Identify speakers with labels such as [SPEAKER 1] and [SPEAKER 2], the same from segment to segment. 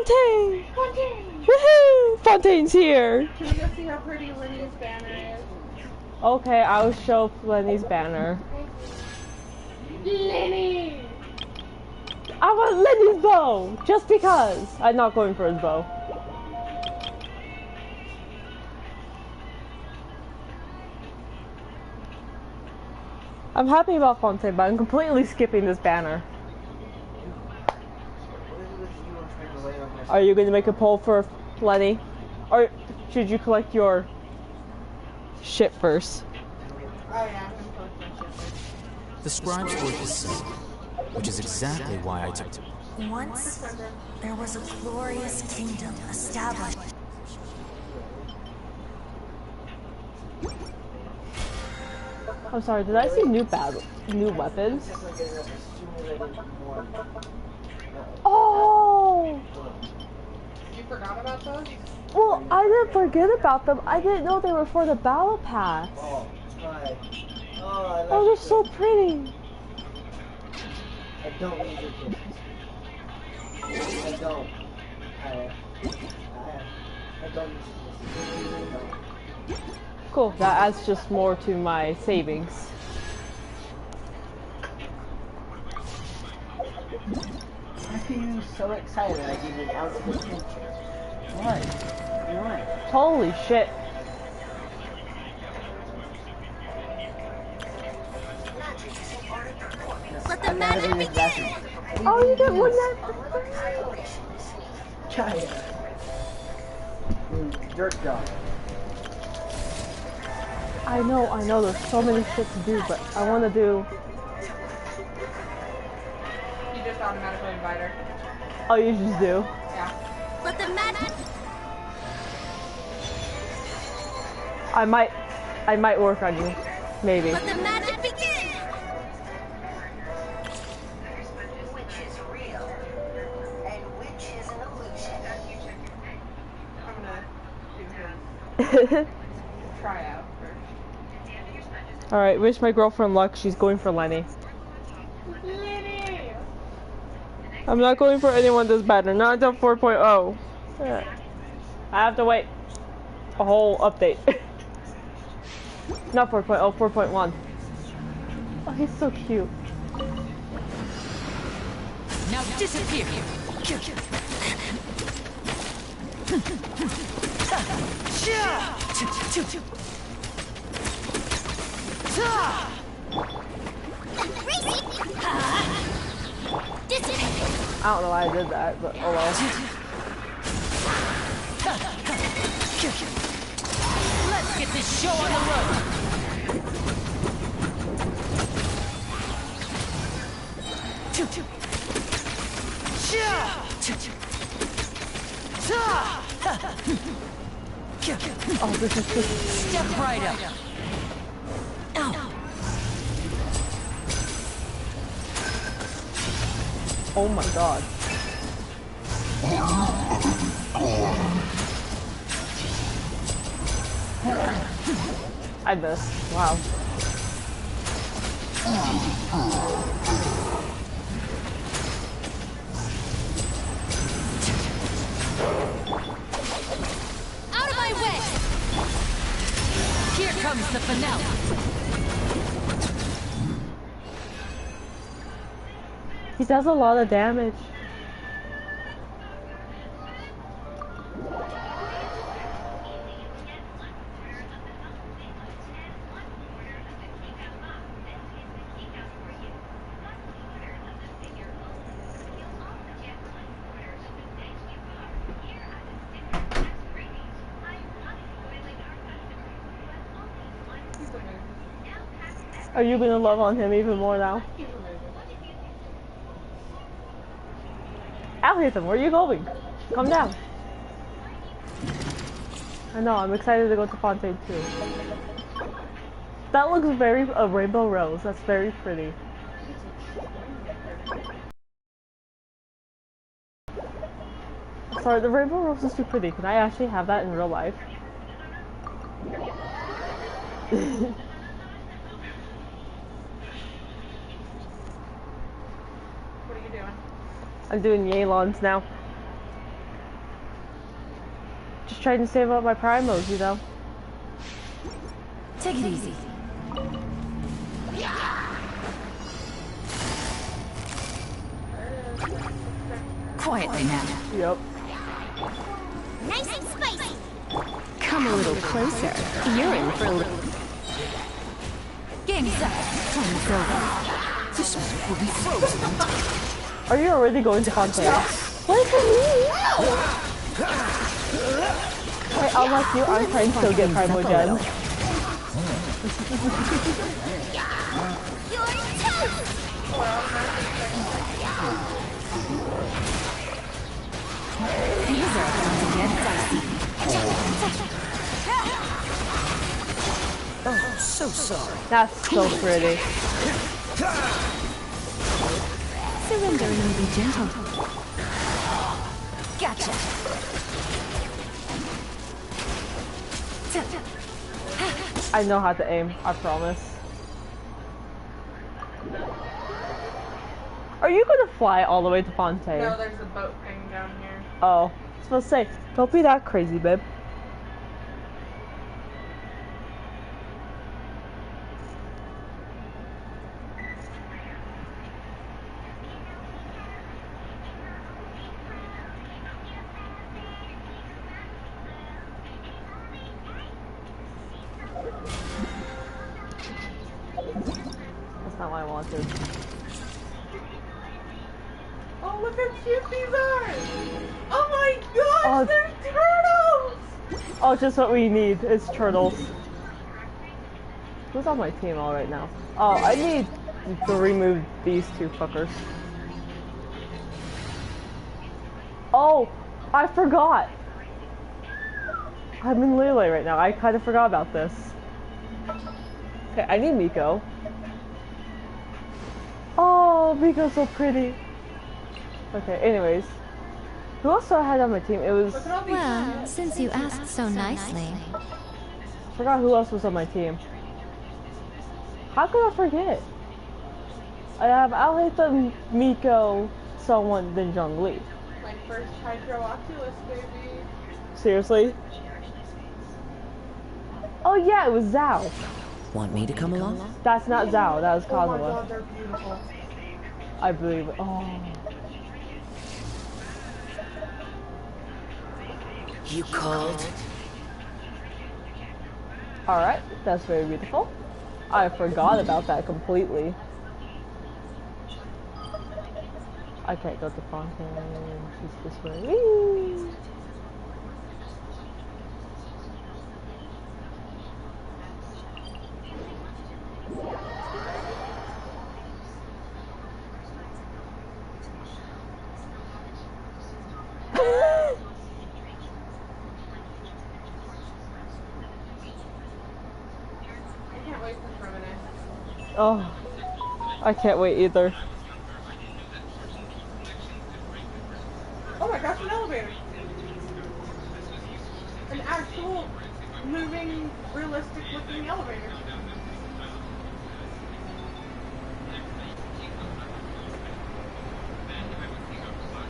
[SPEAKER 1] Fontaine!
[SPEAKER 2] Fontaine!
[SPEAKER 1] Woohoo! Fontaine's here!
[SPEAKER 2] Can we go see how pretty Lenny's banner is?
[SPEAKER 1] Okay, I'll show Lenny's banner.
[SPEAKER 2] Lenny!
[SPEAKER 1] I want Lenny's bow! Just because! I'm not going for his bow. I'm happy about Fontaine, but I'm completely skipping this banner. Are you going to make a poll for Lenny? Or should you collect your shit first?
[SPEAKER 2] Oh yeah, I'm gonna post my shit first.
[SPEAKER 3] The scribe's work is simple, which is exactly why I took it.
[SPEAKER 4] Once, there was a glorious kingdom established.
[SPEAKER 1] I'm sorry, did I see new weapons? Oh!
[SPEAKER 2] You forgot about those?
[SPEAKER 1] Well, I didn't forget about them. I didn't know they were for the battle pass.
[SPEAKER 5] Oh, hi. Oh,
[SPEAKER 1] Oh, they're so pretty.
[SPEAKER 5] I don't need your kisses. I don't. I don't need your kisses.
[SPEAKER 1] Cool, that adds just more to my savings.
[SPEAKER 5] Why are you so excited I gave you an ounce of attention? What? What?
[SPEAKER 1] Holy shit.
[SPEAKER 4] Let the magic begin!
[SPEAKER 1] Oh, you get one that.
[SPEAKER 5] Try it. Dirt dog.
[SPEAKER 1] I know, there's so many shit to do, but I want to do.
[SPEAKER 2] You just automatically invite her.
[SPEAKER 1] Oh, you just do.
[SPEAKER 2] Yeah.
[SPEAKER 4] Let the magic...
[SPEAKER 1] I might work on you. Maybe.
[SPEAKER 4] Let the magic begin!
[SPEAKER 6] Which is real and which is an illusion.
[SPEAKER 2] I'm gonna do his tryout first.
[SPEAKER 1] Alright, wish my girlfriend luck. She's going for Lenny.
[SPEAKER 2] Lenny!
[SPEAKER 1] I'm not going for anyone this better. Not until 4.0. I have to wait a whole update. Not 4.0, 4.1. Oh, he's so cute.
[SPEAKER 4] Now disappear!
[SPEAKER 1] I don't know why I did that, but oh well.
[SPEAKER 4] Let's get this show on the road!
[SPEAKER 1] Oh, this is just...
[SPEAKER 4] Step right up!
[SPEAKER 1] Oh my god. I missed. Wow.
[SPEAKER 4] Out of my way! Here comes the finale.
[SPEAKER 1] He does a lot of damage. Are you gonna love on him even more now? Alhaitham, where are you going? Calm down. I know, I'm excited to go to Fontaine too. That looks very a rainbow rose. That's very pretty. Sorry, the rainbow rose is too pretty. Can I actually have that in real life?
[SPEAKER 2] What are you doing?
[SPEAKER 1] I'm doing Yealons now. Just trying to save up my primos, you know?
[SPEAKER 4] Take it easy. Quietly now.
[SPEAKER 1] Yep.
[SPEAKER 4] Nice and spicy. Come a little closer. You're in for a little. Game's up. Time's over. This one will be frozen.
[SPEAKER 1] Are you already going to Fontaine? Wait for me! Hey, unlike you, I'm trying to still get Primo Gems.
[SPEAKER 4] You're toast! These are going to get dicey.
[SPEAKER 3] Oh, so sorry.
[SPEAKER 1] That's so pretty.
[SPEAKER 4] Surrender and be gentle. Gotcha.
[SPEAKER 1] I know how to aim, I promise. Are you gonna fly all the way to Fontaine?
[SPEAKER 2] No, there's a boat thing down here.
[SPEAKER 1] Oh, I was supposed to say, don't be that crazy, babe. That's not what I wanted.
[SPEAKER 2] Oh, look how cute these are! Oh my gosh,
[SPEAKER 1] Oh.
[SPEAKER 2] they're turtles!
[SPEAKER 1] Oh, just what we need. It's turtles. Who's on my team all right now? Oh, I need to remove these two fuckers. Oh, I forgot. I'm in Lele right now. I kind of forgot about this. Okay, I need Miko. Oh, Miko's so pretty. Okay, anyways. Who else I had on my team? It was...
[SPEAKER 2] Look at all these
[SPEAKER 7] Well, since you asked so nicely.
[SPEAKER 1] I forgot who else was on my team. How could I forget? I have Alhaitham, Miko, someone, then Zhongli.
[SPEAKER 2] My first Hydro Oculus, baby.
[SPEAKER 1] Seriously? Oh yeah, it was Zhao.
[SPEAKER 3] Want me to come along?
[SPEAKER 1] That's not Zhao, that was
[SPEAKER 2] Oh my
[SPEAKER 1] Kazuha.
[SPEAKER 2] god, they're beautiful.
[SPEAKER 1] I believe it. Oh.
[SPEAKER 3] You called?
[SPEAKER 1] Alright, that's very beautiful. I forgot about that completely. I can't go to Fontaine. She's this way. Whee!
[SPEAKER 2] I can't wait for Terminus.
[SPEAKER 1] Oh, I can't wait either.
[SPEAKER 2] Oh my gosh, an elevator! An actual moving, realistic looking elevator.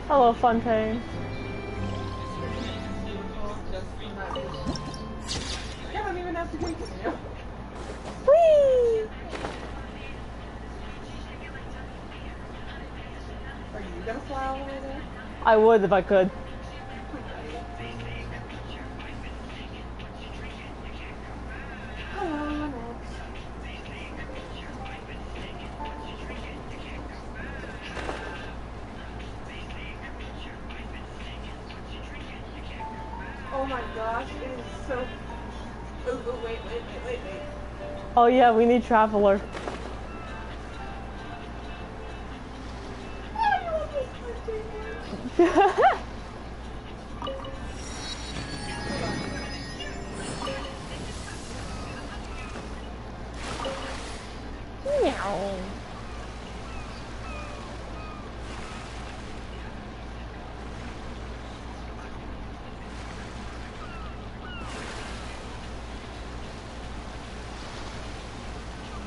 [SPEAKER 1] Hello, Fontaine.
[SPEAKER 2] I don't even have to continue.
[SPEAKER 1] Whee!
[SPEAKER 2] Are you gonna fly all the way there?
[SPEAKER 1] I would if I could.
[SPEAKER 2] Hello, oh my gosh, it is so... Oh, wait.
[SPEAKER 1] Oh yeah, we need Traveler.
[SPEAKER 2] I love this cartoon.
[SPEAKER 1] Meow.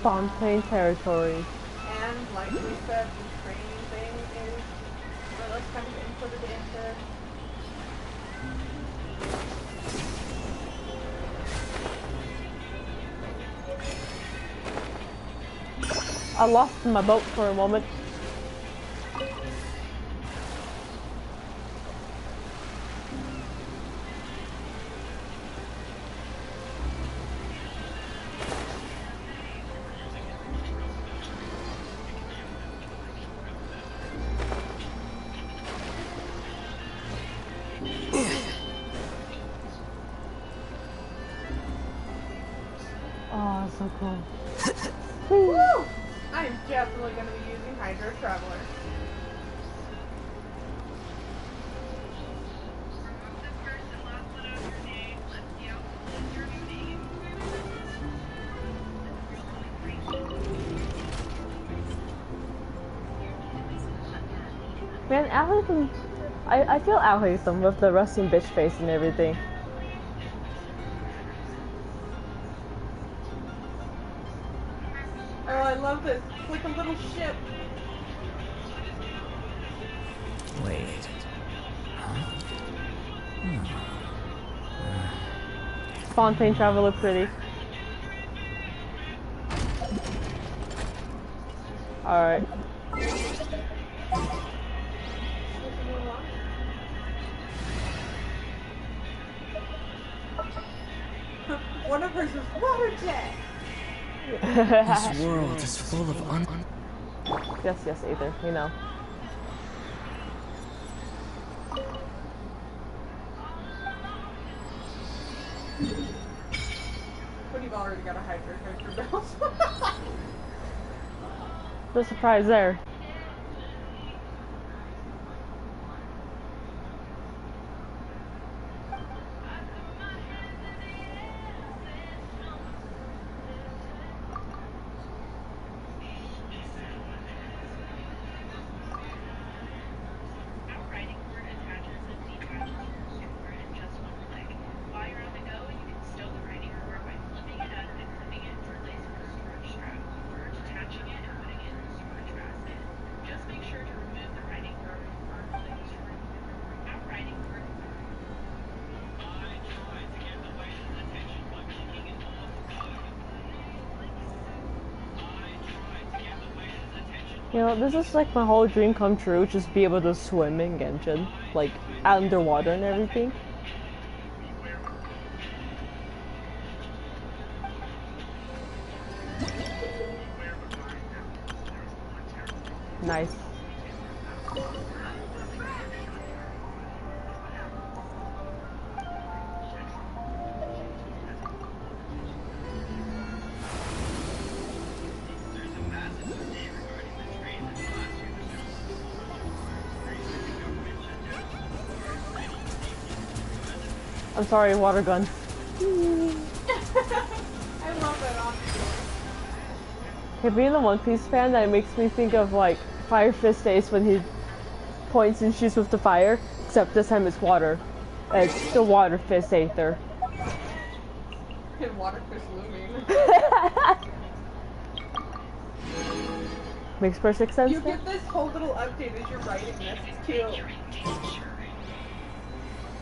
[SPEAKER 1] Fontaine territory.
[SPEAKER 2] And like we said, the training thing is where those kind of inputted into
[SPEAKER 1] I lost my boat for a moment. Oh, so cool.
[SPEAKER 2] Woo! I'm definitely going to be using Hydro Traveler.
[SPEAKER 1] Man, Al I feel Al Haytham with the resting bitch face and everything.
[SPEAKER 2] Oh, I love this. It's like a little ship.
[SPEAKER 3] Wait. Huh?
[SPEAKER 1] Fontaine Traveler pretty. Alright.
[SPEAKER 2] One of hers is water jet.
[SPEAKER 3] This world is full of
[SPEAKER 1] Yes, Aether, you know.
[SPEAKER 2] But you've already got a Hydro character built.
[SPEAKER 1] No surprise there. You know, this is like my whole dream come true, just be able to swim in Genshin, like underwater and everything. Nice. I'm sorry, water gun.
[SPEAKER 2] I love that option.
[SPEAKER 1] Okay, being a One Piece fan, that makes me think of like Fire Fist Ace when he points and shoots with the fire, except this time it's water. It's the Water Fist Aether.
[SPEAKER 2] And water fish looming.
[SPEAKER 1] Makes perfect sense.
[SPEAKER 2] You get this whole little update as you're writing this too.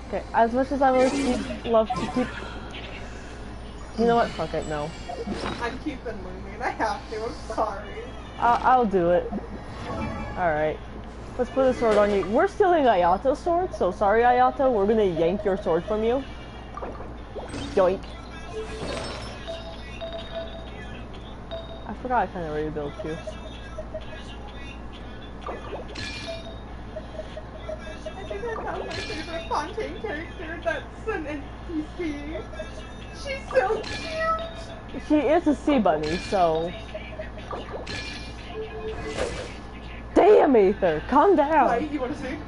[SPEAKER 1] Okay, as much as I would love to keep... You know what? Fuck it, no.
[SPEAKER 2] I'm keeping looming. I have to. I'm sorry.
[SPEAKER 1] I'll do it. Alright. Let's put a sword on you. We're stealing Ayato's sword, so sorry Ayato, we're gonna yank your sword from you. Yoink. I forgot I kinda already built you.
[SPEAKER 2] I think I found my favorite Fontaine character. That's an NPC. She's so cute.
[SPEAKER 1] She is a sea bunny, so... Damn, Aether! Calm down!
[SPEAKER 2] Wait, you wanna see?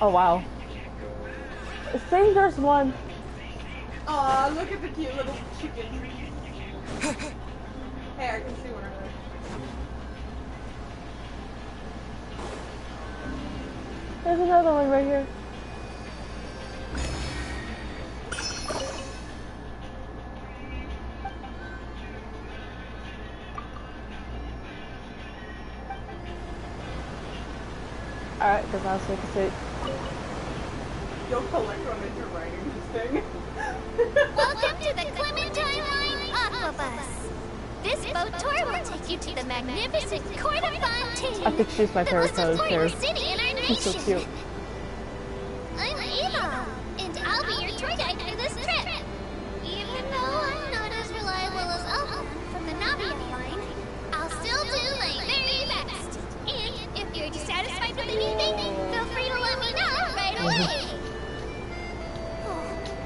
[SPEAKER 1] Oh, wow. I think there's one.
[SPEAKER 2] Aw, look at the cute little chicken. Hey, I can see one of those.
[SPEAKER 1] There's another one right here. Alright, because I was like, say,
[SPEAKER 2] You'll collect one as you're writing this thing.
[SPEAKER 4] Welcome to the Clementine Line Aquabus. This boat tour will take you to the magnificent Court of Fontaine.
[SPEAKER 1] I think she's my
[SPEAKER 4] the
[SPEAKER 1] favorite
[SPEAKER 4] most
[SPEAKER 1] character.
[SPEAKER 4] important city in our
[SPEAKER 1] She's so
[SPEAKER 4] nation.
[SPEAKER 1] cute.
[SPEAKER 4] I'm Ava, and I'll be your tour guide for this trip. Even though I'm not as reliable as Elton from the Navia line, I'll still do my very best. And if you're dissatisfied with anything, feel free to let me know right away. Oh,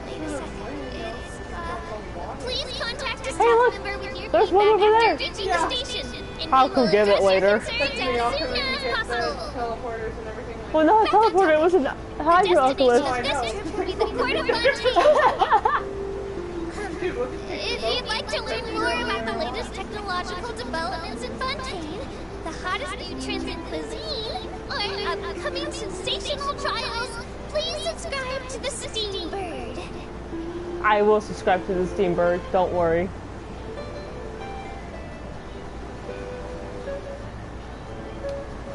[SPEAKER 4] wait a second. It's, please contact a staff
[SPEAKER 1] Hey, look!
[SPEAKER 4] member with your
[SPEAKER 1] There's one
[SPEAKER 4] feedback
[SPEAKER 1] over
[SPEAKER 4] after
[SPEAKER 1] there.
[SPEAKER 4] reaching the station. And
[SPEAKER 1] I'll
[SPEAKER 4] we
[SPEAKER 1] go
[SPEAKER 4] will
[SPEAKER 1] get it
[SPEAKER 4] address your
[SPEAKER 1] later.
[SPEAKER 4] concerns
[SPEAKER 2] We all
[SPEAKER 4] as
[SPEAKER 2] can
[SPEAKER 4] soon
[SPEAKER 2] get
[SPEAKER 4] as
[SPEAKER 2] the
[SPEAKER 4] possible.
[SPEAKER 2] teleporters and everything.
[SPEAKER 1] Well, not a teleporter, it was an hydro
[SPEAKER 4] Destination
[SPEAKER 1] occulus.
[SPEAKER 4] of this trip will be the Court of Fontaine.
[SPEAKER 2] Dude, look at
[SPEAKER 4] If you'd like to learn more about the latest technological developments in Fontaine, the hottest new trends in cuisine, or upcoming sensational trials, please subscribe to the Steam Bird.
[SPEAKER 1] I will subscribe to the Steam Bird, don't worry.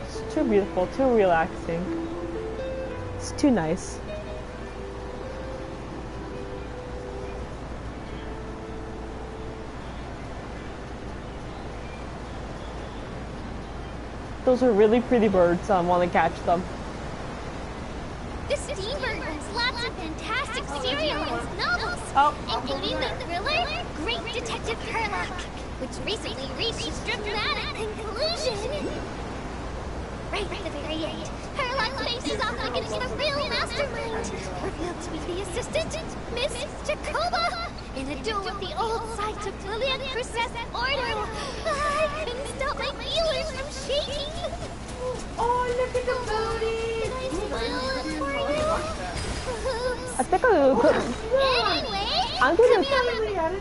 [SPEAKER 1] It's too beautiful, too relaxing. It's too nice. Those are really pretty birds. I want to catch them.
[SPEAKER 4] The Steam Bird runs lots of fantastic serial and novels,
[SPEAKER 1] Oh,
[SPEAKER 4] including the thriller Great Detective Herlock, which recently reached its dramatic conclusion. Right at the very end, Herlock faces off against the real mastermind, revealed to be the assistant, Miss Jacoba, in a duel with the old side of Lilia Crus's order. I couldn't stop my feelers from shaking.
[SPEAKER 2] Oh, look at the booty!
[SPEAKER 4] Did I spoil it for you?
[SPEAKER 1] I think I'm gonna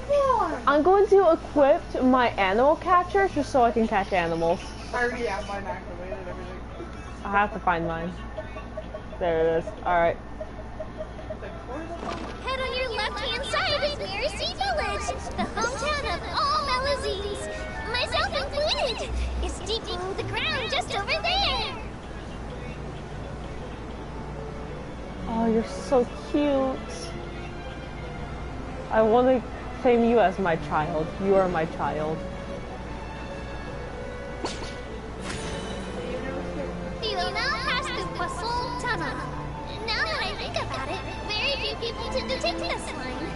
[SPEAKER 4] Anyway,
[SPEAKER 1] I'm going to equip my animal catcher just so I can catch animals.
[SPEAKER 2] I already have mine activated and everything.
[SPEAKER 1] I have to find mine. There it is. Alright.
[SPEAKER 4] head on your left-hand side is Mercy Village, the hometown of all Melazines, myself included. It's deep below the ground, just over there.
[SPEAKER 1] Oh, you're so cute. I want to claim you as my child. You are my child.
[SPEAKER 4] You will now pass the Poisson Tunnel. Now that I think about it, very few people tend to take this line.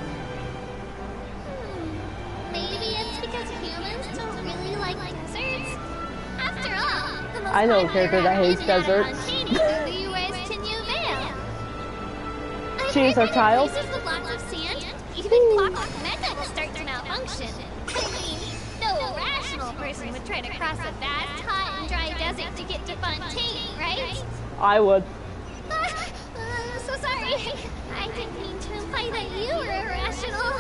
[SPEAKER 4] Maybe it's because humans don't really like deserts. After all, the most
[SPEAKER 1] I know a
[SPEAKER 4] popular
[SPEAKER 1] character that hates
[SPEAKER 4] route in
[SPEAKER 1] deserts.
[SPEAKER 4] Montaigne is the U.S. Tenue Vale.
[SPEAKER 1] She is our child.
[SPEAKER 4] Places with lots of sand, even clockwork mecca start to malfunction. I mean, no rational person would try to cross a vast, hot, and dry desert to get to Fontaine, right?
[SPEAKER 1] I would.
[SPEAKER 4] So sorry. I didn't mean to imply that you were irrational.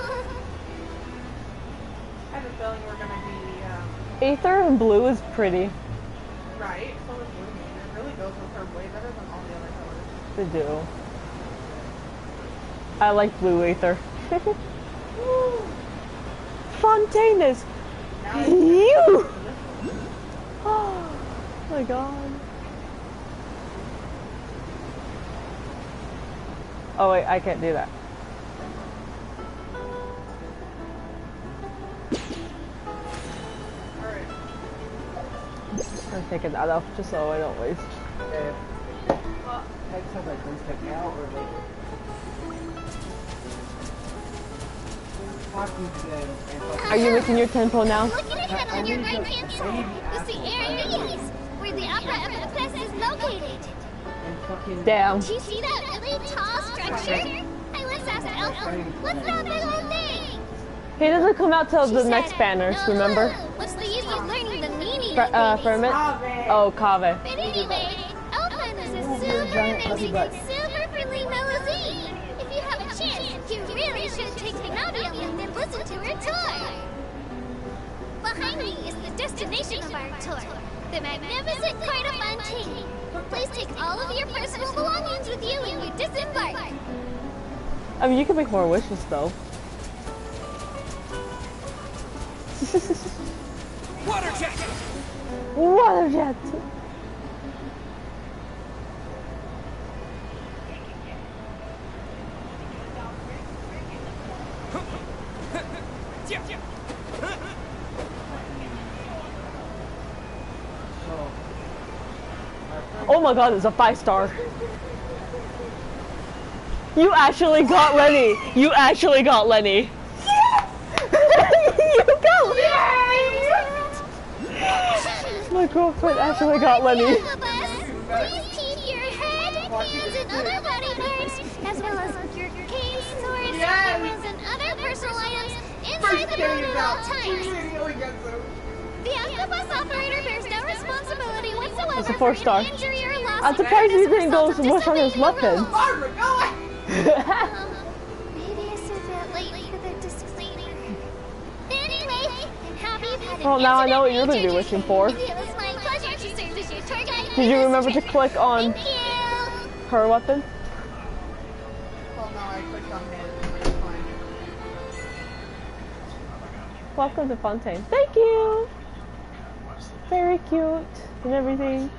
[SPEAKER 2] I have a feeling we're gonna be,
[SPEAKER 1] Aether and blue is pretty.
[SPEAKER 2] right. So is Blue Moon. It really goes with her way better than all the other colors.
[SPEAKER 1] They do. I like blue Aether. Fontaine is you. Oh my god. Oh wait, I can't do that.
[SPEAKER 2] Alright.
[SPEAKER 1] I'm taking that off just so I don't waste.
[SPEAKER 5] Next time, like, please check me out, or like, talking to them and fucking
[SPEAKER 1] Are you making your tempo now?
[SPEAKER 4] Looking ahead on your right-hand side is the area where the Opera Epiplex is located.
[SPEAKER 5] and fucking
[SPEAKER 1] Damn.
[SPEAKER 4] Do you see that really tall structure? I once asked Elsa, what's that big old thing?
[SPEAKER 1] He doesn't come out till
[SPEAKER 4] She
[SPEAKER 1] the
[SPEAKER 4] said,
[SPEAKER 1] next banners,
[SPEAKER 4] "No
[SPEAKER 1] remember?
[SPEAKER 4] clue. What's the use of learning the meaning of things?"
[SPEAKER 1] Ferment? Oh, Kave.
[SPEAKER 4] But anyway, Elfman is a super
[SPEAKER 5] giant puppy
[SPEAKER 4] amazing
[SPEAKER 5] butt.
[SPEAKER 4] and super friendly Melazine. If you have a chance, you really should take Nadia and then listen to her tour. Behind me is the destination of our tour, the magnificent Court of Fontaine. Please take all of your personal belongings with you when you disembark.
[SPEAKER 1] I mean, you can make more wishes though.
[SPEAKER 3] Water jet!
[SPEAKER 1] Water jet! Oh my god, it's a 5-star. You actually got Lenny. You actually got Lenny. You got My girlfriend actually got Lenny.
[SPEAKER 4] Please keep your head, hands, and other body parts, as well as your case, swords, cameras, and other personal items inside the boat at all times. The octopus operator bears no responsibility whatsoever
[SPEAKER 1] That's a
[SPEAKER 4] for
[SPEAKER 1] 4-star.
[SPEAKER 4] any injury or loss
[SPEAKER 1] I'm
[SPEAKER 4] of
[SPEAKER 1] surprised you
[SPEAKER 4] evidence
[SPEAKER 1] didn't go
[SPEAKER 4] result of
[SPEAKER 1] so much on his
[SPEAKER 4] disobeying the
[SPEAKER 1] weapon.
[SPEAKER 4] rules.
[SPEAKER 2] Barbara, go away!
[SPEAKER 4] Maybe it's a bit late for the disclaimer. Anyway, I'm happy you've had an
[SPEAKER 1] Well, now I know what you're
[SPEAKER 4] incident
[SPEAKER 1] gonna be wishing for.
[SPEAKER 4] It was my pleasure to serve as your tour guide.
[SPEAKER 1] Did you remember to click on
[SPEAKER 4] Thank you.
[SPEAKER 1] her weapon?
[SPEAKER 2] Well, no, I clicked on his. It's fine.
[SPEAKER 1] Welcome to Fontaine. Thank you! Very cute and everything.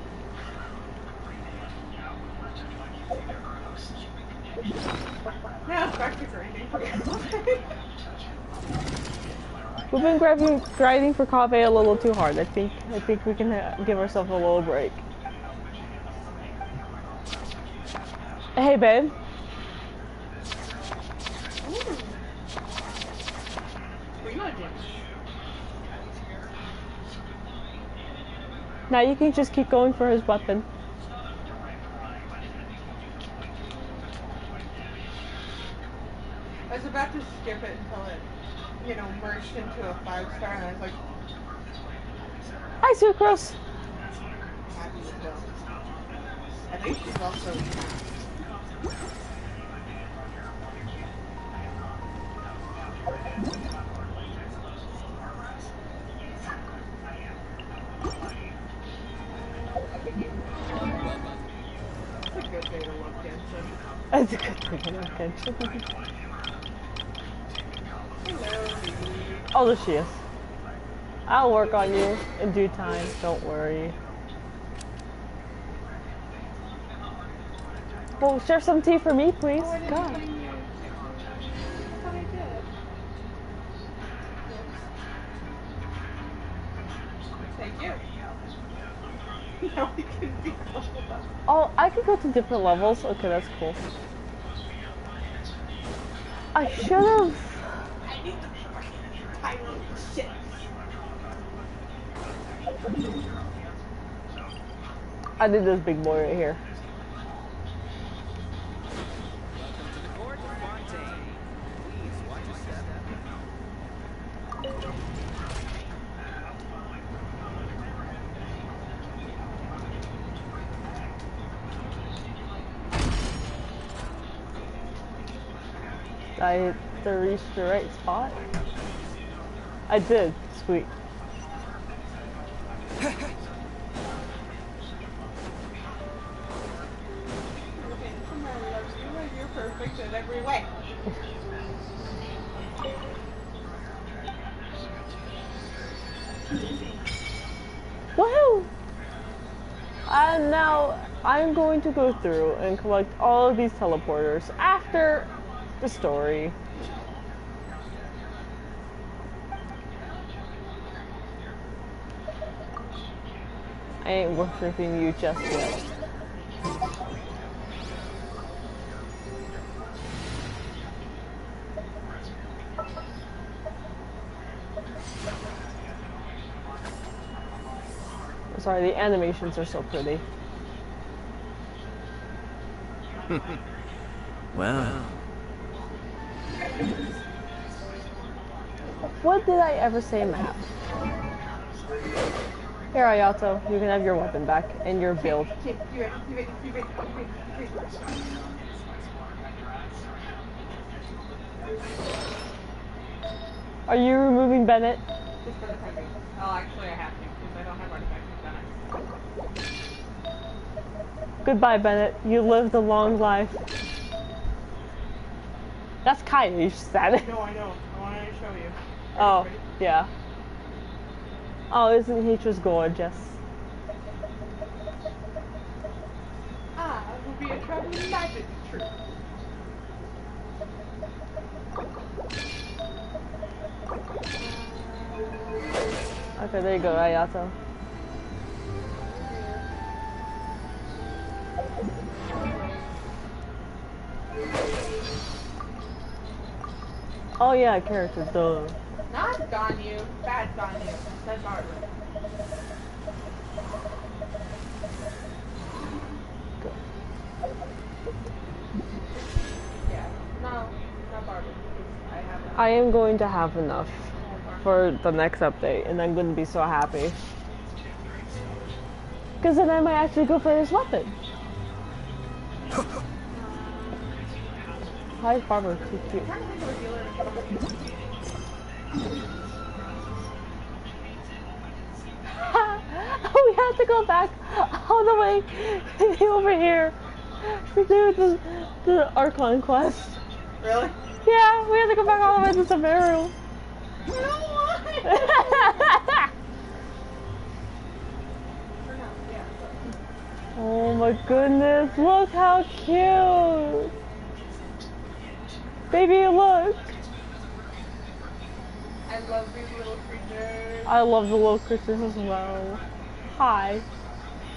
[SPEAKER 2] Now it's back to grinding.
[SPEAKER 1] We've been grinding for coffee a little too hard. I think we can give ourselves a little break. Hey, babe. Now you can just keep going for his weapon.
[SPEAKER 2] I was about to skip it until it, merged into a 5-star, and I was like,
[SPEAKER 1] Hi, Sucrose.
[SPEAKER 2] happy with Bill. I think she's also It's a good day to look into.
[SPEAKER 1] That's a good thing. Okay.
[SPEAKER 2] Hello,
[SPEAKER 1] Oh, there she is. I'll work on you in due time. Don't worry. Well, share some tea for me, please.
[SPEAKER 2] Oh, I didn't
[SPEAKER 1] God.
[SPEAKER 2] find you. I thought I did. Thank you. Now we can be leveled up.
[SPEAKER 1] Oh, I could go to different levels. Okay, that's cool. I should have.
[SPEAKER 2] I need the tiny shit.
[SPEAKER 1] I did this big boy right here. I hit to reach the right spot. I did. Sweet.
[SPEAKER 2] Someone loves you and you're perfect in every way.
[SPEAKER 1] Woohoo! And now I'm going to go through and collect all of these teleporters after the story. I ain't worshiping you just yet. I'm sorry, the animations are so pretty.
[SPEAKER 3] Well,
[SPEAKER 1] What did I ever say, map? Here, Ayato, you can have your weapon back and your build.
[SPEAKER 2] Okay, you ready.
[SPEAKER 1] Are you removing Bennett?
[SPEAKER 2] Just for the time being. Oh, actually, I have to because I don't have artifacts with Bennett.
[SPEAKER 1] Goodbye, Bennett. You lived a long life. That's Kaya, you said.
[SPEAKER 2] No, I know. I wanted to show you.
[SPEAKER 1] Oh,
[SPEAKER 2] Ready?
[SPEAKER 1] yeah. Oh, isn't he just gorgeous?
[SPEAKER 2] I will be a traveling magic troupe.
[SPEAKER 1] Okay, there you go, Ayato. Oh yeah, character, duh.
[SPEAKER 2] Not Ganyu, bad Ganyu. That's Barbara. Yeah, no, not Barbara. I have that.
[SPEAKER 1] I am going to have enough for the next update, and I'm going to be so happy. Because then I might actually go for this weapon. Hi, Barbara. Too cute. We have to go back all the way over here to do the Archon quest.
[SPEAKER 2] Really?
[SPEAKER 1] Yeah, we have to go back all the way to Samaru. Oh my goodness, look how cute! Baby, look!
[SPEAKER 2] I love these little creatures.
[SPEAKER 1] I love the little creatures as well. Hi.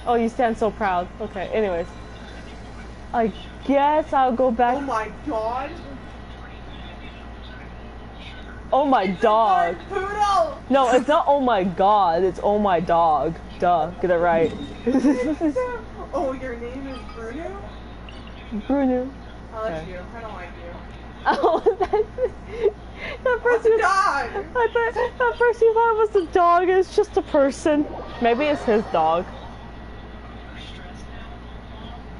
[SPEAKER 1] Oh, you stand so proud. Okay, anyways. I guess I'll go back.
[SPEAKER 2] Oh my god.
[SPEAKER 1] Oh my dog.
[SPEAKER 2] Poodle!
[SPEAKER 1] No, it's not oh my god, it's oh my dog. Duh, get it right.
[SPEAKER 2] Oh, your name is Bruno?
[SPEAKER 1] Bruno.
[SPEAKER 2] I like
[SPEAKER 1] Okay.
[SPEAKER 2] you. I don't like you.
[SPEAKER 1] Oh, that
[SPEAKER 2] What's
[SPEAKER 1] person.
[SPEAKER 2] a dog?
[SPEAKER 1] At first you thought it was a dog, it's just a person. Maybe it's his dog.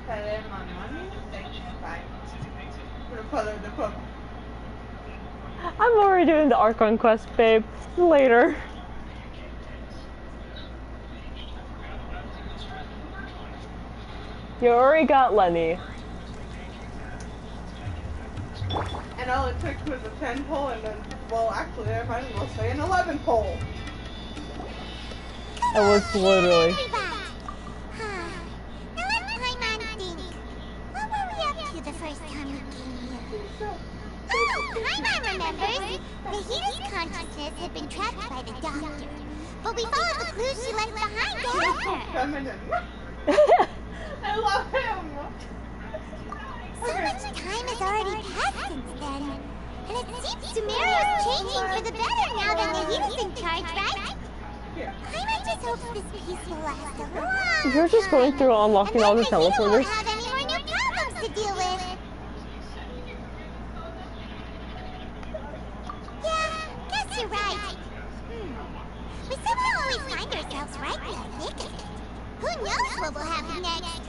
[SPEAKER 2] Pay my money? Thanks. Bye. For the color of the book.
[SPEAKER 1] I'm already doing the Archon quest, babe. Later. You already got Lenny.
[SPEAKER 2] And all it took was a 10 pull and then, well, actually, I might as well say an 11 pull.
[SPEAKER 1] It was literally.
[SPEAKER 4] Now let Paimon think. What were we up to the first time we came here? Oh, Paimon remembers. The healer's consciousness had been trapped by the doctor. But we followed the clues she left behind to help her.
[SPEAKER 2] Feminine. I love him.
[SPEAKER 4] So much time has already passed since then. And it seems Sumerio's changing for the better now that the healer's in charge, right?
[SPEAKER 2] Yeah.
[SPEAKER 4] Paimon just hopes this peace will last a long
[SPEAKER 1] You're just going
[SPEAKER 4] time.
[SPEAKER 1] through unlocking all the
[SPEAKER 4] And then the healer
[SPEAKER 1] teleporters.
[SPEAKER 4] won't have any more new problems to deal with. Yeah, guess you're right. We somehow always find ourselves right in the thick of it. Who knows what will happen next?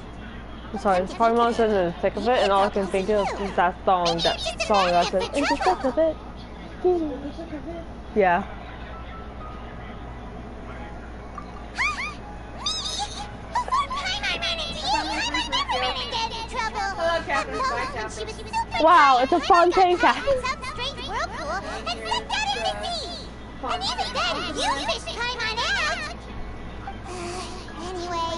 [SPEAKER 1] I'm sorry, this Pokemon's in the thick of it, and all I can think of is that song I said, in the thick of it. Yeah.
[SPEAKER 4] Before Paimon ran into you, Paimon never ran into any trouble.
[SPEAKER 2] Hello, Catherine.
[SPEAKER 4] That
[SPEAKER 2] Bye,
[SPEAKER 4] moment when
[SPEAKER 2] Catherine.
[SPEAKER 4] she was super
[SPEAKER 1] Wow,
[SPEAKER 4] tired,
[SPEAKER 1] it's a
[SPEAKER 4] Paimon
[SPEAKER 1] Fontaine
[SPEAKER 4] got
[SPEAKER 1] cat.
[SPEAKER 4] caught in some strange whirlpool and slipped out into the sea. And even then, you fished Paimon out. Anyway,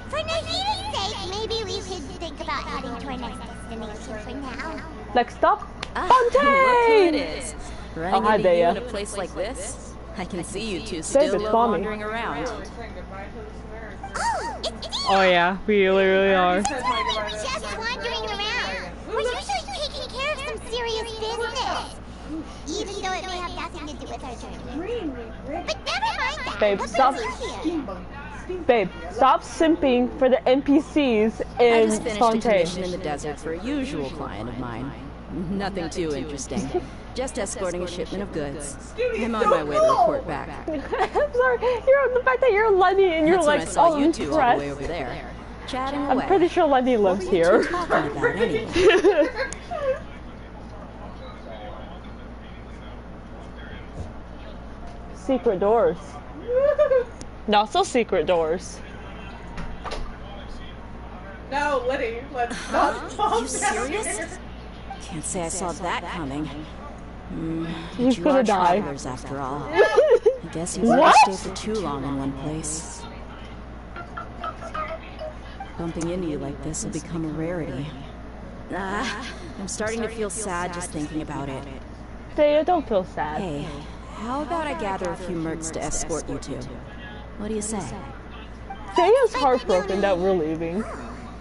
[SPEAKER 4] for Nahita's sake, maybe we should think about heading to our next destination for now.
[SPEAKER 1] Next stop,
[SPEAKER 8] Ah, look who it
[SPEAKER 1] Fontaine!
[SPEAKER 8] is. Running
[SPEAKER 1] hi,
[SPEAKER 8] into you
[SPEAKER 1] Dea.
[SPEAKER 8] in a place like this? I can see you two
[SPEAKER 1] Babe,
[SPEAKER 8] still
[SPEAKER 1] it's Mommy.
[SPEAKER 8] wandering around.
[SPEAKER 2] We're saying goodbye to the Samaritans.
[SPEAKER 4] Oh, it's Tia!
[SPEAKER 1] Oh yeah, we really are.
[SPEAKER 2] Said my goodbye to the
[SPEAKER 4] Just
[SPEAKER 2] Samaritans.
[SPEAKER 4] wandering around. We're usually taking care of some serious business. Even though it may have nothing to do with our journey. But never mind that.
[SPEAKER 1] Babe,
[SPEAKER 4] What
[SPEAKER 1] stop.
[SPEAKER 4] brings you here?
[SPEAKER 1] Babe, stop simping for the NPCs
[SPEAKER 8] I
[SPEAKER 1] in
[SPEAKER 8] just finished a
[SPEAKER 1] Fontaine.
[SPEAKER 8] commission in the desert for a usual client of mine. Nothing too interesting. Just escorting a shipment of goods. I'm on my way to report back.
[SPEAKER 1] I'm sorry, the fact that you're Lenny and you're
[SPEAKER 8] That's when I
[SPEAKER 1] like
[SPEAKER 8] saw
[SPEAKER 1] all
[SPEAKER 8] you two all the way
[SPEAKER 1] impressed.
[SPEAKER 8] over there, chatting
[SPEAKER 1] I'm
[SPEAKER 8] away.
[SPEAKER 1] pretty sure Lenny lives
[SPEAKER 8] What were you
[SPEAKER 1] here.
[SPEAKER 8] two talking about anyway?
[SPEAKER 1] Secret doors. Not so secret doors.
[SPEAKER 2] No, Liddy, let's not talk
[SPEAKER 8] You serious? Can't say I saw that coming.
[SPEAKER 1] He's
[SPEAKER 8] You
[SPEAKER 1] gonna
[SPEAKER 8] are
[SPEAKER 1] die.
[SPEAKER 8] travelers after all. I guess you've never
[SPEAKER 1] What?
[SPEAKER 8] stayed for too long in one place. Bumping into you like this will become a rarity. I'm starting to feel sad just thinking about it.
[SPEAKER 1] Dea, don't feel sad.
[SPEAKER 8] Hey, how about I gather a few mercs to escort you two? What do you say?
[SPEAKER 1] Dea's heartbroken that we're leaving.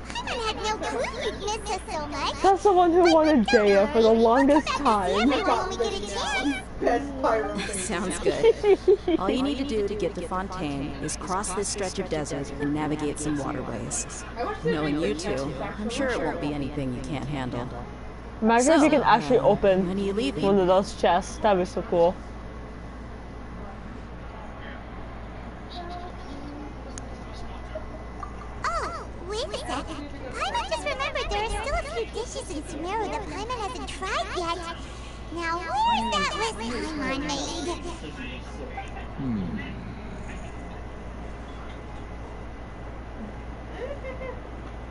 [SPEAKER 4] Paimon had no cool you'd miss us so much.
[SPEAKER 1] That's the one who wanted Dea for the longest time.
[SPEAKER 4] Everyone when we get a chance.
[SPEAKER 2] Best pyro baby.
[SPEAKER 8] Sounds good. All you need to do to get to Fontaine is cross this stretch of desert and navigate some waterways. Knowing you two, I'm sure it won't be anything you can't handle.
[SPEAKER 1] Imagine if you can actually open
[SPEAKER 8] when are you leaving?
[SPEAKER 1] one of those chests. That'd be so cool.
[SPEAKER 4] Oh, wait a sec. Paimon just remembered there are still a few dishes in Sumeru that Paimon hasn't tried yet. Now, where's that list Paimon made?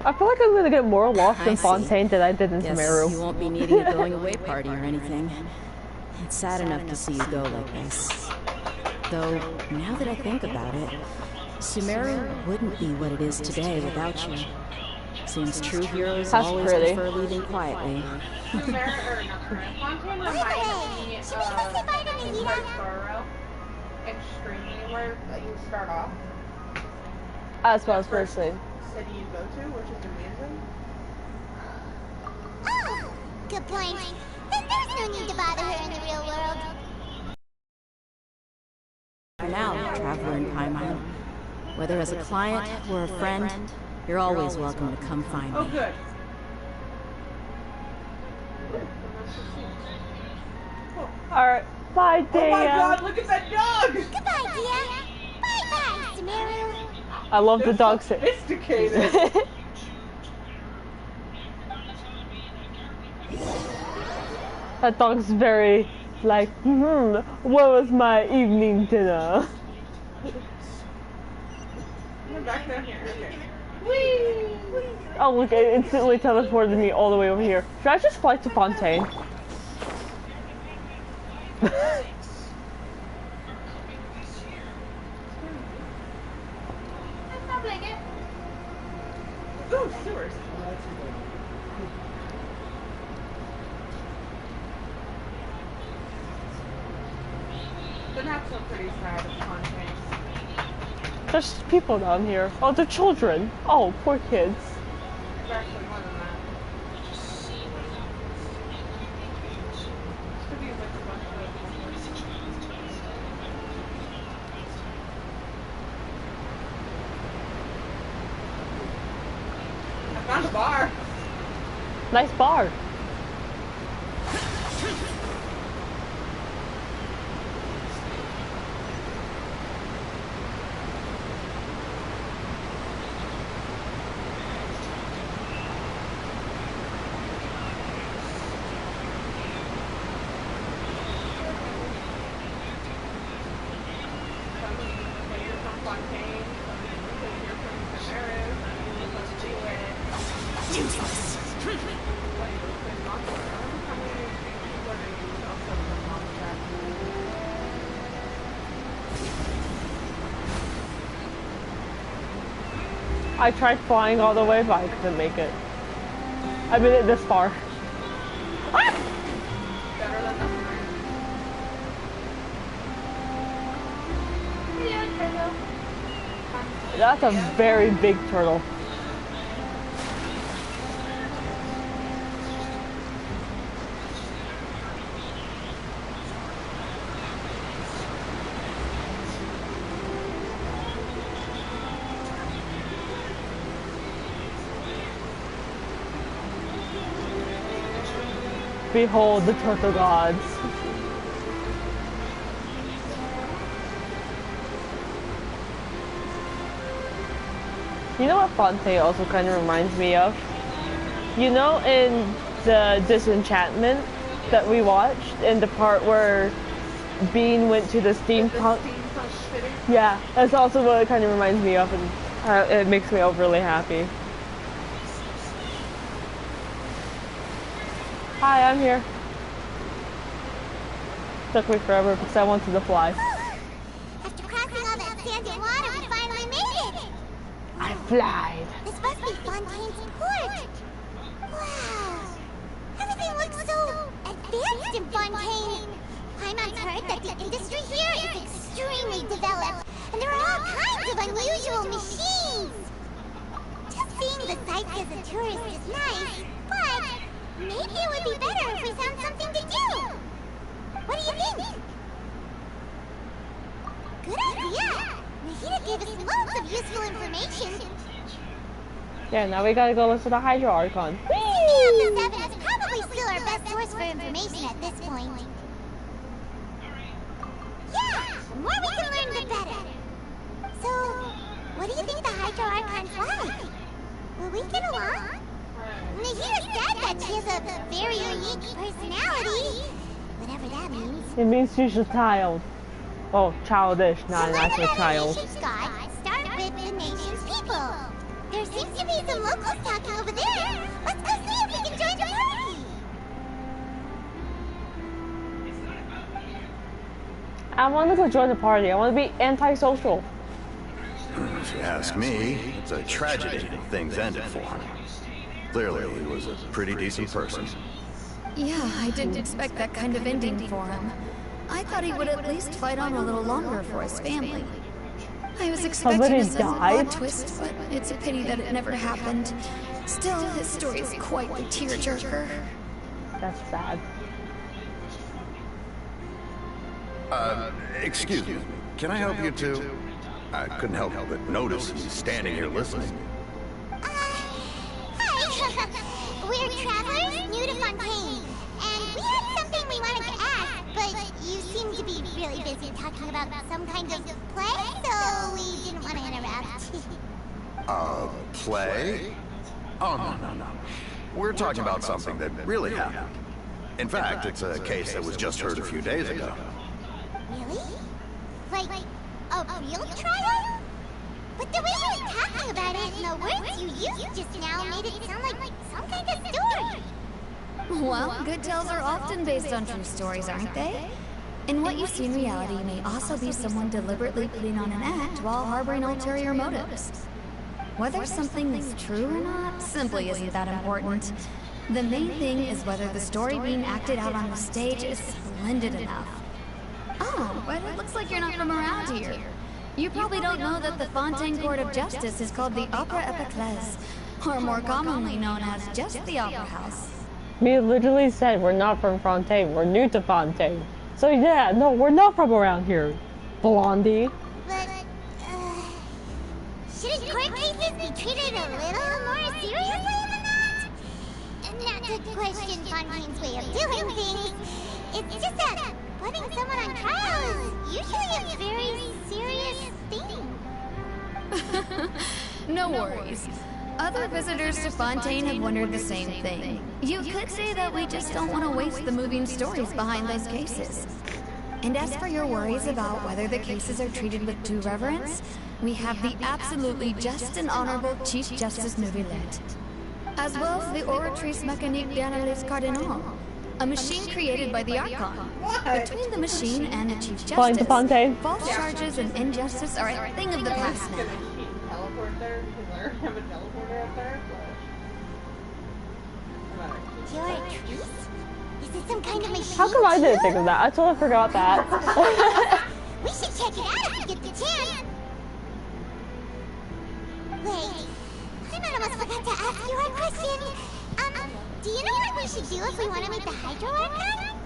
[SPEAKER 1] I feel like I'm gonna get more lost
[SPEAKER 8] I
[SPEAKER 1] in
[SPEAKER 8] see.
[SPEAKER 1] Fontaine than I did in
[SPEAKER 8] Guess
[SPEAKER 1] Sumeru.
[SPEAKER 8] you won't be needing a going away party or anything. It's sad enough to see you go like this. Though, now that I think about it, Sumeru wouldn't be what it is today without you. Seems true heroes
[SPEAKER 1] That's
[SPEAKER 8] always
[SPEAKER 1] pretty.
[SPEAKER 8] prefer leaving quietly.
[SPEAKER 2] Fontaine reminded me
[SPEAKER 4] Should we go say bye to
[SPEAKER 2] of
[SPEAKER 4] Nikita?
[SPEAKER 2] Red Sorrow. Extremely, where you start off.
[SPEAKER 1] As well as personally.
[SPEAKER 2] City you go to, which is amazing.
[SPEAKER 4] Oh, good point. Then there's no need to bother her in the real world.
[SPEAKER 8] For now, traveler in Paimon. Whether as a client or a friend, you're always welcome to come find
[SPEAKER 2] Oh,
[SPEAKER 8] me.
[SPEAKER 2] good.
[SPEAKER 1] Alright, bye, Dea.
[SPEAKER 2] Oh my god, look at that dog!
[SPEAKER 4] Goodbye, dear. Bye-bye, Sumeru.
[SPEAKER 1] I love the
[SPEAKER 2] They're
[SPEAKER 1] dog
[SPEAKER 2] so
[SPEAKER 1] sit.
[SPEAKER 2] sophisticated.
[SPEAKER 1] That dog's very like, what was my evening dinner?
[SPEAKER 2] Come back down here. Okay. Whee!
[SPEAKER 1] Oh look, it instantly teleported me all the way over here. Should I just fly to Fontaine?
[SPEAKER 2] Ooh, sewers. The not so pretty side of Fontaine.
[SPEAKER 1] There's people down here. Oh, they're children. Oh, poor kids.
[SPEAKER 2] There's actually more than that. Could be like a bunch of I found a bar.
[SPEAKER 1] Nice bar.
[SPEAKER 2] You're from Fontaine, because you're from Paris, and let's do it. Useless.
[SPEAKER 1] I tried flying all the way, but I couldn't make it. I made it this far. Ah!
[SPEAKER 2] Better than nothing.
[SPEAKER 1] That's a very big turtle. Behold the turtle gods. You know what Fontaine also kind of reminds me of? You know in the Disenchantment that we watched, in the part where Bean went to the steampunk? Yeah, that's also what it kind of reminds me of, and it makes me overly happy. Hi, I'm here. Took me forever because I wanted to fly.
[SPEAKER 4] After crossing all that sandy water, we finally made it.
[SPEAKER 1] I flied.
[SPEAKER 4] This must be Fontaine's port. Wow. Everything looks so advanced in Fontaine. Paimon's heard that the industry here is extremely developed, and there are all kinds of unusual machines. Just seeing the sights as a tourist is nice, but maybe it would be better if we found something to do. What do you think? Good idea. Nahida gave us loads of useful information.
[SPEAKER 1] Yeah, now we gotta go look for the Hydro Archon.
[SPEAKER 4] The 7 is probably still our best source for information at this point. Yeah, the more we can learn, the better. So, what do you think the Hydro Archon's like? Will we get along? Nahida said that she has a very unique personality. Whatever that means.
[SPEAKER 1] It means she's a child. Oh, childish, not an actual child.
[SPEAKER 4] Start with the nation's people. There seems to be some locals talking over there. Let's go see if we can join the party.
[SPEAKER 1] I want to go join the party. I want to be antisocial.
[SPEAKER 9] If you ask me, it's a tragedy that things ended for him. Clearly, he was a pretty decent person.
[SPEAKER 7] Yeah, I didn't expect that kind of ending for him. I thought he would at least fight on a little longer for his family. I was expecting a sudden twist, but it's a pity that it never happened. Still, his story is quite the tearjerker.
[SPEAKER 1] That's sad.
[SPEAKER 9] Excuse me. Can I help you too? I couldn't help but notice you standing here listening.
[SPEAKER 4] Hi. We're travelers new to Fontaine, and we had something we wanted to ask, but you seem to be really busy talking about some kind of play, so we didn't want to interrupt.
[SPEAKER 9] Play? Oh, no. We're talking about something that really happened. In fact, it's a case that was just heard a few days ago.
[SPEAKER 4] Really? Like, a real trial? But the way you were talking about it and the words you used just now made it sound like some kind of story.
[SPEAKER 7] Well, good tales are often based on true stories, aren't they? And what you see in reality may also be someone deliberately putting on an act while harboring ulterior motives. Whether something is true or not simply isn't that important. The main thing is whether the story being acted out on the stage is splendid enough. Oh, but it looks like you're not from around here. You probably don't know that the Fontaine Court of Justice is called the Opera Epiclese, or more commonly known as just the Opera House.
[SPEAKER 1] We literally said we're not from Fontaine, we're new to Fontaine. So yeah, no, we're not from around here, Blondie.
[SPEAKER 4] But, shouldn't court cases be treated a little more seriously than that? Not to question Fontaine's way of doing things, it's just that putting someone on trial is usually a very serious thing.
[SPEAKER 7] No worries. Other visitors to Fontaine have wondered the same thing. You could say that we just don't want to waste the moving stories behind those cases. And as for your worries about whether the cases are treated with due reverence, we have the absolutely just and honorable Chief Justice Neuvillette, as well as the Oratrice Mécanique d'Analyse Cardinal, a machine created by the Archon. Between the machine and the Chief Justice, false charges and injustice are a thing of the past now.
[SPEAKER 2] Teleport there because I already have a teleporter up there.
[SPEAKER 4] You're a Treese? Is it some kind of machine?
[SPEAKER 1] How come I didn't think of that? I totally forgot that.
[SPEAKER 4] We should check it out if we get the chance. Wait, I almost forgot to ask you a question. Do you know what we should do if we want to meet the Hydro Archon?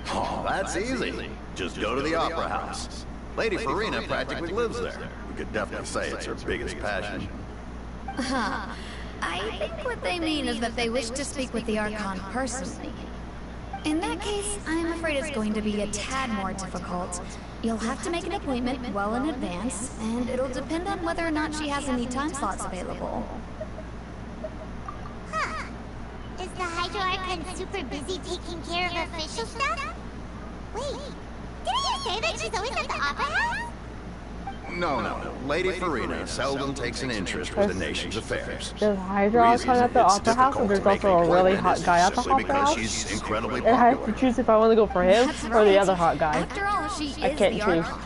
[SPEAKER 9] Oh, that's easy. Just go to the Opera House. Lady Farina practically lives there. We could definitely say it's her biggest passion.
[SPEAKER 7] Huh. I think what they mean is that they wish to speak with the Archon personally. In that case, I'm afraid it's going to be a tad more difficult. You'll have to make an appointment well in advance, and it'll depend on whether or not she has any time slots available.
[SPEAKER 4] Huh. Is the Hydro Archon super busy taking care of official stuff? Wait, didn't you say that she's always at the Opera House?
[SPEAKER 9] No. Lady Farina seldom takes an interest with the nation's affairs.
[SPEAKER 1] There's Hydro Archon at the Opera House, and there's also a really hot guy at the Opera House.
[SPEAKER 9] She's incredibly
[SPEAKER 1] And I have
[SPEAKER 9] popular.
[SPEAKER 1] to choose if I want to go for him or the other hot guy.
[SPEAKER 7] After all, she
[SPEAKER 1] I
[SPEAKER 7] is
[SPEAKER 1] can't
[SPEAKER 7] the
[SPEAKER 1] choose.
[SPEAKER 7] Archon.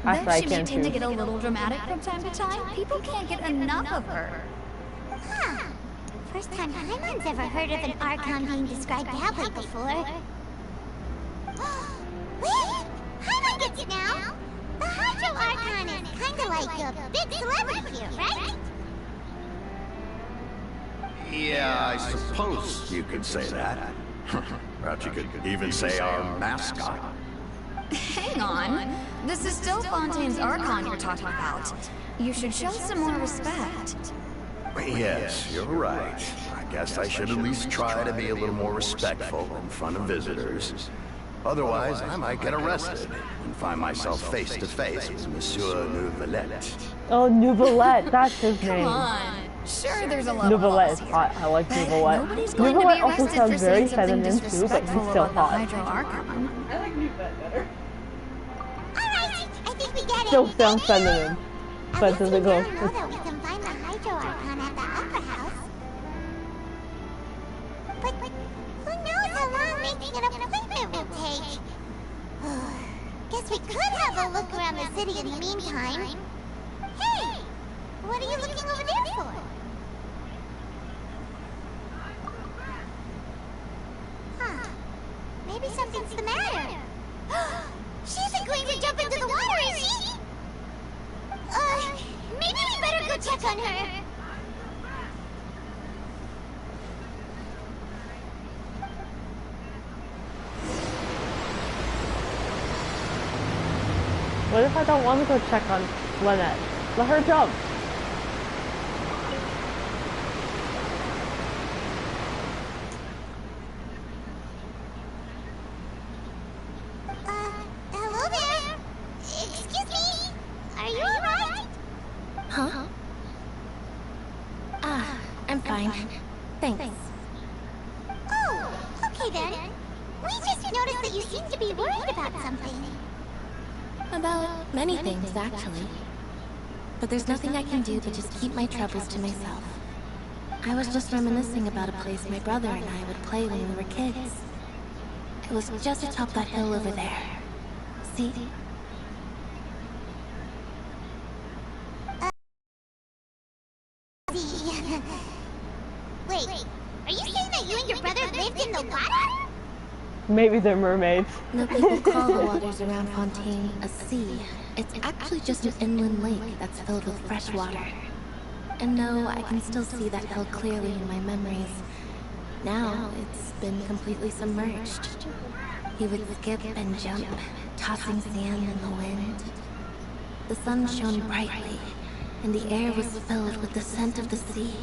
[SPEAKER 1] After
[SPEAKER 7] Though
[SPEAKER 1] I
[SPEAKER 7] she may
[SPEAKER 1] can't
[SPEAKER 7] tend to
[SPEAKER 1] choose.
[SPEAKER 7] get a little dramatic from time to time, people can't get enough of her.
[SPEAKER 4] Huh. First time Paimon's ever heard of an Archon being described that way before. Wait! Paimon gets it now! The Hydro Archon is kinda like a big celebrity here, right?
[SPEAKER 9] Yeah, I suppose you could say that. Perhaps you could even say our mascot.
[SPEAKER 7] Hang on. This is still Fontaine's Archon you're talking about. You should show some more respect.
[SPEAKER 9] Yes, you're right. I guess I should at least try to be a little more respectful in front of visitors. Otherwise, I might get arrested and find myself face to face with Monsieur Nouvelette.
[SPEAKER 1] Oh, Nouvelette, that's his
[SPEAKER 7] Come
[SPEAKER 1] name.
[SPEAKER 7] on. Sure, there's a lot
[SPEAKER 1] Nouvelette
[SPEAKER 7] of
[SPEAKER 1] is hot. I like
[SPEAKER 7] but
[SPEAKER 1] Nouvelette.
[SPEAKER 7] nobody's going to be
[SPEAKER 1] Nouvelette also
[SPEAKER 7] arrested
[SPEAKER 1] sounds
[SPEAKER 7] for
[SPEAKER 1] very
[SPEAKER 7] saying something
[SPEAKER 1] feminine too, but he's
[SPEAKER 7] disrespectful
[SPEAKER 1] still
[SPEAKER 7] about the
[SPEAKER 1] hot.
[SPEAKER 7] Hydro Archon.
[SPEAKER 2] I like Newbet better.
[SPEAKER 4] Alright, I think we get
[SPEAKER 1] Still
[SPEAKER 4] it.
[SPEAKER 1] sounds feminine, but it doesn't go.
[SPEAKER 4] Now that we can find the Hydro Archon at the Opera House. But who knows how long making an appointment will take? Guess we could have a look around the city in the meantime. Hey! What are you looking over there for? Huh. Maybe something's the matter. She isn't going to jump into the water, is she? Maybe we better go check on her.
[SPEAKER 1] What if I don't want to go check on Lynette? Let her jump.
[SPEAKER 4] Hello there. Excuse me. Are you alright?
[SPEAKER 10] Huh? I'm fine. Thanks.
[SPEAKER 4] Oh, okay then. We just noticed that you seem to be worried about something.
[SPEAKER 10] About many things, actually. But there's nothing I can do but just keep my troubles to myself. I was just reminiscing about a place my brother and I would play when we were kids. It was just atop that hill over there. See?
[SPEAKER 4] Wait, are you saying that you and your brother lived in the water?
[SPEAKER 1] Maybe they're mermaids.
[SPEAKER 10] No, people call the waters around Fontaine a sea. It's actually just an inland lake that's filled with fresh water. And no, I can still see that hill clearly in my memories. Now, it's been completely submerged. He would skip and jump, tossing sand in the wind. The sun shone brightly, and the air was filled with the scent of the sea.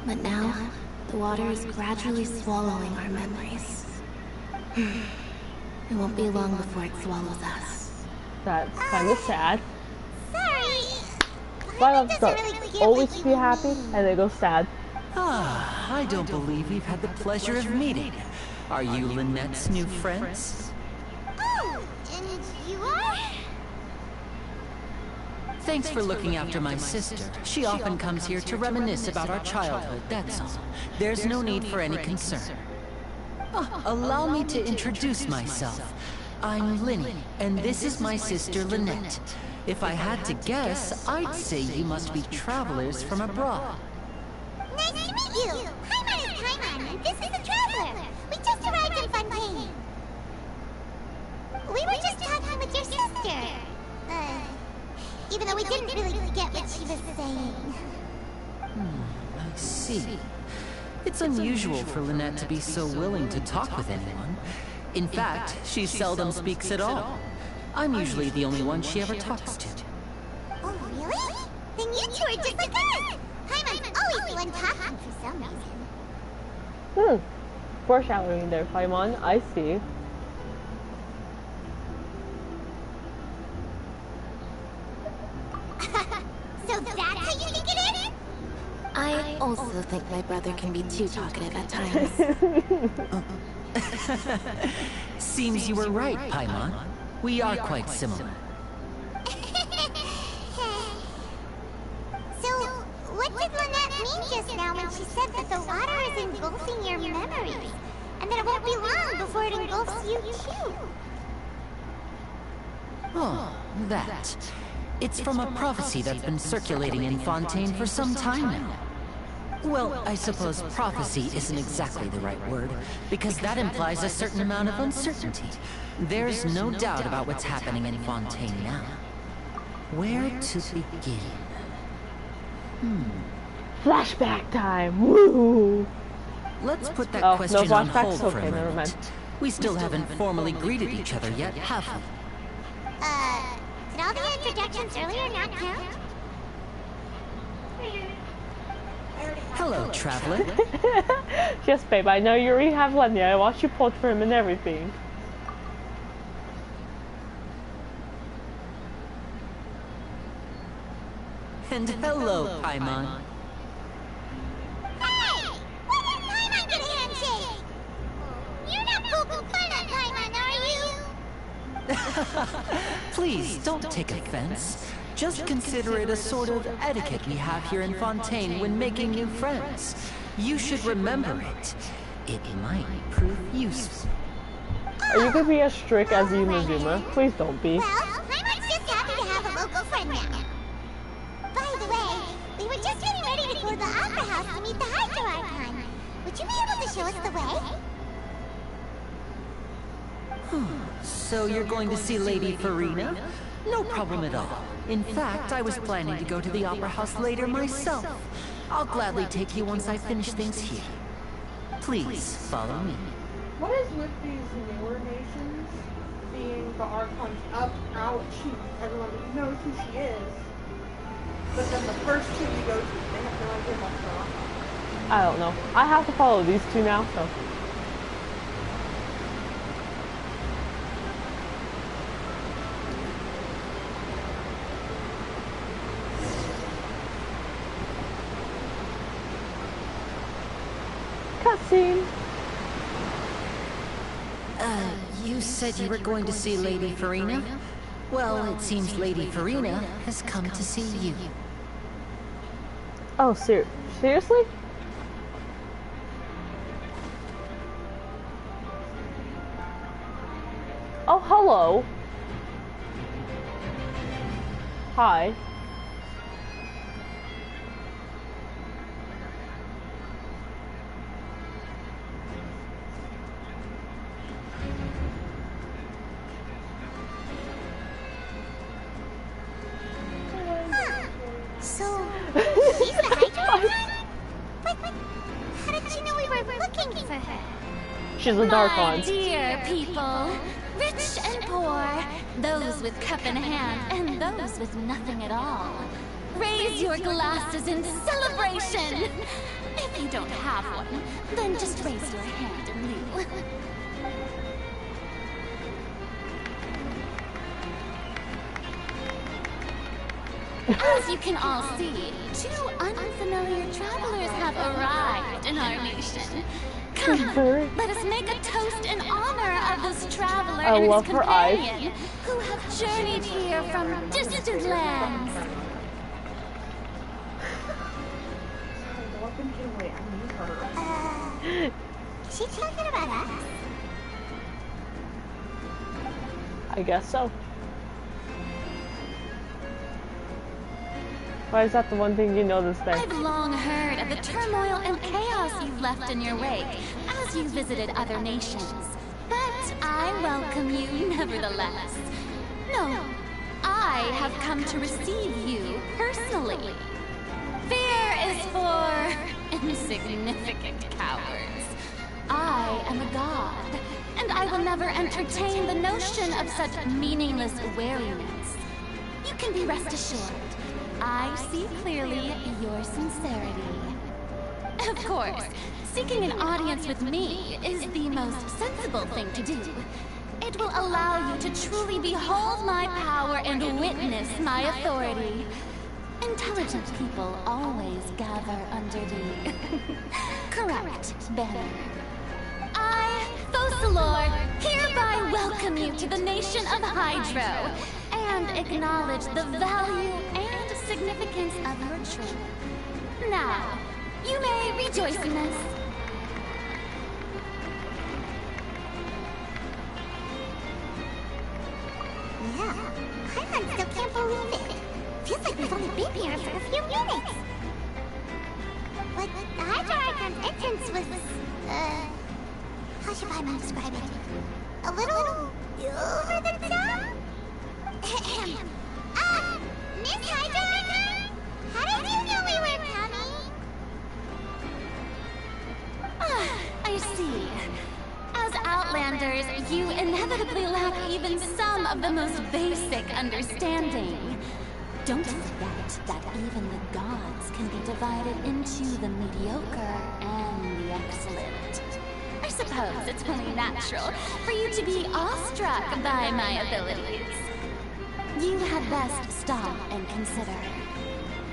[SPEAKER 10] But now, the water is gradually swallowing our memories. It won't be long before it swallows us.
[SPEAKER 1] That's kind of sad.
[SPEAKER 4] Sorry.
[SPEAKER 1] Why not always be happy and then go sad?
[SPEAKER 11] Ah, I don't believe we've had the pleasure of meeting. Are you Lynette's new friends?
[SPEAKER 4] Oh, and you are?
[SPEAKER 11] Thanks for looking after my sister. She often comes here to reminisce about our childhood, that's all. There's no need for any concern. Allow me to introduce myself. I'm Linny, and this is my sister Lynette. If I had to guess, I'd say you must be travelers from abroad.
[SPEAKER 4] Nice to meet you. Paimon is Paimon, and this is the Traveler. We just arrived in Fontaine. We were just talking with your sister. Even though we didn't really get what she was saying.
[SPEAKER 11] I see. It's unusual for Lynette to be so willing to talk with anyone. In fact, she seldom speaks at all. I'm usually the only one she ever talks to.
[SPEAKER 4] Oh, really? Then you two are just like us! Paimon's always the one talking for some reason.
[SPEAKER 1] Foreshadowing there, Paimon. I see.
[SPEAKER 4] So that's how you think it is?
[SPEAKER 10] I also think my brother can be too talkative at times.
[SPEAKER 11] Seems you were right, Paimon. We are quite similar.
[SPEAKER 4] So, what did Lynette mean just now when she said that the water is engulfing your memories? And that it won't be long before it engulfs you too?
[SPEAKER 11] Oh, that. It's from a prophecy that's been circulating in Fontaine for some time now. Well, I suppose prophecy isn't exactly the right word, because that implies a certain amount of uncertainty. There's no doubt about what's happening in Fontaine now. Where to begin?
[SPEAKER 1] Flashback time! Woo!
[SPEAKER 11] Let's put that
[SPEAKER 1] Oh, no
[SPEAKER 11] question on hold
[SPEAKER 1] flashbacks?
[SPEAKER 11] for
[SPEAKER 1] Okay,
[SPEAKER 11] a
[SPEAKER 1] never
[SPEAKER 11] moment.
[SPEAKER 1] mind.
[SPEAKER 11] We still haven't formally greeted each other yet, have we?
[SPEAKER 4] Did all the introductions earlier not count?
[SPEAKER 11] Hello, traveler.
[SPEAKER 1] Yes, babe, I know you already have Lenya. I watched you pulled for him and everything.
[SPEAKER 11] And hello, Paimon.
[SPEAKER 4] Hey! When did Paimon get a handshake? You're not poking fun at Paimon, are you?
[SPEAKER 11] Please, don't take offense. Just consider it a sort of etiquette we have here in Fontaine when making new friends. You should remember it. It might prove useful.
[SPEAKER 1] Are you gonna be as strict as Inazuma? Please don't be.
[SPEAKER 4] Well, Paimon's just happy to have a local friend now. By the way, we were just getting ready to go to the Opera House to meet the Hydro Archon. Would you be able to show us the way?
[SPEAKER 11] So you're going to see Lady Farina? No problem at all. In fact, I was planning to go to the Opera House later myself. I'll gladly take you once I finish things here. Please, follow me.
[SPEAKER 2] What is with these newer nations being the Archon's up, out, everyone knows who she is, but then the first two you go to, they have no idea about her.
[SPEAKER 1] I don't know. I have to follow these two now, so. Cutscene.
[SPEAKER 11] You said you were going to see Lady Farina? Well, it seems Lady Farina has come to see you.
[SPEAKER 1] Oh, seriously? Oh, hello. Hi.
[SPEAKER 4] So, she's the Hydro Archon? But how did she know we were looking for her?
[SPEAKER 1] She's a dark
[SPEAKER 7] My
[SPEAKER 1] one.
[SPEAKER 7] dear people, rich and poor, those with cup in hand and those with nothing at all. Raise your glasses in celebration! If you don't have one, then just raise your hand in lieu. As you can all see, two unfamiliar travelers have arrived in our nation. Come, let us make a toast in honor of this traveler
[SPEAKER 1] I
[SPEAKER 7] and
[SPEAKER 1] love
[SPEAKER 7] his
[SPEAKER 1] her eyes.
[SPEAKER 7] companion, who have journeyed here from distant lands.
[SPEAKER 4] Is she talking about us?
[SPEAKER 1] I guess so. Why is that the one thing you noticed there?
[SPEAKER 7] I've long heard of the turmoil and chaos you've left in your wake as you visited other nations. But I welcome you nevertheless. No, I have come to receive you personally. Fear is for insignificant cowards. I am a god, and I will never entertain the notion of such meaningless wariness. You can be rest assured. I see clearly your sincerity. Of course, seeking an audience with me is the most sensible thing to do. It will allow you to truly behold my power and witness my authority. Intelligent people always gather under the correct banner. I, Focalor, hereby welcome you to the nation of Hydro and acknowledge the value and significance of your trip. Now, you may rejoice in this.
[SPEAKER 4] Yeah, Paimon still can't believe it. Feels like we've only been here for a few minutes. But the Hydro Archon's entrance was, how should Paimon describe it? A little over the top? Miss Hydro Archon? How did you know we were coming? Outlanders, you inevitably lack even some of the most basic understanding. Don't forget that even the gods can be divided into the mediocre and the excellent. I suppose it's only natural for you to be awestruck by my abilities. You had best stop and consider.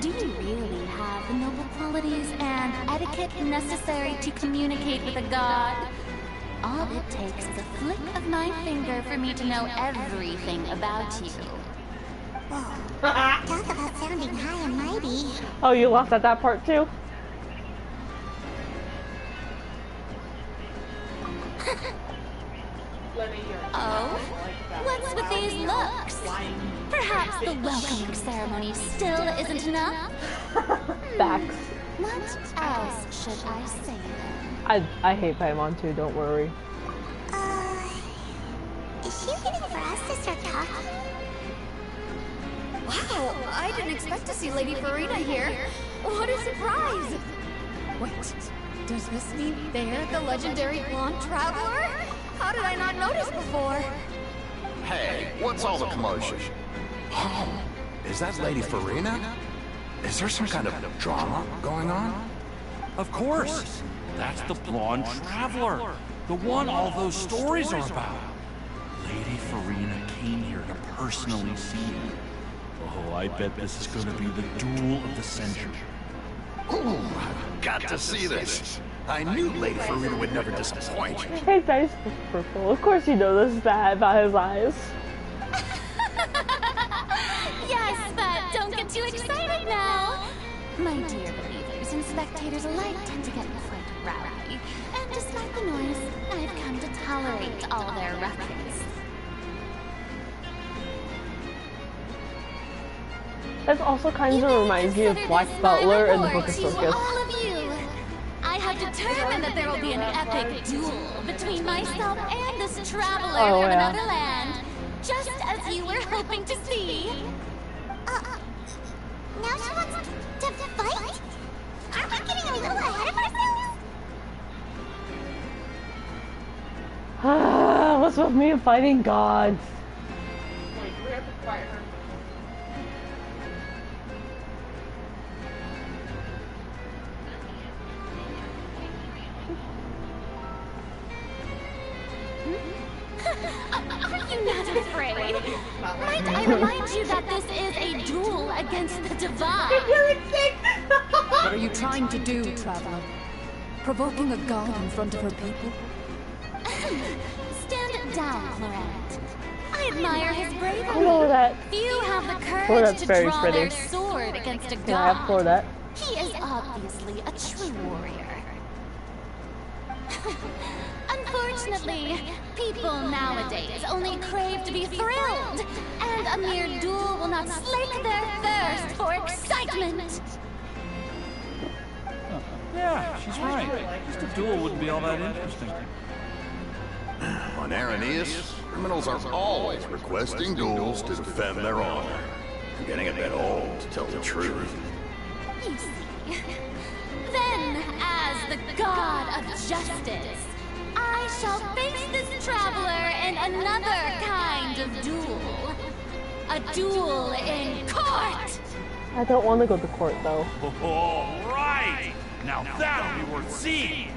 [SPEAKER 4] Do you really have the noble qualities and etiquette necessary to communicate with a god? All it takes is a flick of my finger for me to know everything about you.
[SPEAKER 10] Talk about sounding high and mighty.
[SPEAKER 1] Oh, you laughed at that part too?
[SPEAKER 4] Oh? What's with these looks? Perhaps the welcoming ceremony still isn't enough?
[SPEAKER 1] Facts.
[SPEAKER 4] What else should I say then?
[SPEAKER 1] I hate Paimon too, don't worry.
[SPEAKER 10] Is she waiting for us to start talking?
[SPEAKER 7] Wow, I didn't expect to see Lady Farina here. What a surprise! Wait, does this mean they're the legendary blonde traveler? How did I not notice before?
[SPEAKER 9] Hey, what's all the commotion? Oh, is that Lady Farina? Is there some kind of drama going on?
[SPEAKER 12] Of course! That's the blonde traveler! The one all those stories are about! Lady Farina came here to personally see you. Oh, I bet this is gonna be the duel of the century.
[SPEAKER 9] Ooh, I've got to see this. I knew Lady Farina would never disappoint.
[SPEAKER 1] His eyes look purple. Of course you know this is bad about his eyes.
[SPEAKER 4] Yes, but don't get too excited now. My dear believers and spectators alike tend to get quite rowdy. And despite the noise, I've come to tolerate all their ruckus.
[SPEAKER 1] This also kind of reminds me of Black Butler in the Book of Circus.
[SPEAKER 4] All of you. I have determined that there will be an epic duel between myself and this traveler from another land, just as you were hoping to see.
[SPEAKER 10] Now she wants to fight? Aren't we getting a little ahead of ourselves?
[SPEAKER 1] What's with me and fighting gods?
[SPEAKER 2] Wait, we have to quiet her.
[SPEAKER 4] Are you not afraid? Might I remind you that this is a duel against the divine?
[SPEAKER 7] What are you trying to do, traveler? Provoking a god in front of her people?
[SPEAKER 4] Stand down, Florette. I admire his bravery.
[SPEAKER 1] Claudette.
[SPEAKER 4] Few have the courage
[SPEAKER 1] Claudette's
[SPEAKER 4] to
[SPEAKER 1] very
[SPEAKER 4] draw
[SPEAKER 1] pretty.
[SPEAKER 4] their sword against a god.
[SPEAKER 1] Yeah, I have Claudette.
[SPEAKER 4] He is obviously a true warrior. Unfortunately, people nowadays only crave to be thrilled, and a mere duel will not slake their thirst for excitement.
[SPEAKER 12] Yeah, she's right. Just a duel wouldn't be all that interesting.
[SPEAKER 9] On Araneus, criminals are always requesting duels to defend their honor. I'm getting a bit old, to tell the truth.
[SPEAKER 4] You see. Then, as the god of justice, I shall face this traveler in another kind of duel. A duel in court!
[SPEAKER 1] I don't want to go to court though.
[SPEAKER 12] All right! Now that'll be worth seeing!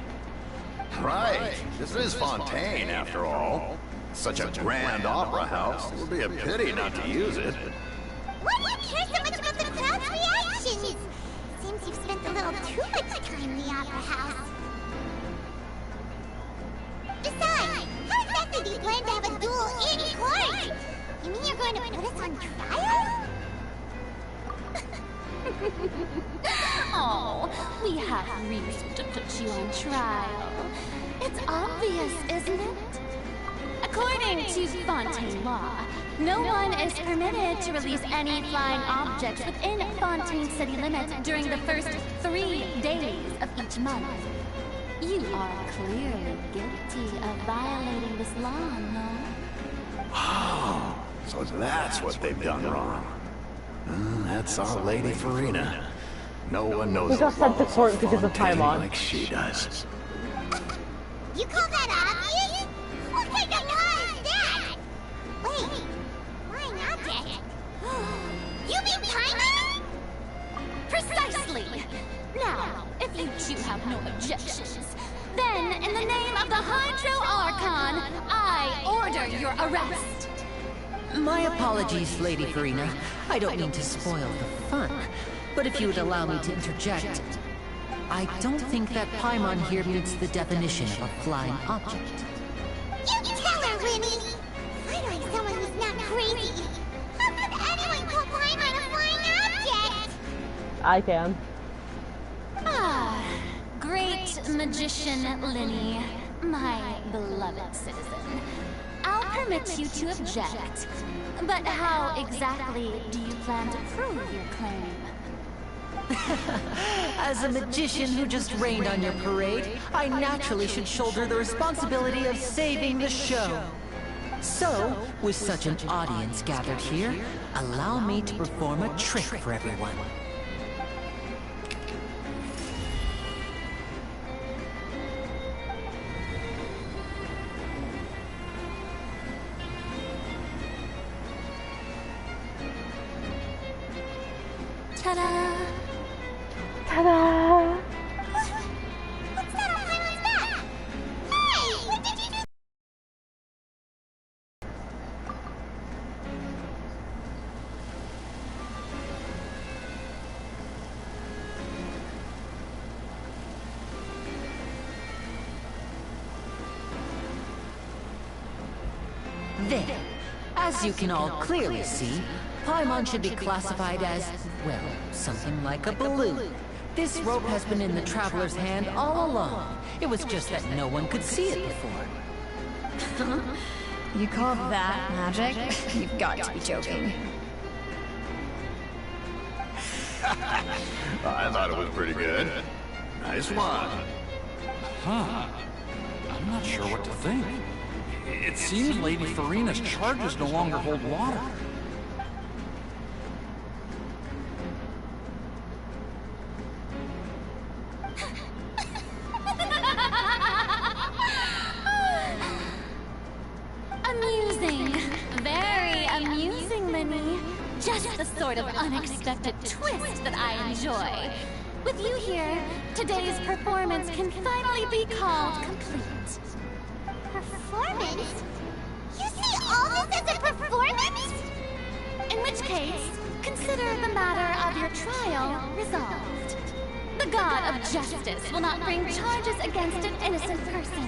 [SPEAKER 9] Right. This is Fontaine, after all. Such a grand opera house. It would be a pity not to use it.
[SPEAKER 10] Why do you care so much about the crowd's reactions? Seems you've spent a little too much time in the opera house. Besides, how exactly do you plan to have a duel in court? You mean you're going to put us on trial?
[SPEAKER 4] Oh, we have reason to put you on trial. It's obvious, isn't it? According to Fontaine law, no one is permitted to release any flying objects within Fontaine city limits during the first 3 days of each month. You are clearly guilty of violating this law, no?
[SPEAKER 9] Oh, so that's what they've done wrong. That's our Lady Farina. No one knows
[SPEAKER 1] We got sent to court because of
[SPEAKER 9] Fontaine
[SPEAKER 1] Paimon.
[SPEAKER 9] like she does.
[SPEAKER 10] You call that obvious?
[SPEAKER 4] You two have no objections. Then, in the name of the Hydro Archon, I order your arrest.
[SPEAKER 11] My apologies, Lady Farina. I don't mean to spoil the fun, but if you would allow me to interject, I don't think that Paimon here meets the definition of a flying object.
[SPEAKER 4] You tell her, Winnie! I like someone who's not crazy. How could anyone call Paimon a flying object?
[SPEAKER 1] I can.
[SPEAKER 4] Ah, great magician Linny, my beloved citizen. I'll permit you to object, but how exactly do you plan to prove your claim?
[SPEAKER 11] As a magician who just rained on your parade, I naturally should shoulder the responsibility of saving the show. So, with such an audience gathered here, allow me to perform a trick for everyone.
[SPEAKER 4] Ta-da!
[SPEAKER 1] Ta-da!
[SPEAKER 4] What's that on Paimon's back? Hey! What did you do?
[SPEAKER 11] There. As you can all clearly see, Paimon should be classified as, well, something like a balloon. This rope has been in the Traveler's hand all along. It was just that no one could see it before.
[SPEAKER 7] You call that magic? You've got to be joking.
[SPEAKER 9] I thought it was pretty good. Nice one.
[SPEAKER 12] Huh. I'm not sure what to think. It seems Lady Farina's charges no longer hold water.
[SPEAKER 4] Amusing. Very amusing, Linny. Just the sort of unexpected twist that I enjoy. With you here, today's performance can finally be called complete. Performance? You see all this as a performance? In which case, consider the matter of your trial resolved. The God of Justice will not bring charges against an innocent person.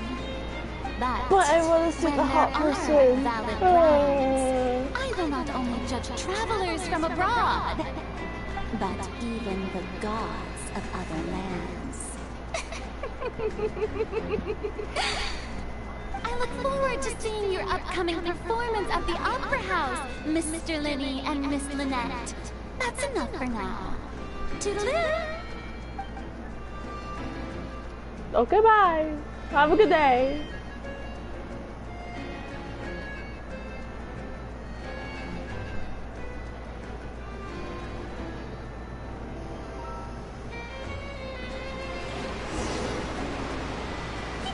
[SPEAKER 1] But I want to see the hot person.
[SPEAKER 4] Valid grounds, I will not only judge travelers from abroad, but even the gods of other lands. I look forward to seeing your upcoming performance at the Opera House, Mr. Linny and Miss Lynette. That's enough for now. Toodaloo!
[SPEAKER 1] Okay, bye. Have a good day.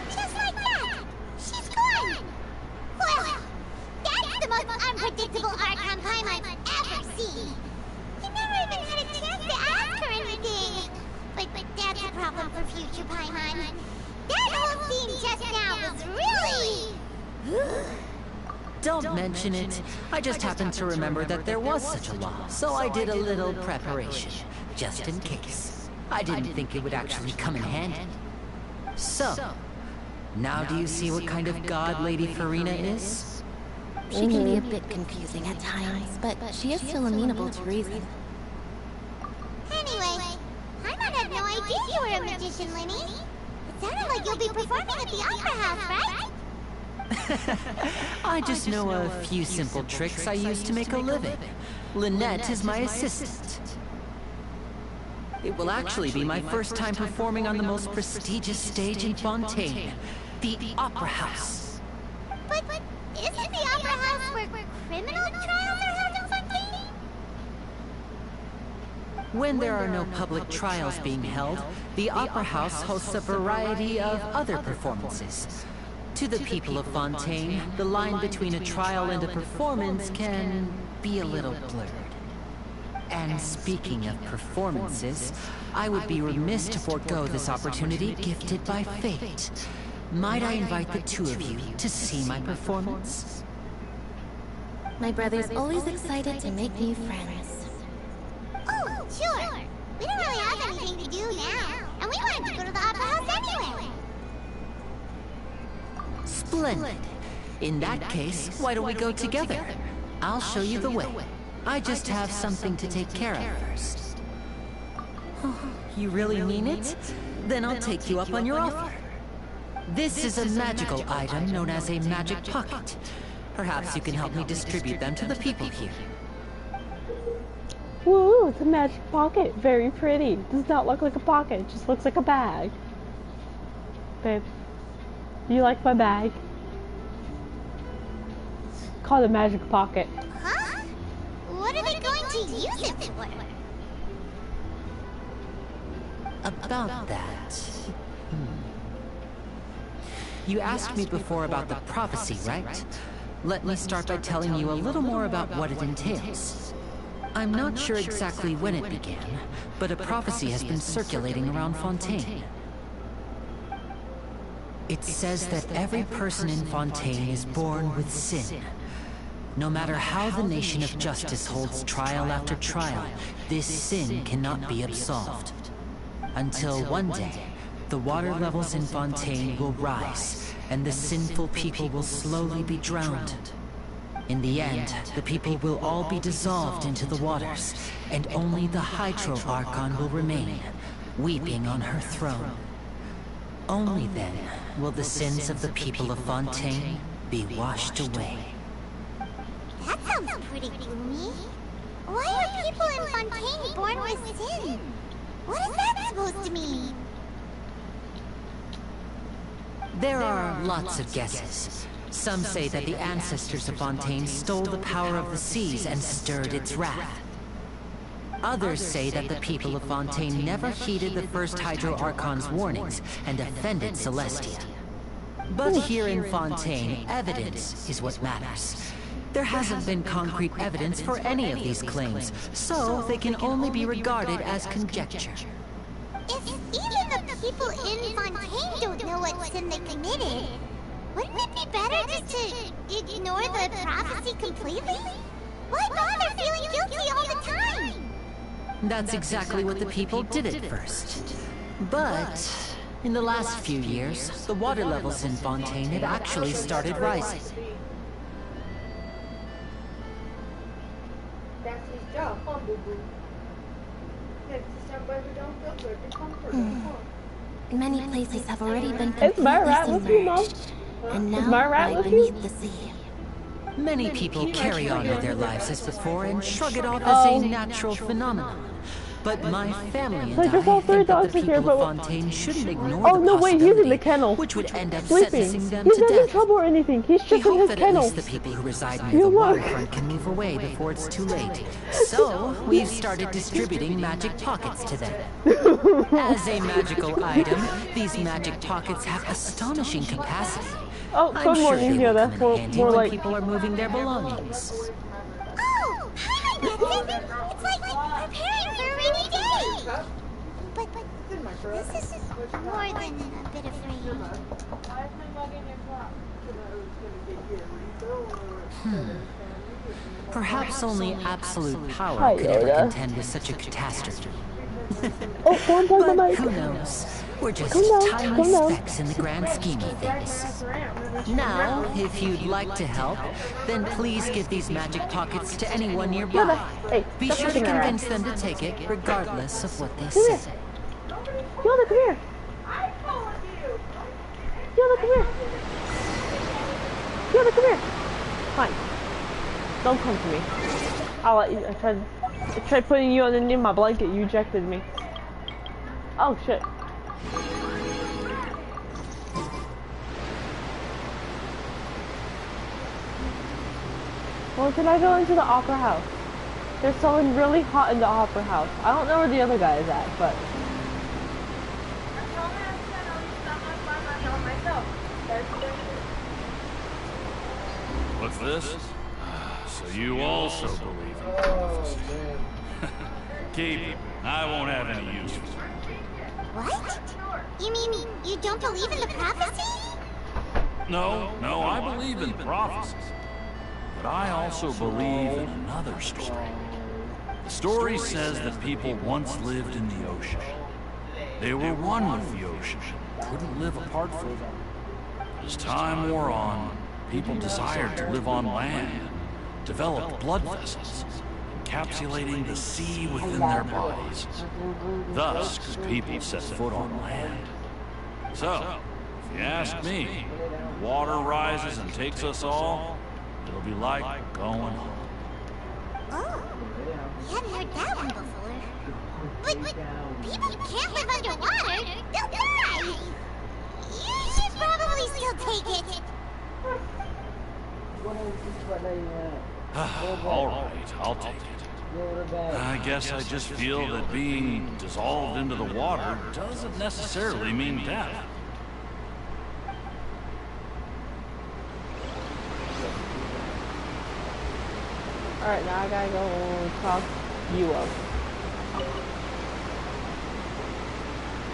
[SPEAKER 4] Just like that! She's gone! Well, that's the most unpredictable Archon Paimon I've ever seen. You never even had a chance to ask her anything. But that's a problem for future Paimon. That whole scene just now was really...
[SPEAKER 11] Don't mention it. I just happened to remember that there was such a law, so I did a little preparation, just in case. I didn't think it would actually come in handy. So, now do you see what kind of god Lady Farina is?
[SPEAKER 10] She can be a bit confusing at times, but she is still amenable to reason.
[SPEAKER 4] Anyway, Paimon had no idea you were a magician, Linny. It sounded like you'll be performing at the Opera House, right?
[SPEAKER 11] I just know a few simple tricks I use to make a living. Lynette is my assistant. It will actually be my first time performing on the most prestigious stage in Fontaine, the Opera House.
[SPEAKER 4] But isn't the Opera House where criminal trials are held in Fontaine?
[SPEAKER 11] When there are no public trials being held, the Opera House hosts a variety of other performances. To the people of Fontaine, the line between a trial and a performance can be a little blurred. And speaking of performances, I would be remiss to forego this opportunity gifted by fate. Might I invite the two of you to see my performance?
[SPEAKER 10] My brother's always excited to make new friends.
[SPEAKER 4] Oh, sure. We don't really have anything to do now, and we wanted to go to the opera house anyway.
[SPEAKER 11] Splendid. In that case, why don't we go together? I'll show you the way. I just have something to take care of first. You really mean it? Then I'll take you up on your offer. This is a magical item known as a magic pocket. Perhaps you can help me distribute them to the people here.
[SPEAKER 1] Woo, it's a magic pocket. Very pretty. Does not look like a pocket, it just looks like a bag. Babe, do you like my bag? It's called a magic pocket.
[SPEAKER 4] Huh? What are they going to use it for?
[SPEAKER 11] About that... You asked me before about the prophecy, right? Let me start by telling you a little more about what it entails. I'm not sure exactly when it began, but a prophecy has been circulating around Fontaine. It says that every person in Fontaine is born with sin. No matter how the nation of justice holds trial after trial, this sin cannot be absolved. Until one day, the water levels in Fontaine will rise, and the sinful people will slowly be drowned. In the end, the people will all be dissolved into the waters, and only the Hydro Archon will remain, weeping on her throne. Only then will the sins of the people of Fontaine be washed away.
[SPEAKER 4] That sounds pretty gloomy. Why are people in Fontaine born with sin? What is that supposed to mean?
[SPEAKER 11] There are lots of guesses. Some say that the ancestors of Fontaine stole the power of the seas and stirred its wrath. Others say that the people of Fontaine never heeded the first Hydro Archon's warnings and offended Celestia. But here in Fontaine, evidence is what matters. There hasn't been concrete evidence for any of these claims, so they can only be regarded as conjecture.
[SPEAKER 4] If even the people in Fontaine don't know what sin they committed, wouldn't it be better just to ignore the prophecy completely? Why bother feeling guilty all the time?
[SPEAKER 11] That's exactly what the people did at first. But in the last few years, the water levels in Fontaine had actually started rising.
[SPEAKER 2] That's his job, huh, boo-boo? Next to somebody who don't feel good, to comfort them, huh?
[SPEAKER 10] Many places have already been
[SPEAKER 1] Is my
[SPEAKER 10] completely
[SPEAKER 1] rat with you, Mom?
[SPEAKER 10] submerged, and
[SPEAKER 1] Is
[SPEAKER 10] now
[SPEAKER 1] my rat
[SPEAKER 10] lie
[SPEAKER 1] with you?
[SPEAKER 10] beneath the sea.
[SPEAKER 11] Many people carry on with their lives as before and shrug it off as a natural phenomenon. But my family and
[SPEAKER 1] Like, there's all
[SPEAKER 11] I
[SPEAKER 1] three
[SPEAKER 11] think that
[SPEAKER 1] dogs
[SPEAKER 11] the
[SPEAKER 1] in here,
[SPEAKER 11] people of
[SPEAKER 1] but...
[SPEAKER 11] Fontaine shouldn't ignore
[SPEAKER 1] Oh,
[SPEAKER 11] the
[SPEAKER 1] no, wait, he's in the
[SPEAKER 11] possibility,
[SPEAKER 1] kennel.
[SPEAKER 11] which would end up
[SPEAKER 1] Sleeping.
[SPEAKER 11] sentencing them
[SPEAKER 1] He's
[SPEAKER 11] to
[SPEAKER 1] not in
[SPEAKER 11] death.
[SPEAKER 1] trouble or anything. He's
[SPEAKER 11] We
[SPEAKER 1] just in
[SPEAKER 11] hope
[SPEAKER 1] his
[SPEAKER 11] that
[SPEAKER 1] kennel.
[SPEAKER 11] at least the people who reside
[SPEAKER 1] You
[SPEAKER 11] near the
[SPEAKER 1] look.
[SPEAKER 11] waterfront can move away before it's too late. So, we've started distributing magic pockets to them. As a magical item, these magic pockets have astonishing capacity.
[SPEAKER 1] Oh,
[SPEAKER 11] I'm
[SPEAKER 1] good
[SPEAKER 11] sure
[SPEAKER 1] morning,
[SPEAKER 11] they will
[SPEAKER 1] Yoda.
[SPEAKER 11] come in
[SPEAKER 1] More,
[SPEAKER 11] handy
[SPEAKER 1] more
[SPEAKER 11] when
[SPEAKER 1] like...
[SPEAKER 11] people are moving their belongings.
[SPEAKER 4] Oh, I get it. It's like preparing for a rainy day. But this is more than a bit of rain.
[SPEAKER 11] Perhaps only absolute power
[SPEAKER 1] Hi,
[SPEAKER 11] could ever
[SPEAKER 1] Yoda.
[SPEAKER 11] contend with such a catastrophe.
[SPEAKER 1] Oh, go and plug the
[SPEAKER 11] But
[SPEAKER 1] mic.
[SPEAKER 11] who knows? We're just
[SPEAKER 1] Come down,
[SPEAKER 11] tiny
[SPEAKER 1] come down.
[SPEAKER 11] specks in the grand scheme of things. Now, if you'd like to help, then please give these magic pockets to anyone nearby.
[SPEAKER 1] Yoda, hey,
[SPEAKER 11] Be
[SPEAKER 1] stop
[SPEAKER 11] sure to
[SPEAKER 1] touching her
[SPEAKER 11] convince
[SPEAKER 1] ass.
[SPEAKER 11] them to take it, regardless of what they
[SPEAKER 1] Come here.
[SPEAKER 11] say.
[SPEAKER 1] Yoda, come here. Yoda, come here. Yoda, come here. Fine. Don't come to me. I'll let you. I tried putting you underneath my blanket. You ejected me. Oh shit. Well, can I go into the opera house? There's someone really hot in the opera house. I don't know where the other guy is at, but...
[SPEAKER 12] What's this? So So you also believe in prophecy. Keep it. I won't have any use for it.
[SPEAKER 4] What? You mean you don't believe in the prophecy?
[SPEAKER 12] No, I believe in prophecies. But I also believe in another story. The story says that people once lived in the ocean. They were one with the ocean, couldn't live apart from it. As time wore on, people desired to live on land, developed blood vessels, encapsulating the sea within their bodies. Thus could people set foot on land. So, if you ask me, when water rises and takes us all, it'll be like going home.
[SPEAKER 4] Oh, we hadn't heard that one before. But people can't live underwater. They'll die. You should probably still take it.
[SPEAKER 12] All right, I'll take it. I guess I just feel that being dissolved into the water doesn't necessarily mean death.
[SPEAKER 1] Alright, now I gotta go talk you up.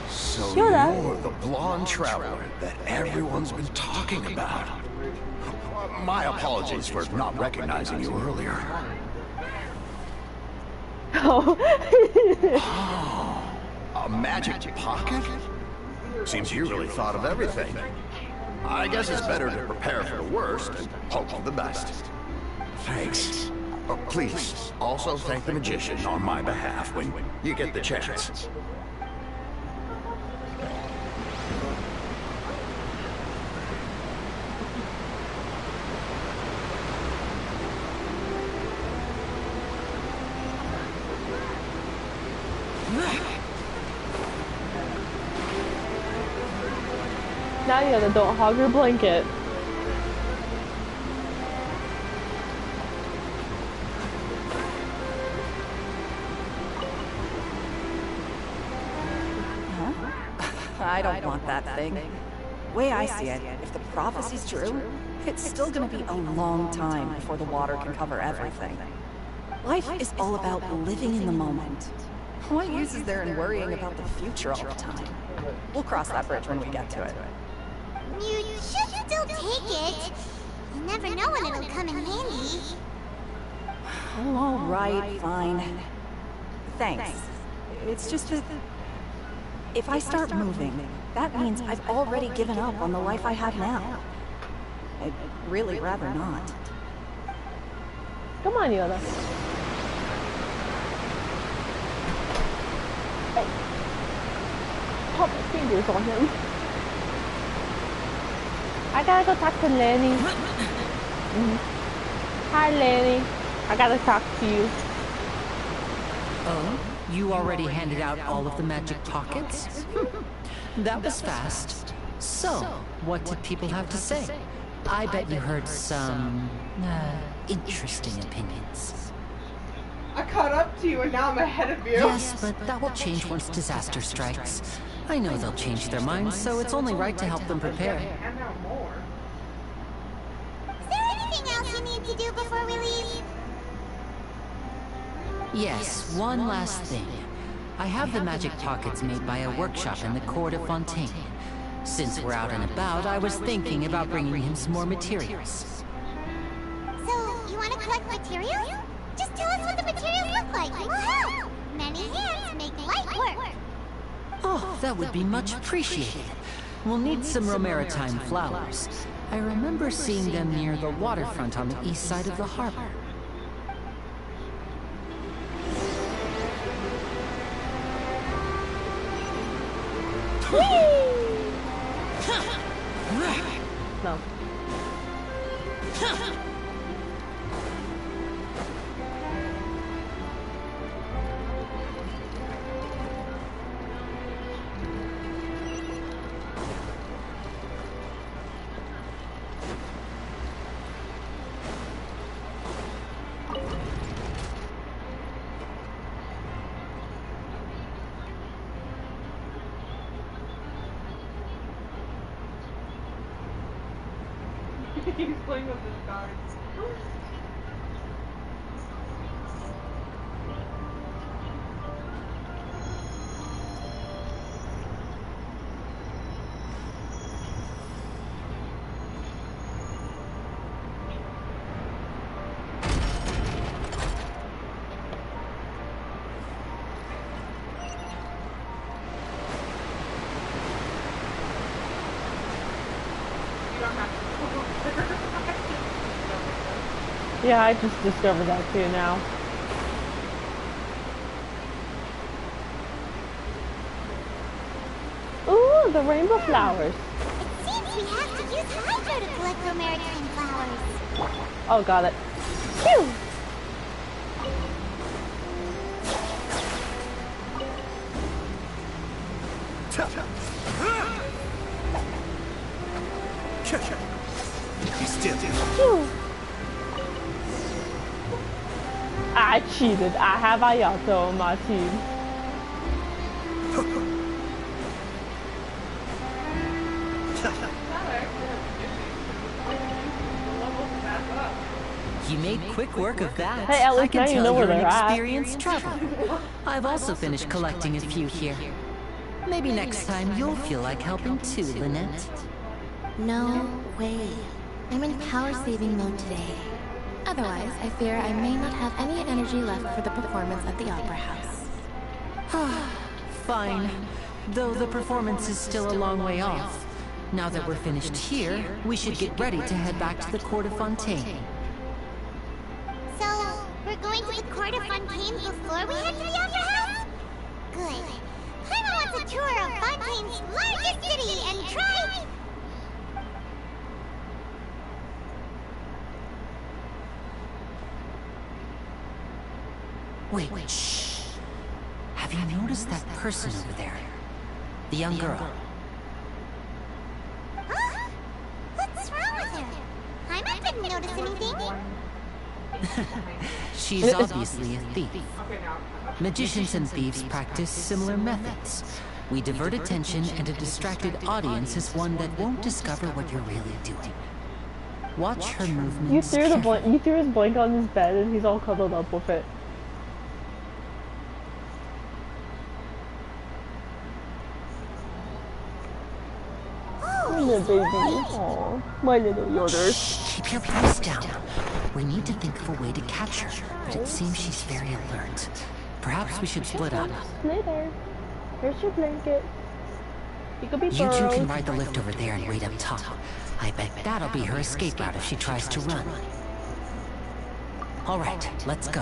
[SPEAKER 9] So you're the blonde traveler that everyone's been talking about. My apologies for not recognizing you earlier.
[SPEAKER 1] Oh.
[SPEAKER 9] A magic pocket? Seems you really thought of everything. I guess it's better to prepare for the worst and hope for the best. Thanks. Oh, please, also thank the magician on my behalf when you get the chance.
[SPEAKER 1] Now you gotta don't hog your blanket.
[SPEAKER 13] I don't want that thing. Way I see it, if the prophecy's true, it's still gonna be a long time before the water can cover everything. Life is all about living in the moment. What use is there in worrying about the future all the time? We'll cross that bridge when we get to it.
[SPEAKER 4] You should still take it. You never know when it'll come in handy.
[SPEAKER 13] Oh, all right, fine. Thanks. It's just that if I start moving, that means I've already given up on the life I have now. I'd really rather not.
[SPEAKER 1] Come on, Yoda. Hey. Put my fingers on him. I gotta go talk to Lenny. Hi, Lenny. I gotta talk to you.
[SPEAKER 11] Oh? You already handed out all of the magic pockets? That was fast. So, what did people have to say? I bet you heard some interesting opinions.
[SPEAKER 2] I caught up to you and now I'm ahead of you.
[SPEAKER 11] Yes, but that will change once disaster strikes. I know they'll change their minds, so it's only right to help them prepare.
[SPEAKER 2] And now more.
[SPEAKER 4] Is there anything else you need to do before we leave?
[SPEAKER 11] Yes, one last thing. I have the magic pockets made by a workshop in the court of Fontaine. Since we're out and about, I was thinking about bringing him some more materials.
[SPEAKER 4] So, you want to collect materials? Just tell us what the materials look like and we'll help. Many hands make light work.
[SPEAKER 11] Oh, that would be much appreciated. We'll need some Romaritime flowers. I remember seeing them near the waterfront on the east side of the harbor.
[SPEAKER 1] No.
[SPEAKER 2] He's playing with his cards.
[SPEAKER 1] Yeah, I just discovered that too now. Ooh, the rainbow flowers.
[SPEAKER 4] It seems we have to use Hydro to collect the maritime flowers.
[SPEAKER 1] Oh, got it. Phew!
[SPEAKER 9] Be still.
[SPEAKER 1] Phew. I cheated. I have Ayato on my team.
[SPEAKER 11] You made quick work of that.
[SPEAKER 1] Hey, at least
[SPEAKER 11] I can
[SPEAKER 1] now you
[SPEAKER 11] tell
[SPEAKER 1] know where
[SPEAKER 11] you're an
[SPEAKER 1] they're at.
[SPEAKER 11] experienced traveler. I've also finished collecting a few here. Maybe next time you'll feel like helping too, Lynette.
[SPEAKER 10] No way. I'm in power-saving mode today. Otherwise, I fear I may not have any energy left for the performance at the Opera House.
[SPEAKER 11] Fine. Though the performance is still a long way off. Now that we're finished here, we should get ready to head back to the court of Fontaine.
[SPEAKER 4] So, we're going to the court of Fontaine before we head to the Opera House? Good. Paimon wants a tour of Fontaine's largest city and try...
[SPEAKER 11] Wait, shh. Have you noticed that person over there? The young girl.
[SPEAKER 4] Huh? What's wrong with her? Paimon didn't notice anything.
[SPEAKER 11] She's obviously a thief. Magicians and thieves practice similar methods. We divert attention, and a distracted audience is one that won't discover what you're really doing. Watch her movements.
[SPEAKER 1] You threw his blanket on his bed and he's all cuddled up with it. My little baby. Aww. My little Yoders.
[SPEAKER 11] Keep your voice down. We need to think of a way to catch her, but it seems she's very alert. Perhaps we should split up.
[SPEAKER 1] Splitter. Here's your blanket. You could be
[SPEAKER 11] You two
[SPEAKER 1] burrowed.
[SPEAKER 11] can ride the lift over there and wait up top. I bet that'll be her escape route if she tries to run. All right, let's go.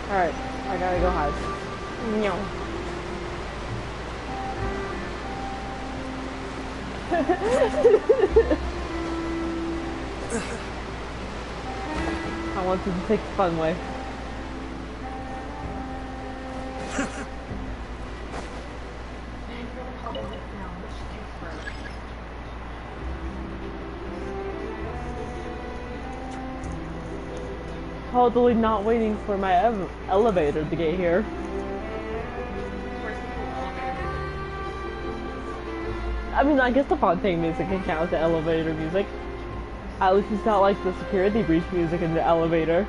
[SPEAKER 1] Alright, I gotta go hide. No. I want to take the fun way. Totally not waiting for my elevator to get here. I mean, I guess the Fontaine music can count as the elevator music. At least it's not like the security breach music in the elevator.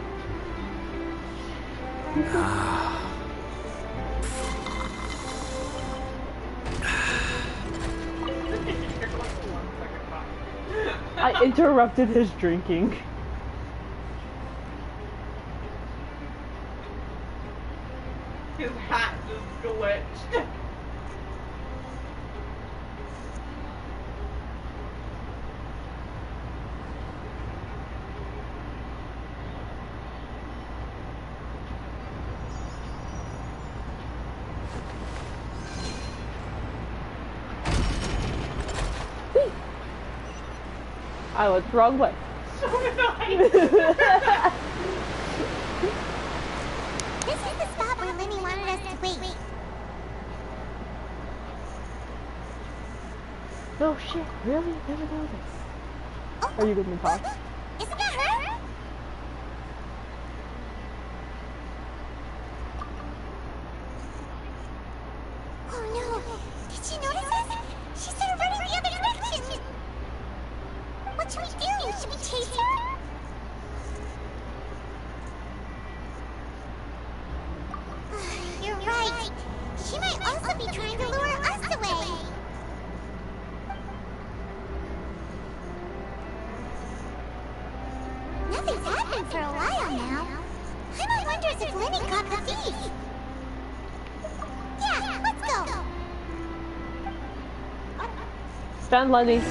[SPEAKER 1] I interrupted his drinking.
[SPEAKER 2] His hat just glitched.
[SPEAKER 1] I went the wrong way.
[SPEAKER 2] So did I.
[SPEAKER 4] This is the spot where Lenny wanted us to wait.
[SPEAKER 1] No shit, really? Never know this. Are you gonna talk?
[SPEAKER 4] Isn't that her? Oh no! Did she notice us? She started running the other direction! What should we do? Should we chase her? You're right. She might also be trying to lure us away. Nothing's happened for a while now. Paimon wonders if Lenny caught the thief. Yeah, let's go.
[SPEAKER 1] Stand, Lenny.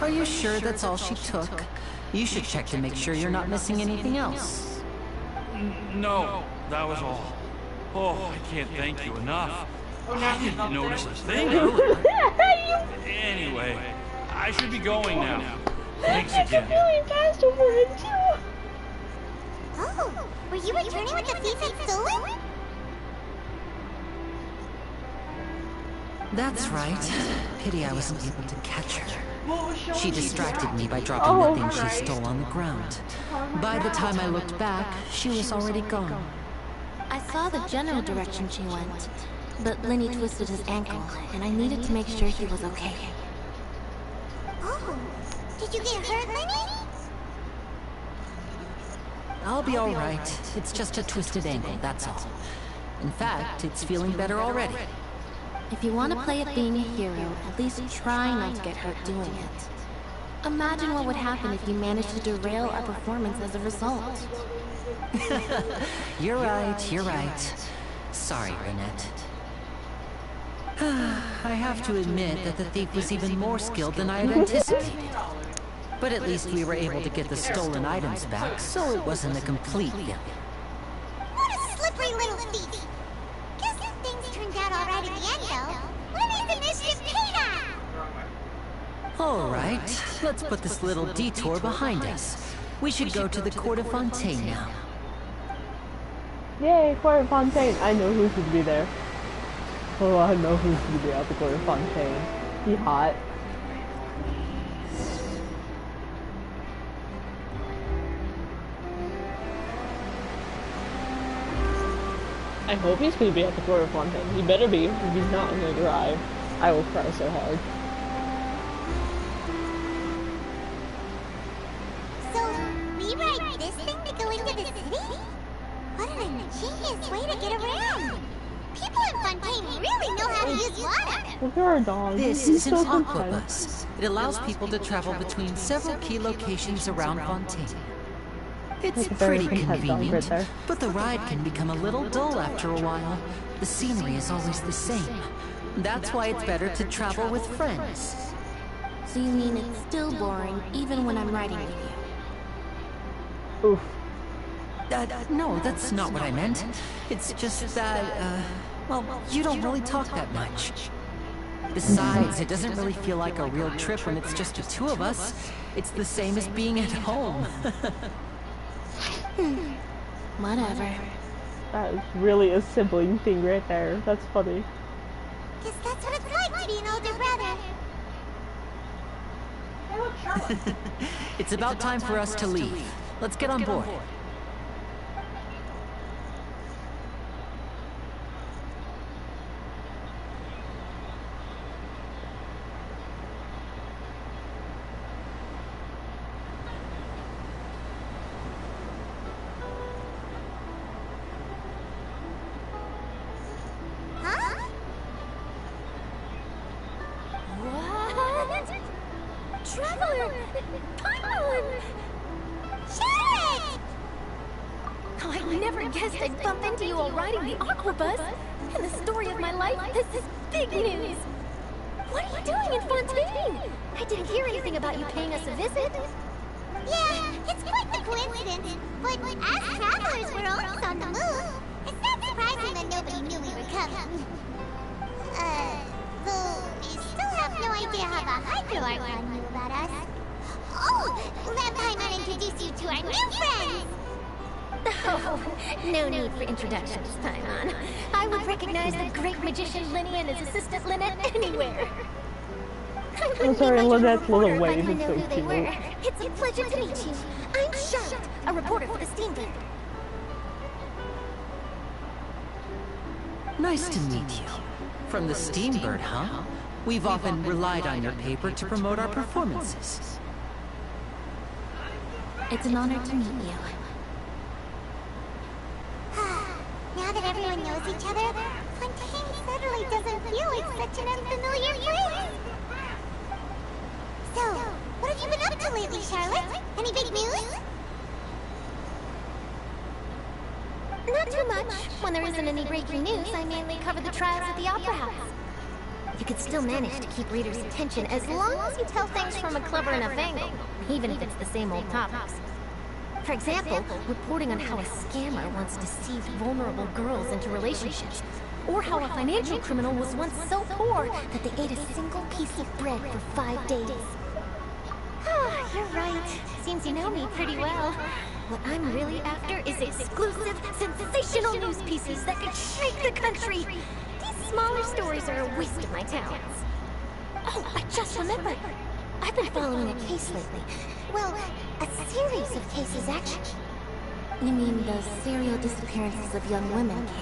[SPEAKER 11] Are you sure that's all she took? You should check to make sure you're not missing anything else.
[SPEAKER 12] No, that was all. Oh, I can't thank you enough. I didn't notice a thing earlier. Anyway, I should be going now. Thanks again.
[SPEAKER 1] Really fast over it too.
[SPEAKER 4] Oh, were you returning what the thief had stolen?
[SPEAKER 11] That's right. Pity I wasn't able to catch her. She distracted me by dropping the thing she stole on the ground. By the time I looked back, she was already gone.
[SPEAKER 10] I saw the general direction she went, but Lenny twisted his ankle, and I needed to make sure he was okay.
[SPEAKER 4] Oh, did you get hurt, Lenny?
[SPEAKER 11] I'll be all right. It's just a twisted ankle, that's all. In fact, it's feeling better already.
[SPEAKER 10] If you want to play at being a hero, at least try not to get hurt doing it. Imagine what would happen if you managed to derail our performance as a result.
[SPEAKER 11] You're right. Sorry, Renette. I have to admit that the thief was even more skilled than I had anticipated. But at least we were able to get the stolen items back, so it wasn't a complete failure.
[SPEAKER 4] What a slippery little thief. Guess things turned out alright in the end, though. Lenny's initiative paid off.
[SPEAKER 11] All right, let's put this little detour behind us. We should go to the court of Fontaine now.
[SPEAKER 1] Yay, court of Fontaine. I know who should be there. Oh, I know who should be at the court of Fontaine. He hot. I hope he's going to be at the court of Fontaine. He better be. If he's not, I'm going to cry. I will cry so hard.
[SPEAKER 4] So, we ride this thing to go into the city? What an ingenious way to get around. People in Fontaine really know how to use water.
[SPEAKER 1] Look at our dog.
[SPEAKER 11] This
[SPEAKER 1] He's
[SPEAKER 11] is an
[SPEAKER 1] so
[SPEAKER 11] aquabus. It allows people to travel between several key locations around Fontaine. It's pretty convenient, but the ride can become a little dull after a while. The scenery is always the same. That's why it's better to travel with friends.
[SPEAKER 10] So you mean it's still boring, even when I'm riding with you?
[SPEAKER 1] Oof.
[SPEAKER 11] No, that's not what I meant. It's just that, well, you don't really talk that much. Besides, it doesn't really feel like a real trip when it's just the two of us. It's the same as being at home.
[SPEAKER 10] Whatever.
[SPEAKER 1] That is really a sibling thing right there. That's funny.
[SPEAKER 4] Guess that's what it's like to be an older brother.
[SPEAKER 11] It's about time for us to leave. Let's get on board.
[SPEAKER 4] Traveler! Paimon! Sharon!
[SPEAKER 14] Oh, I never guessed I'd bump into you while riding the aquabus. And the story of my life, this is big news. What are you doing in Fontaine? I didn't hear anything about you paying us a visit.
[SPEAKER 4] Yeah, it's quite the coincidence. But as travelers, we're always on the move. It's not surprising that nobody knew we were coming. Though we still have no idea how the HydroArchon knew about us. Oh, let Paimon introduce you to our new friends!
[SPEAKER 14] Oh, no need for introductions, Paimon. I would recognize the great magician Lenny and his assistant Lynette anywhere.
[SPEAKER 1] I'm sorry, Lynette's little wave is so
[SPEAKER 14] They were.
[SPEAKER 1] cute.
[SPEAKER 14] It's a pleasure to meet you. I'm Charlotte, a reporter for the Steamboat.
[SPEAKER 11] Nice to meet you. From the Steambird, huh? We've often relied on your paper to promote our performances.
[SPEAKER 10] It's an honor to meet you.
[SPEAKER 4] Now that everyone knows each other, Fontaine suddenly doesn't feel like such an unfamiliar place. So, what have you been up to lately, Charlotte? Any big news?
[SPEAKER 14] Not too much. When there isn't any breaking news, I mainly cover the trials at the Opera House. You could still manage to keep readers' attention as long as you tell things from a clever enough angle, even if it's the same old topics. For example, reporting on how a scammer once deceived vulnerable girls into relationships, or how a financial criminal was once so poor that they ate a single piece of bread for 5 days. Ah, you're right. Seems you know me pretty well. What I'm really after is exclusive, sensational news pieces that could shake the country. These smaller stories are a waste of my talents. Oh, I just remembered. I've been following a case lately. Well, a series of cases, actually.
[SPEAKER 10] You mean the serial disappearances of young women case?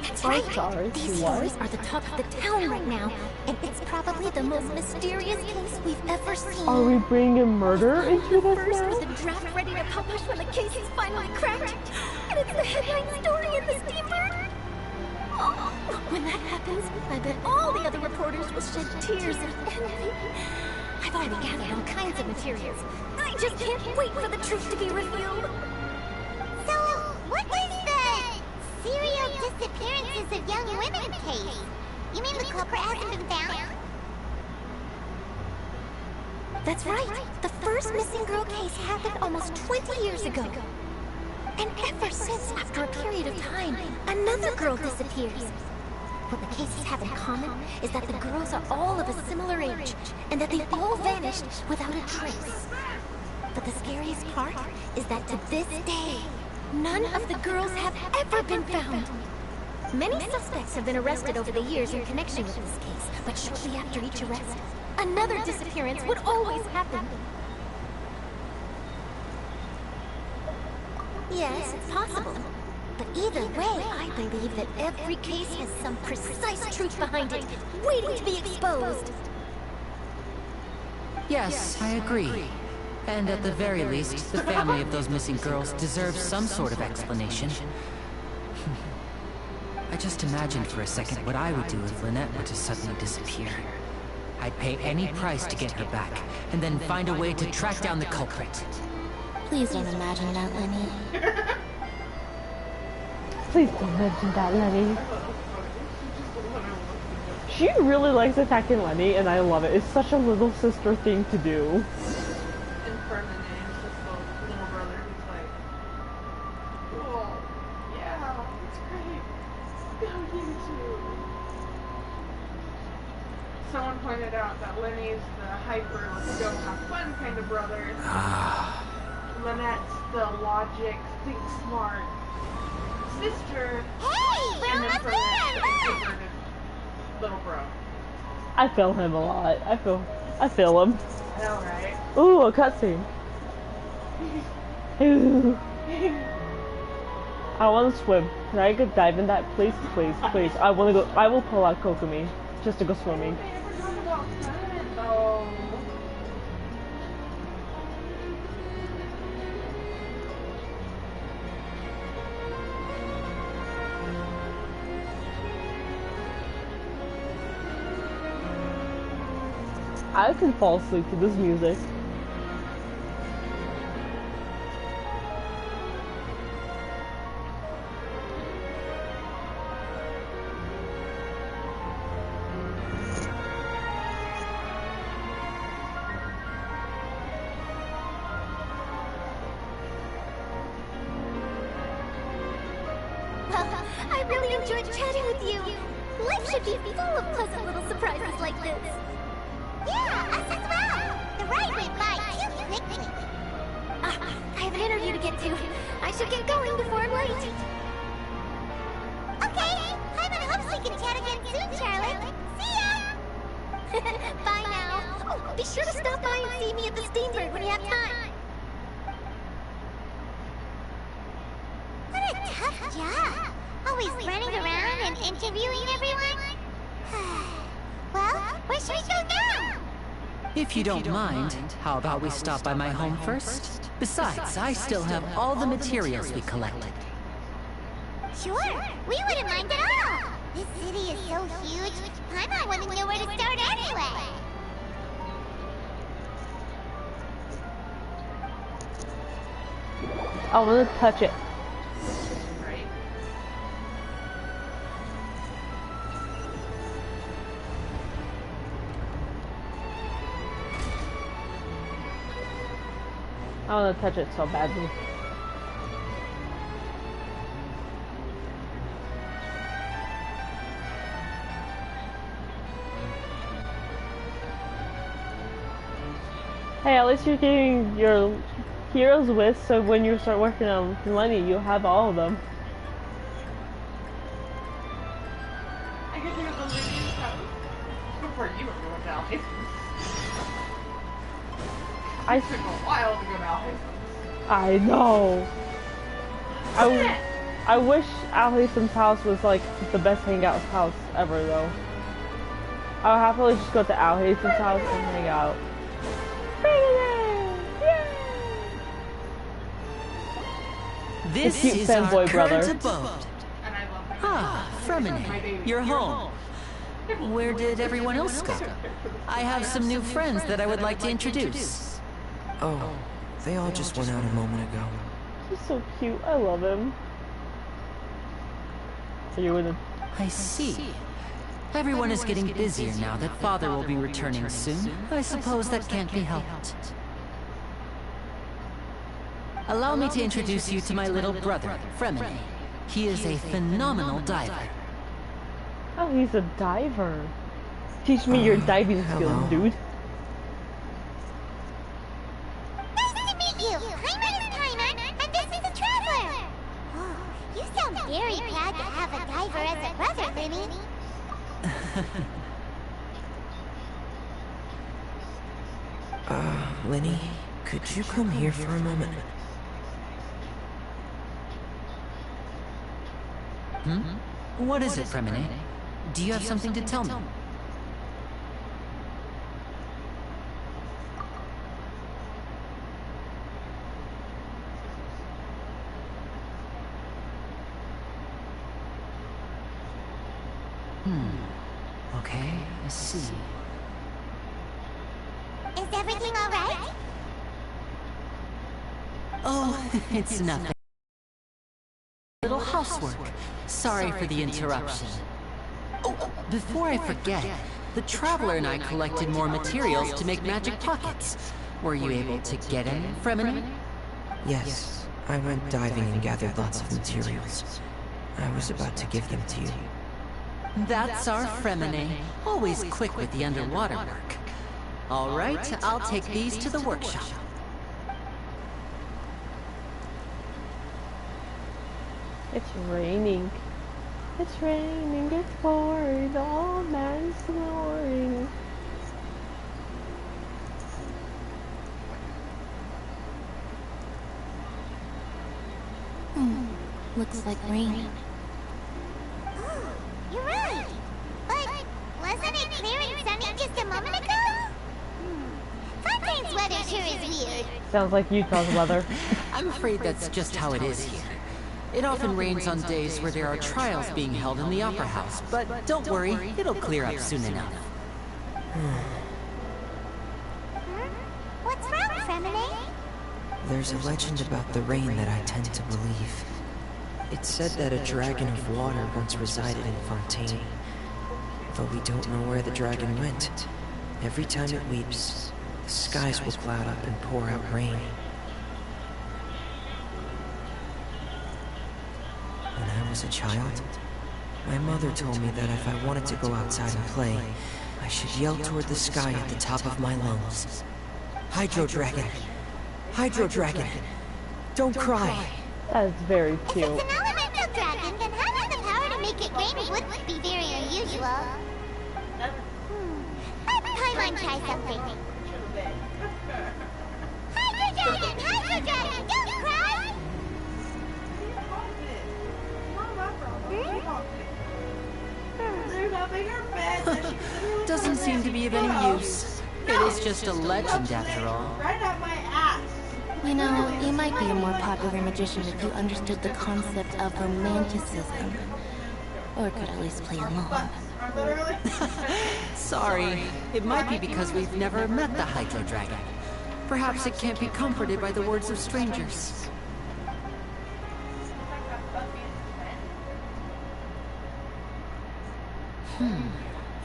[SPEAKER 14] That's right. These stories are the talk of the town right now, and it's probably the most mysterious case we've ever seen.
[SPEAKER 1] Are we bringing murder into this
[SPEAKER 14] First,
[SPEAKER 1] now?
[SPEAKER 14] with the draft ready to publish when the case is finally cracked, and it's the headline story in the Steambird. Oh, when that happens, I bet all the other reporters will shed tears of envy. I've already gathered all kinds of materials. I just can't wait for the truth to be revealed.
[SPEAKER 4] So, what is the serial disappearances of young women case? You mean the culprit hasn't been found?
[SPEAKER 14] That's right. The first missing girl case happened almost 20 years ago. And ever since, after a period of time, another girl disappears. What the cases have in common is that the girls are all of a similar age, and that they've all vanished without a trace. But the scariest part is that to this day, none of the girls have ever been found. Many suspects have been arrested over the years in connection with this case, but shortly after each arrest, another disappearance would always happen. Yes, it's possible. But either way, I believe that every case has some precise truth behind it, waiting to be exposed.
[SPEAKER 11] Yes, I agree. And at the very least, the family of those missing girls deserves some sort of explanation. I just imagined for a second what I would do if Lynette were to suddenly disappear. I'd pay any price to get her back, and then find a way to track down the culprit.
[SPEAKER 10] Please don't imagine that, Lenny.
[SPEAKER 1] Please don't mention that, Lenny. She really likes attacking Lenny, and I love it. It's such a little sister thing to do.
[SPEAKER 2] In Ferdinand, it's just the little brother who's like, cool, yeah, it's great, go you too. Someone pointed out that Lenny's the hyper, let's go have fun kind of brother. Lynette's the logic, think smart sister.
[SPEAKER 4] Hey,
[SPEAKER 2] and then
[SPEAKER 4] bro,
[SPEAKER 2] Ferdinand's the introverted little bro.
[SPEAKER 1] I feel him a lot. I feel him.
[SPEAKER 2] I know, right?
[SPEAKER 1] Ooh, a cutscene. I want to swim. Can I go dive in that? Please, please, please. I want to go. I will pull out Kokumi just to go swimming.
[SPEAKER 2] Oh.
[SPEAKER 1] I can fall asleep to this music.
[SPEAKER 14] Well, I really enjoyed chatting with you. Life should be full of pleasant little surprises like this.
[SPEAKER 4] Yeah, us as well. The ride went by too quickly.
[SPEAKER 14] I have an interview to get to. I should get going before I'm late.
[SPEAKER 4] Okay, Hyman hopes we can chat again soon, Charlotte. See ya!
[SPEAKER 14] Bye now. Oh, be sure to stop by and see me at the Steambird when you have time.
[SPEAKER 4] What a tough job. Always running around and interviewing everyone. Well, where should we go now?
[SPEAKER 11] If you don't mind, how about we stop by my home first? Besides, I still have all the materials we collected.
[SPEAKER 4] Sure, we wouldn't mind at all. This city is so huge, Paimon wouldn't know where to start anyway.
[SPEAKER 1] I want to touch it.
[SPEAKER 2] Right.
[SPEAKER 1] I want to touch it so badly. Hey, at least you're getting your heroes with, so when you start working on Lenny, you'll have all of them.
[SPEAKER 2] I get to go to Lydia's house before you ever went to Alhazen's. It took a while to go to Alhazen's.
[SPEAKER 1] I know. I wish Alhazen's house was like the best hangout house ever, though. I would happily just go to Alhazen's house and hang out.
[SPEAKER 11] This is our current abode. Ah, Fremine, you're home. Where did everyone else go? I have some new friends that I would like to introduce.
[SPEAKER 15] Oh, they all just went out a moment ago.
[SPEAKER 1] He's so cute. I love him. Are you with him?
[SPEAKER 11] I see. Everyone is getting busier now that Father will be returning soon. I suppose that can't be helped. Allow me to introduce you to my little brother, Fremine. He is a phenomenal diver.
[SPEAKER 1] Oh, he's a diver. Teach me your diving skills, dude.
[SPEAKER 4] Nice to meet you. I'm Miss Timer, and this is a traveler. Oh, you sound very proud to have a diver as a brother, Lenny.
[SPEAKER 15] Lenny, could you come here for a moment?
[SPEAKER 11] What is it, Fremine? Do you have something to tell me? Okay, I see.
[SPEAKER 4] Is everything all right?
[SPEAKER 11] Oh, it's nothing. Little housework. Sorry for the interruption. Oh, before I forget, the Traveler and I collected more materials to make magic pockets. Were you able to get any, Fremine?
[SPEAKER 15] Yes, I went diving and gathered lots of materials. I was about to give them to you.
[SPEAKER 11] That's our Fremine, always quick with the underwater work. All right, I'll take these to the workshop.
[SPEAKER 1] It's raining. It's raining, it's pouring, the old man's snoring.
[SPEAKER 10] Looks like rain.
[SPEAKER 4] You're right. But wasn't it clear and sunny just a moment ago? Fontaine's weather sure is weird.
[SPEAKER 1] Sounds like Utah's weather.
[SPEAKER 11] I'm afraid that's just how it is here. It often rains on days where there are trials being held in the Opera House, but don't worry, it'll clear up soon enough.
[SPEAKER 4] What's wrong, Fremine?
[SPEAKER 15] There's a legend about the rain that I tend to believe. It's said that a dragon of water once resided in Fontaine. Though we don't know where the dragon went, every time it weeps, the skies will cloud up and pour out rain. When I was a child, my mother told me that if I wanted to go outside and play, I should yell toward the sky at the top of my lungs. Hydro Dragon! Hydro Dragon! Don't cry!
[SPEAKER 1] That is very cute.
[SPEAKER 4] If it's an elemental dragon, then having the power to make it rain wouldn't be very unusual. Let Paimon try something. Hydro Dragon, don't cry!
[SPEAKER 2] There's a bigger bed that she can
[SPEAKER 11] Doesn't seem to be of any use. It is just a legend after all.
[SPEAKER 2] right at my ass.
[SPEAKER 10] You know, you might be a more popular magician if you understood the concept of romanticism. Or could at least play along.
[SPEAKER 11] Sorry, it might be because we've never met the Hydro Dragon. Perhaps it can't be comforted by the words of strangers.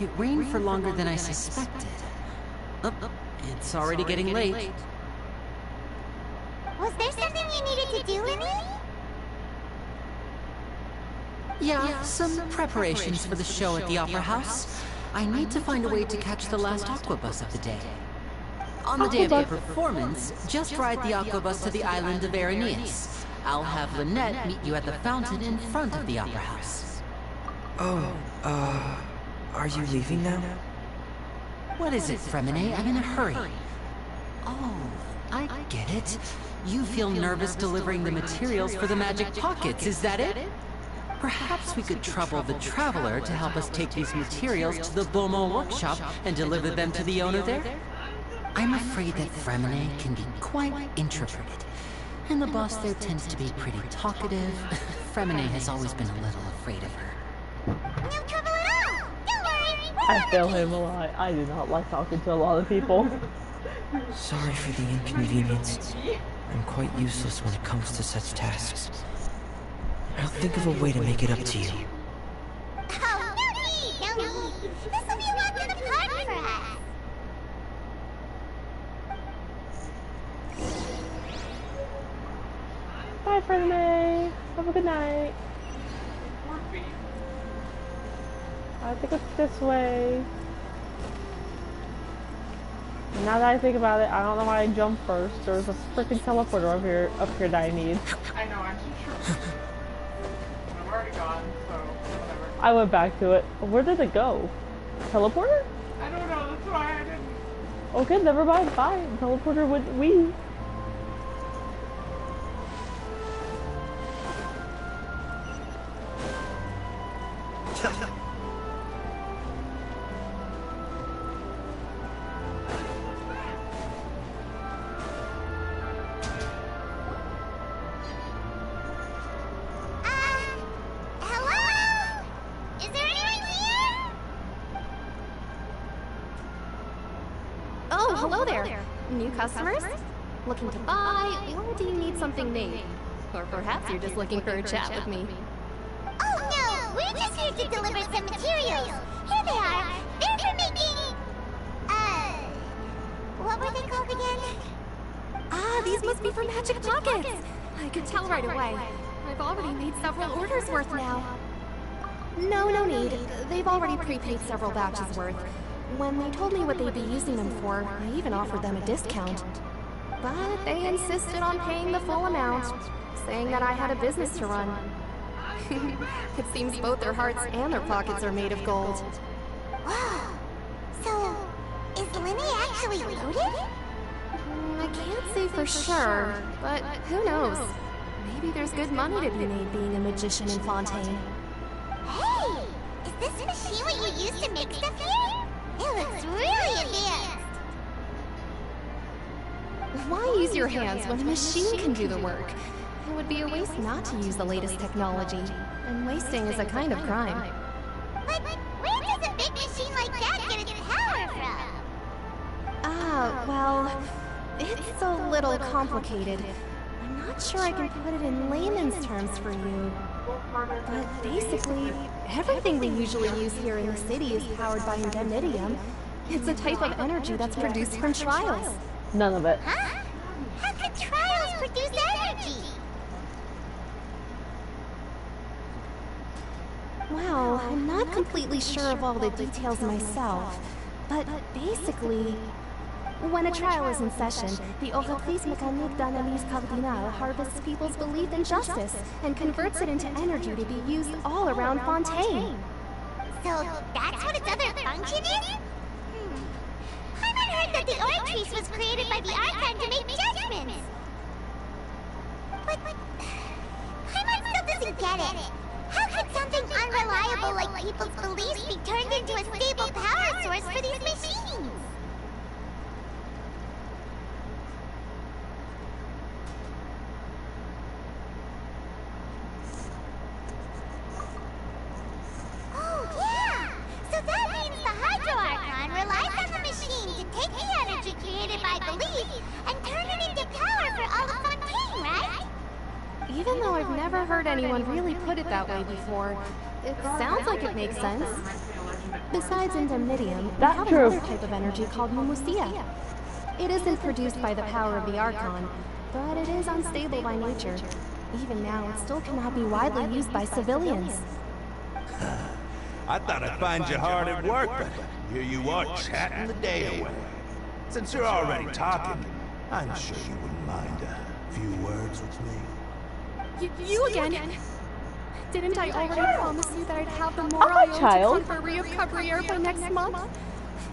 [SPEAKER 11] It rained for longer than I suspected. Oh, it's already getting late.
[SPEAKER 4] Was there something you needed to do, Lemmy?
[SPEAKER 11] Yeah, some preparations for the show at the Opera House. I need to find a way to catch the last aqua bus of the day. On the day of the performance, just ride the aqua bus to the island of Araneus. I'll have Lynette meet you at the fountain in front of the Opera House.
[SPEAKER 15] Oh, are you leaving now?
[SPEAKER 11] What is it, Fremine? I'm in a hurry. Oh, I get it. You feel nervous delivering the materials for the magic pockets, is that it? Perhaps we could trouble the Traveler to help us take these materials to the Beaumont workshop and deliver them to the owner there? I'm afraid that Fremine can be quite introverted, and the boss there tends to be pretty talkative. Fremine has always been a little afraid of her.
[SPEAKER 4] No trouble at all! Don't worry!
[SPEAKER 1] I feel him a lot. I do not like talking to a lot of people.
[SPEAKER 15] Sorry for the inconvenience. I'm quite useless when it comes to such tasks. I'll think of a way to make it up to you.
[SPEAKER 4] Oh, no need! This will be a walk in the park for us!
[SPEAKER 1] Bye, Fremine. Have a good night. I think it's this way. Now that I think about it, I don't know why I jumped first. There's a freaking teleporter up here that I need.
[SPEAKER 2] I know, I'm too sure. I'm already gone, so whatever.
[SPEAKER 1] I went back to it. Where did it go? Teleporter?
[SPEAKER 2] I don't know, that's why I didn't.
[SPEAKER 1] Okay, never mind. Bye. Teleporter with we.
[SPEAKER 14] Hello there. New customers? Looking to buy, or do you need something made? Or perhaps you're just looking for a chat with me.
[SPEAKER 4] Oh no! We're just here to deliver some materials. Here they are. They're for making... what were they called again?
[SPEAKER 14] Ah, these must be for magic pockets. I could tell right away. I've already made several orders worth now. No need. They've already prepaid several batches worth. When they told me what they'd be using them for, I even offered them a discount. But they insisted on paying the full amount, saying that I had a business to run. It seems both their hearts and their pockets are made of gold.
[SPEAKER 4] Wow. So, is Lenny actually loaded?
[SPEAKER 14] I can't say for sure, but who knows? Maybe there's good money to be made being a magician in Fontaine.
[SPEAKER 4] Hey! Is this machine what you use to make stuff here? It looks really advanced!
[SPEAKER 14] Why use your hands when a machine can do the work? It would be a waste not to use the latest technology, and wasting is a kind of crime.
[SPEAKER 4] But where does a big machine like that get its power from?
[SPEAKER 14] Well, it's a little complicated. I'm not sure I can put it in layman's terms for you. But basically, everything we usually use here in the city is powered by indemnitium. It's a type of energy that's produced from trials.
[SPEAKER 1] None of it.
[SPEAKER 4] Huh? How could trials produce energy?
[SPEAKER 14] Well, I'm not completely sure of all the details myself, but basically, when a trial is in session, the Entreprise Mécanique d'Analyse Cardinale harvests people's belief in justice and converts it into energy to be used all around Fontaine.
[SPEAKER 4] So that's what its other function is? I've heard that the Oratrice was created by the Archon to make judgments. But Paimon still doesn't get it. How could something unreliable like people's beliefs be turned into a stable power source for these machines? Oh, yeah! So that means the Hydro Archon relies on the machine to take the energy created by belief and turn it into power for all of Fontaine, right?
[SPEAKER 14] Even though I've never heard anyone really put it that way before, it sounds like it makes sense. Besides indemnitium, we have another type of energy called mumusia. It isn't produced by the power of the Archon, but it is unstable by nature. Even now, it still cannot be widely used by civilians.
[SPEAKER 16] I thought I'd find you hard at work, but here you are chatting the day away. Since you're already talking, I'm sure you wouldn't mind a few words with me.
[SPEAKER 14] You again? Didn't I already promise you that I'd have the Morai to Conferee of Cabriere by next month?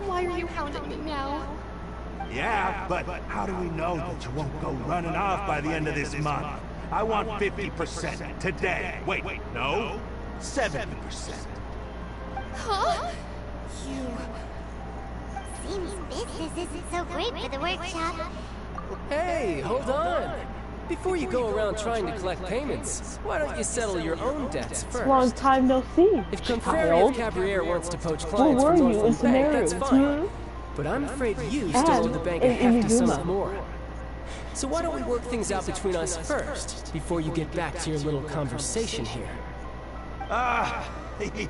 [SPEAKER 14] Why are you hounding me now?
[SPEAKER 16] Yeah, but how do we know that you won't go running off by the end of this month? I want 50% today. Wait, no, 70%.
[SPEAKER 14] Huh?
[SPEAKER 4] Seems business isn't so great for the workshop.
[SPEAKER 17] Hey, hold on. Before you go around trying to collect payments, why don't you settle your own debts first?
[SPEAKER 1] Long time no see.
[SPEAKER 17] If Conferee of Cabriere wants to poach clients from Northland Bank, that's fine. But I'm afraid you still owe the bank a hefty sum more. So why don't we work things out between us first, before you get back to your little conversation here?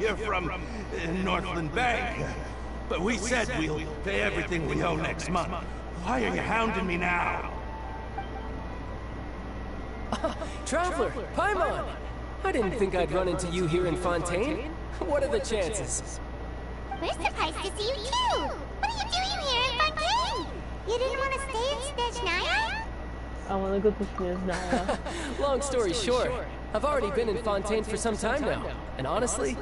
[SPEAKER 16] You're from Northland Bank. But we said we'll pay everything we owe next month. Why are you hounding me now?
[SPEAKER 17] Traveler, Paimon! I didn't think I'd run into you here in Fontaine. What are the chances?
[SPEAKER 4] We're surprised to see you too! What are you doing here in Fontaine? You didn't want to stay in Snezhnaya?
[SPEAKER 1] I want to go to Snezhnaya.
[SPEAKER 17] Long story short, I've already been in Fontaine for some time now, and honestly,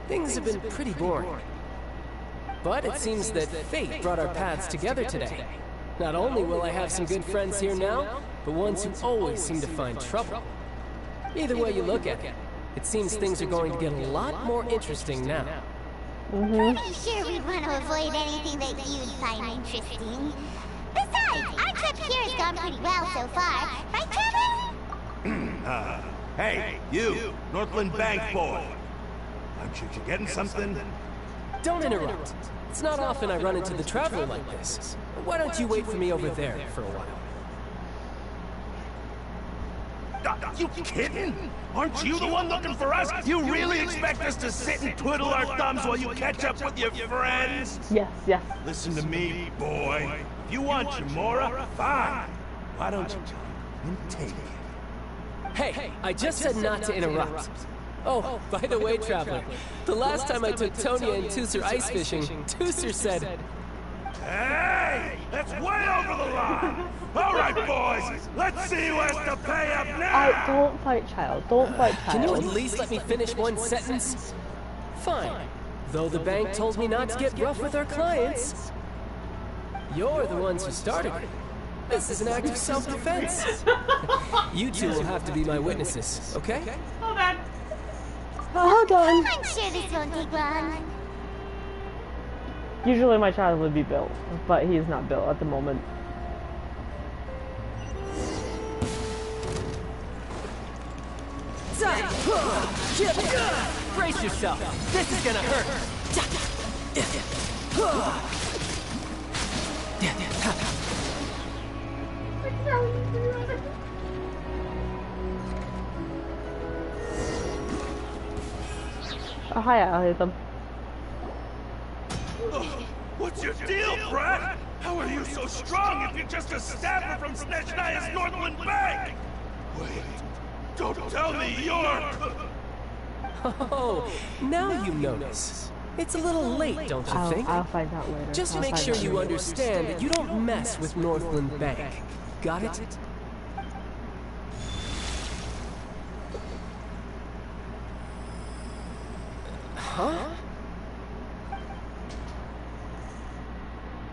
[SPEAKER 17] things have been pretty boring. But it seems that fate brought our paths together today. Not only will I have some good friends here now, but ones who always seem to find trouble. Either way you look at it, it seems things are going to get a lot more interesting now.
[SPEAKER 4] Pretty sure we'd want to avoid anything that you'd find interesting. Besides, our trip here has gone pretty well so far, right, Trevor?
[SPEAKER 16] Hey, you, Northland Bank boy. Aren't you getting something?
[SPEAKER 17] Don't interrupt. It's not often I run into the Traveler like this. Why don't you wait for me over there for a while?
[SPEAKER 16] You kidding? Aren't you the one looking for us? You really expect us to sit and twiddle our thumbs while you catch up with your friends?
[SPEAKER 1] Yes.
[SPEAKER 16] Listen to me, boy. If you want Shamora, fine. Why don't you come and take it?
[SPEAKER 17] Hey, I just said not to interrupt. Oh, by the way, Traveler, the last time I took Tonya and Tusser ice fishing, Tusser said...
[SPEAKER 16] Hey! That's way over the line! All right, boys, let's see who has to pay up now!
[SPEAKER 1] Don't fight, child. Don't fight, child.
[SPEAKER 17] Can you at least let me finish one sentence? Fine. Though the bank told me not to get rough with our clients. You're the ones who started it. This is an act of self-defense. You two will have to be my witnesses, okay?
[SPEAKER 2] Hold on.
[SPEAKER 1] Hold on.
[SPEAKER 4] I'm sure this won't take long.
[SPEAKER 1] Usually my child would be built, but he is not built at the moment.
[SPEAKER 17] Brace yourself. This is gonna hurt.
[SPEAKER 1] Oh, hi, I'll hit them.
[SPEAKER 16] What's your deal, Brad? How are you so strong if you're just a staffer from Snezhnaya's Northland Bank? Wait, don't tell me you're...
[SPEAKER 17] Oh, now you notice. It's a little late, don't you think?
[SPEAKER 1] I'll find out later.
[SPEAKER 17] Just make sure you understand that you don't mess with Northland Bank. Got it? Huh?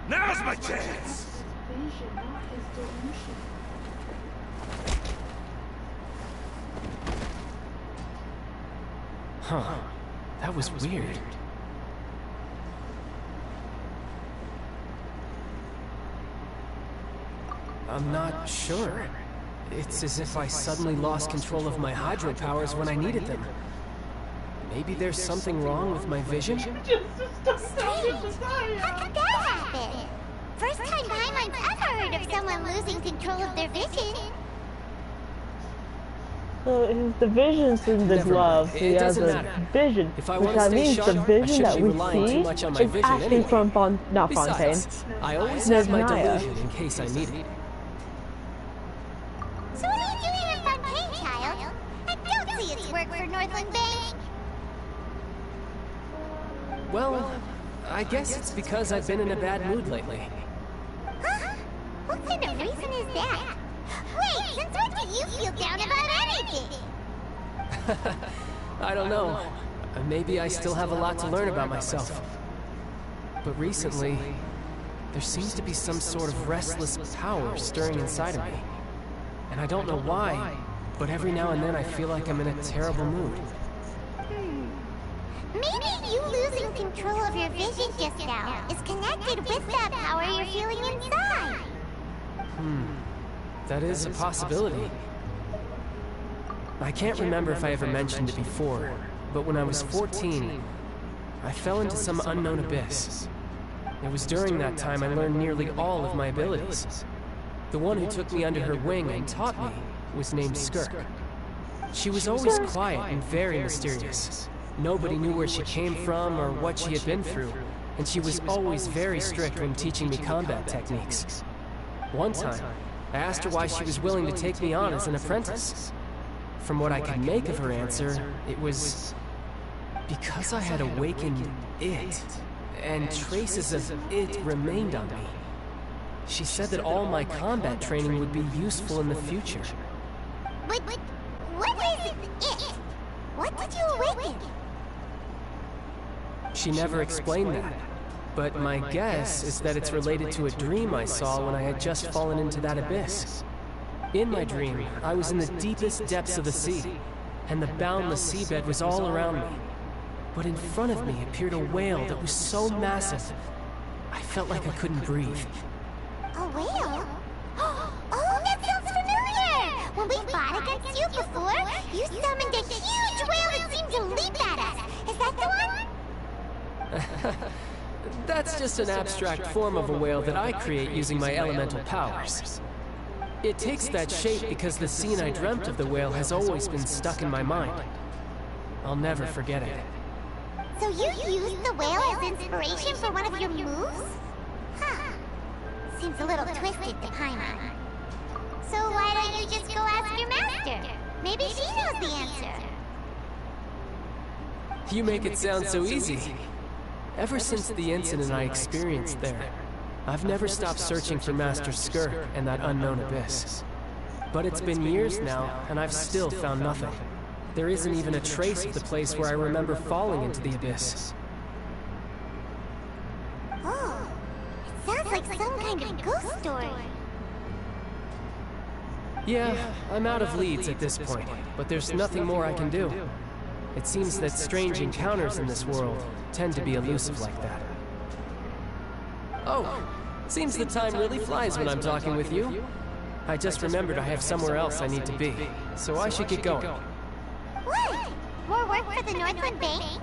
[SPEAKER 16] Now's my chance!
[SPEAKER 2] Vision, not his delusion.
[SPEAKER 17] Huh. That was weird. I'm not sure. It's as if I suddenly lost control of my hydro powers when I needed them. Maybe there's something wrong with my vision?
[SPEAKER 4] Strange. How could that happen? First time Paimon's ever heard of someone losing control of their vision.
[SPEAKER 1] So the vision's in the glove. He has a vision, which that means the vision that we see is actually from Fontaine.
[SPEAKER 17] I always have my delusion in case I need it.
[SPEAKER 4] Fontaine, child. I don't see its work for Northland Bank.
[SPEAKER 17] Well, I guess it's because I've been in a bad mood lately.
[SPEAKER 4] Huh? What kind of reason is that? Wait, since when do you feel down about anything?
[SPEAKER 17] I don't know. Maybe I still have a lot to learn about myself. But recently, there seems to be some sort of restless power stirring inside of me. And I don't know why, but every now and then I feel like I'm in a terrible mood.
[SPEAKER 4] Maybe you losing control of your vision just now is connected with that power you're feeling inside.
[SPEAKER 17] That is a possibility. I can't remember if I ever mentioned it before, but when I was 14, I fell into some unknown abyss. It was during that time I learned nearly all of my abilities. The one who took me under her wing and taught me was named Skirk. She was always quiet and very mysterious. Nobody knew where she came from or what she had been through, and she was always very strict when teaching me combat techniques. One time, I asked her why she was willing to take me on as an apprentice. From what I could make of her answer, it was because I had awakened it, and traces of it remained on me. She said that all my combat training would be useful in the future.
[SPEAKER 4] But what is it? What did you awaken?
[SPEAKER 17] She never explained that, but my guess is that it's related to a dream I saw when I had just fallen into that abyss. In my dream, I was in the deepest depths of the sea, and the boundless seabed was all around me. But in front of me appeared a whale that was so massive, I felt like I couldn't breathe.
[SPEAKER 4] A whale? Oh, that sounds familiar! When we fought against you before, you summoned a huge whale that seemed to leap at us. Is that the one?
[SPEAKER 17] That's just an abstract form of a whale that I create using my elemental powers. It takes that shape because the scene I dreamt of the whale has always been stuck in my mind. I'll never forget it.
[SPEAKER 4] So you used the whale as inspiration for one of your moves? Huh. Seems a little twisted, Paimon. So why don't you just go ask your master? Maybe she knows the answer.
[SPEAKER 17] You make it sound so easy. Ever since the incident I experienced there, I've never stopped searching for Master Skirk and that unknown abyss. But it's been years now, and I've still found nothing. There isn't even a trace of the place where I remember falling into the abyss.
[SPEAKER 4] Oh, it sounds like some kind of ghost story.
[SPEAKER 17] Yeah, I'm out of leads at this point, but there's nothing more I can do. It seems that strange encounters in this world tend to be elusive like that. Oh, seems the time really flies when I'm talking with you. I just remembered I have somewhere else I need to be, so I should get going.
[SPEAKER 4] What? More work for the Northland Bank?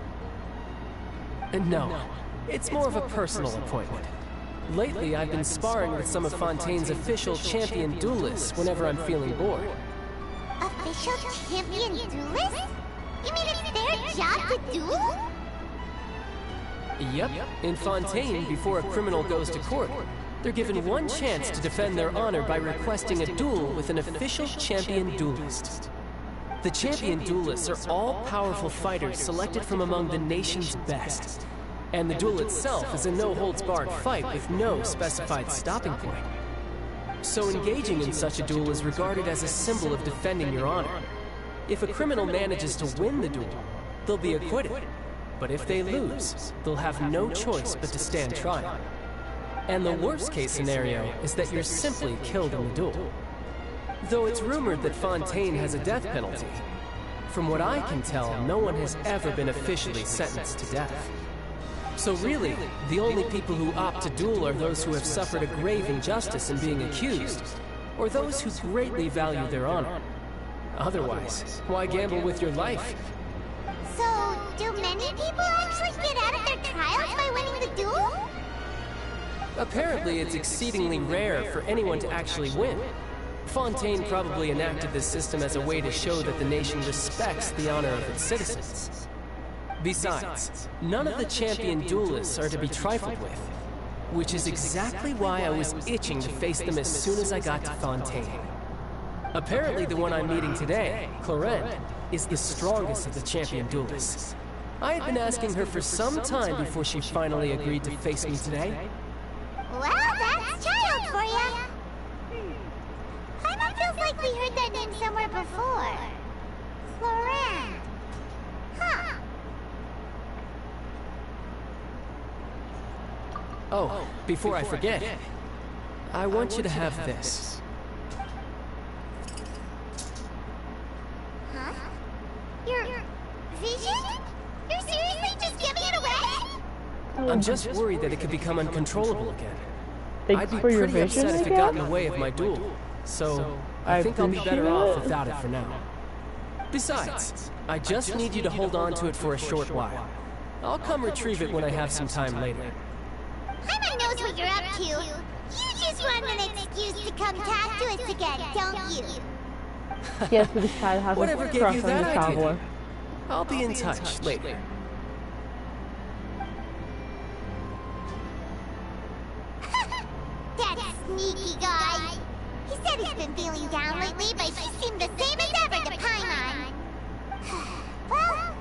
[SPEAKER 17] No, it's more of a personal appointment. Lately, I've been sparring with some of Fontaine's official champion duelists whenever I'm feeling bored.
[SPEAKER 4] Official champion duelists? You mean it's their job to duel?
[SPEAKER 17] Yep. In Fontaine, before a criminal goes to court, they're given one chance to defend their honor by requesting a duel with an official champion duelist. The champion duelists are all-powerful fighters selected from among the nation's best. And the duel itself is a no-holds-barred fight with no specified stopping point. So engaging in such a duel is regarded as a symbol of defending your honor. If a criminal manages to win the duel, they'll be acquitted. But if they lose, they'll have no choice but to stand trial. And the worst-case scenario is that you're simply killed in the duel. Though it's rumored that Fontaine has a death penalty, from what I can tell, no one has ever been officially sentenced to death. So really, the only people who opt to duel are those who have suffered a grave injustice in being accused, or those who greatly value their honor. Otherwise, why gamble with your life?
[SPEAKER 4] So, do many people actually get out of their trials by winning the duel?
[SPEAKER 17] Apparently, it's exceedingly rare for anyone to actually win. Fontaine probably enacted this system as a way to show that the nation respects the honor of its citizens. Besides, none of the champion duelists are to be trifled with, which is exactly why I was itching to face them as soon as I got to Fontaine. Apparently the one I'm meeting today, Cloren, is the strongest of the champion duelists. I had been asking her for some time before she finally agreed to face me today.
[SPEAKER 4] Well, that's child for ya. Paimon feels like we heard that name somewhere before. Cloren. Huh.
[SPEAKER 17] Oh, before I forget, I want you to have this.
[SPEAKER 4] Huh? Your vision? You're seriously just giving it away?
[SPEAKER 17] I'm just worried that it could become uncontrollable again.
[SPEAKER 1] Thanks
[SPEAKER 17] I'd be
[SPEAKER 1] for your
[SPEAKER 17] pretty
[SPEAKER 1] vision,
[SPEAKER 17] upset if
[SPEAKER 1] I
[SPEAKER 17] it got in
[SPEAKER 1] guess?
[SPEAKER 17] the way of my duel. So, I think I'll be better
[SPEAKER 1] appreciate
[SPEAKER 17] off
[SPEAKER 1] it.
[SPEAKER 17] without it for now. Besides, I just need you to hold on to it for a short while. I'll come retrieve it when I have some time later.
[SPEAKER 4] Paimon knows what you're up to. You just want an excuse to come talk to us again, don't you?
[SPEAKER 1] Yes, but this child has
[SPEAKER 17] Whatever
[SPEAKER 1] a
[SPEAKER 17] gave
[SPEAKER 1] crush
[SPEAKER 17] you
[SPEAKER 1] on the
[SPEAKER 17] that
[SPEAKER 1] traveler.
[SPEAKER 17] idea? I'll be in touch later.
[SPEAKER 4] That sneaky guy. He said he's been feeling down lately, but he seemed the same as ever to Paimon. Well,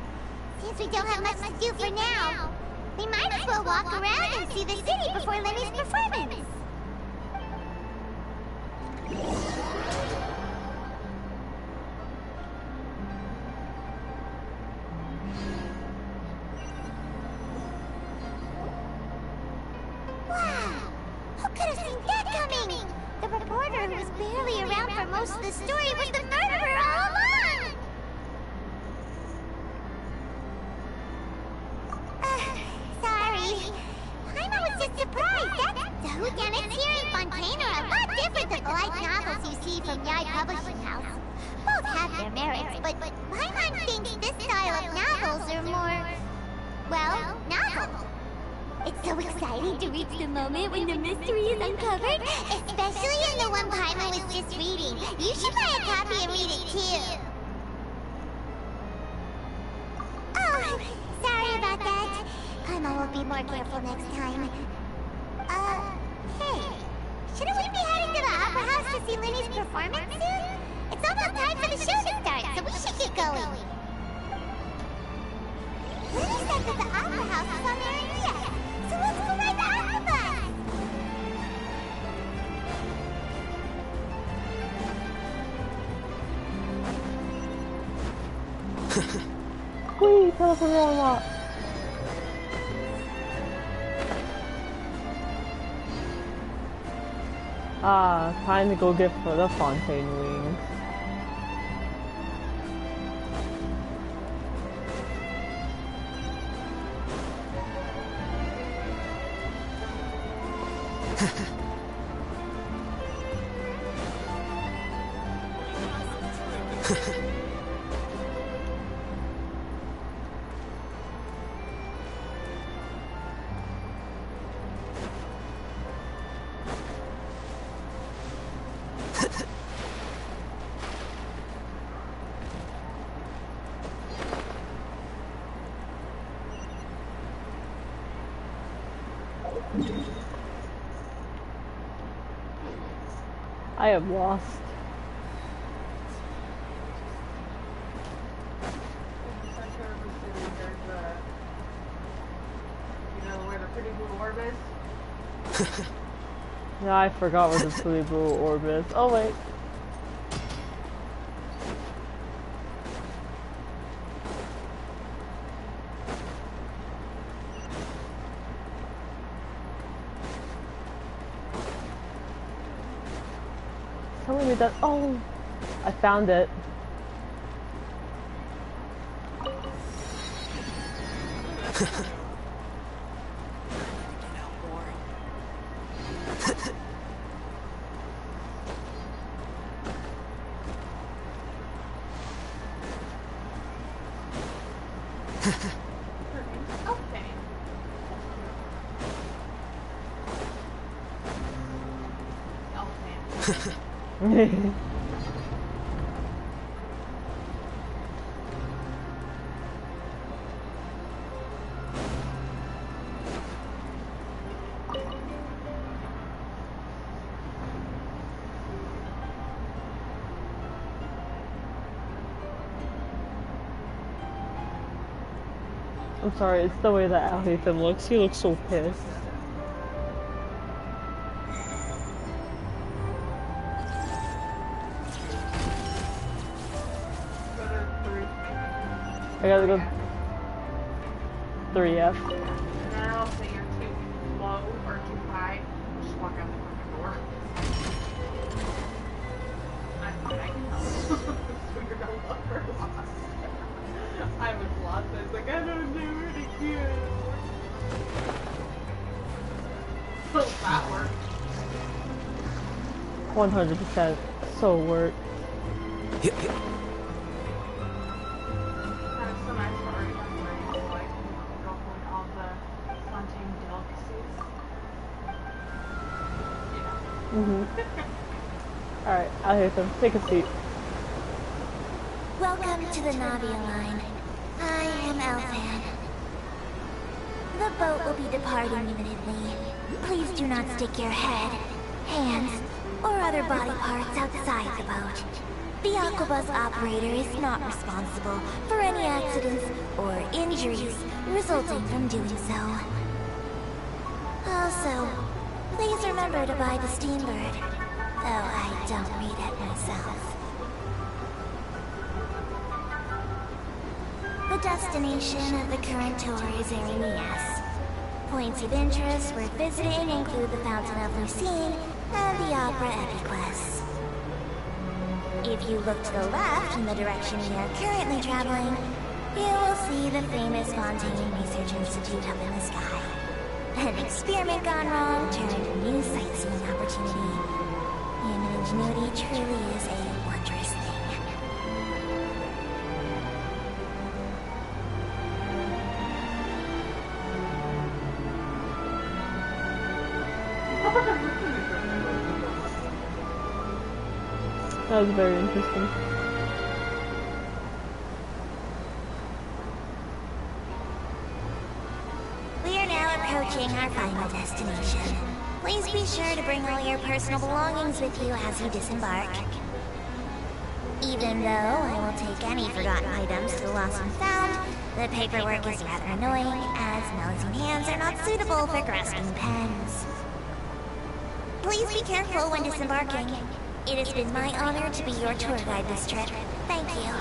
[SPEAKER 4] since we don't have much to do for now, we might as well walk around and see the city before Lenny's performance. Wow! Who could have seen that coming? The reporter who was barely around for most of the story was the murderer all along! Sorry. Paimon was just surprised. The whodunits here in Fontaine are a lot different than the light novels you see from Yai Publishing House. Both have their merits, but Paimon thinks this style of novels are more, well, novel. It's so exciting to reach the moment when the mystery is uncovered, especially in the one Paimon was just reading. You should buy a copy and read it too. Oh, sorry about that. Paimon will be more careful next time. Hey, shouldn't we be heading to the Opera House to see Lenny's performance soon? It's almost time for the show to start, so we should get going. Lenny said that the Opera House is on their idea, so let's go ride the Opera bus!
[SPEAKER 1] Whee! Telephone unlocked. Ah, time to go get for the Fontaine wings. I am lost.
[SPEAKER 2] You know where the pretty blue orb is?
[SPEAKER 1] Yeah, I forgot where the pretty blue orb is. Oh wait. Telling me that. Oh, I found it. I'm sorry, it's the way that Al-Haytham looks. He looks so pissed. I gotta go 3F.
[SPEAKER 2] And then I'll say you're too low or too high. Just walk out the front door. I'm fine, I can help. So you're gonna look for lost. I was lost. I was like, I don't know where to go. So that worked.
[SPEAKER 1] 100%. So work. Alright, I'll hear them. Take a seat.
[SPEAKER 4] Welcome to the Navia line. I am Elfan. The boat will be departing imminently. Please do not stick your head, hands, or other body parts outside the boat. The Aquabus operator is not responsible for any accidents or injuries resulting from doing so. Also, please remember to buy the Steambird, though I don't read it myself. The destination of the current tour is Erinias. Points of interest worth visiting include the Fountain of Lucine and the Opera Epiclese. If you look to the left in the direction we are currently traveling, you will see the famous Fontaine Research Institute up in the sky. An experiment gone wrong turned a new sightseeing opportunity. Human ingenuity truly is a wondrous thing.
[SPEAKER 1] That was very interesting.
[SPEAKER 4] We are now approaching our final destination. Please be sure to bring all your personal belongings with you as you disembark. Even though I will take any forgotten items to the lost and found, the paperwork is rather annoying, as Melusine hands are not suitable for grasping pens. Please be careful when disembarking. It has been my honor to be your tour guide this trip. Thank you.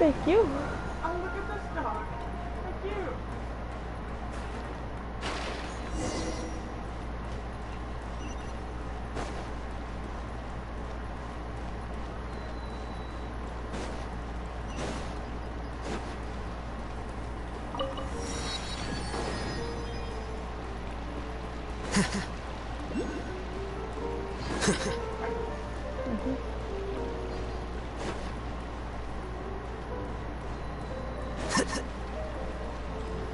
[SPEAKER 1] Thank you.
[SPEAKER 2] Oh, look at this dog. So cute.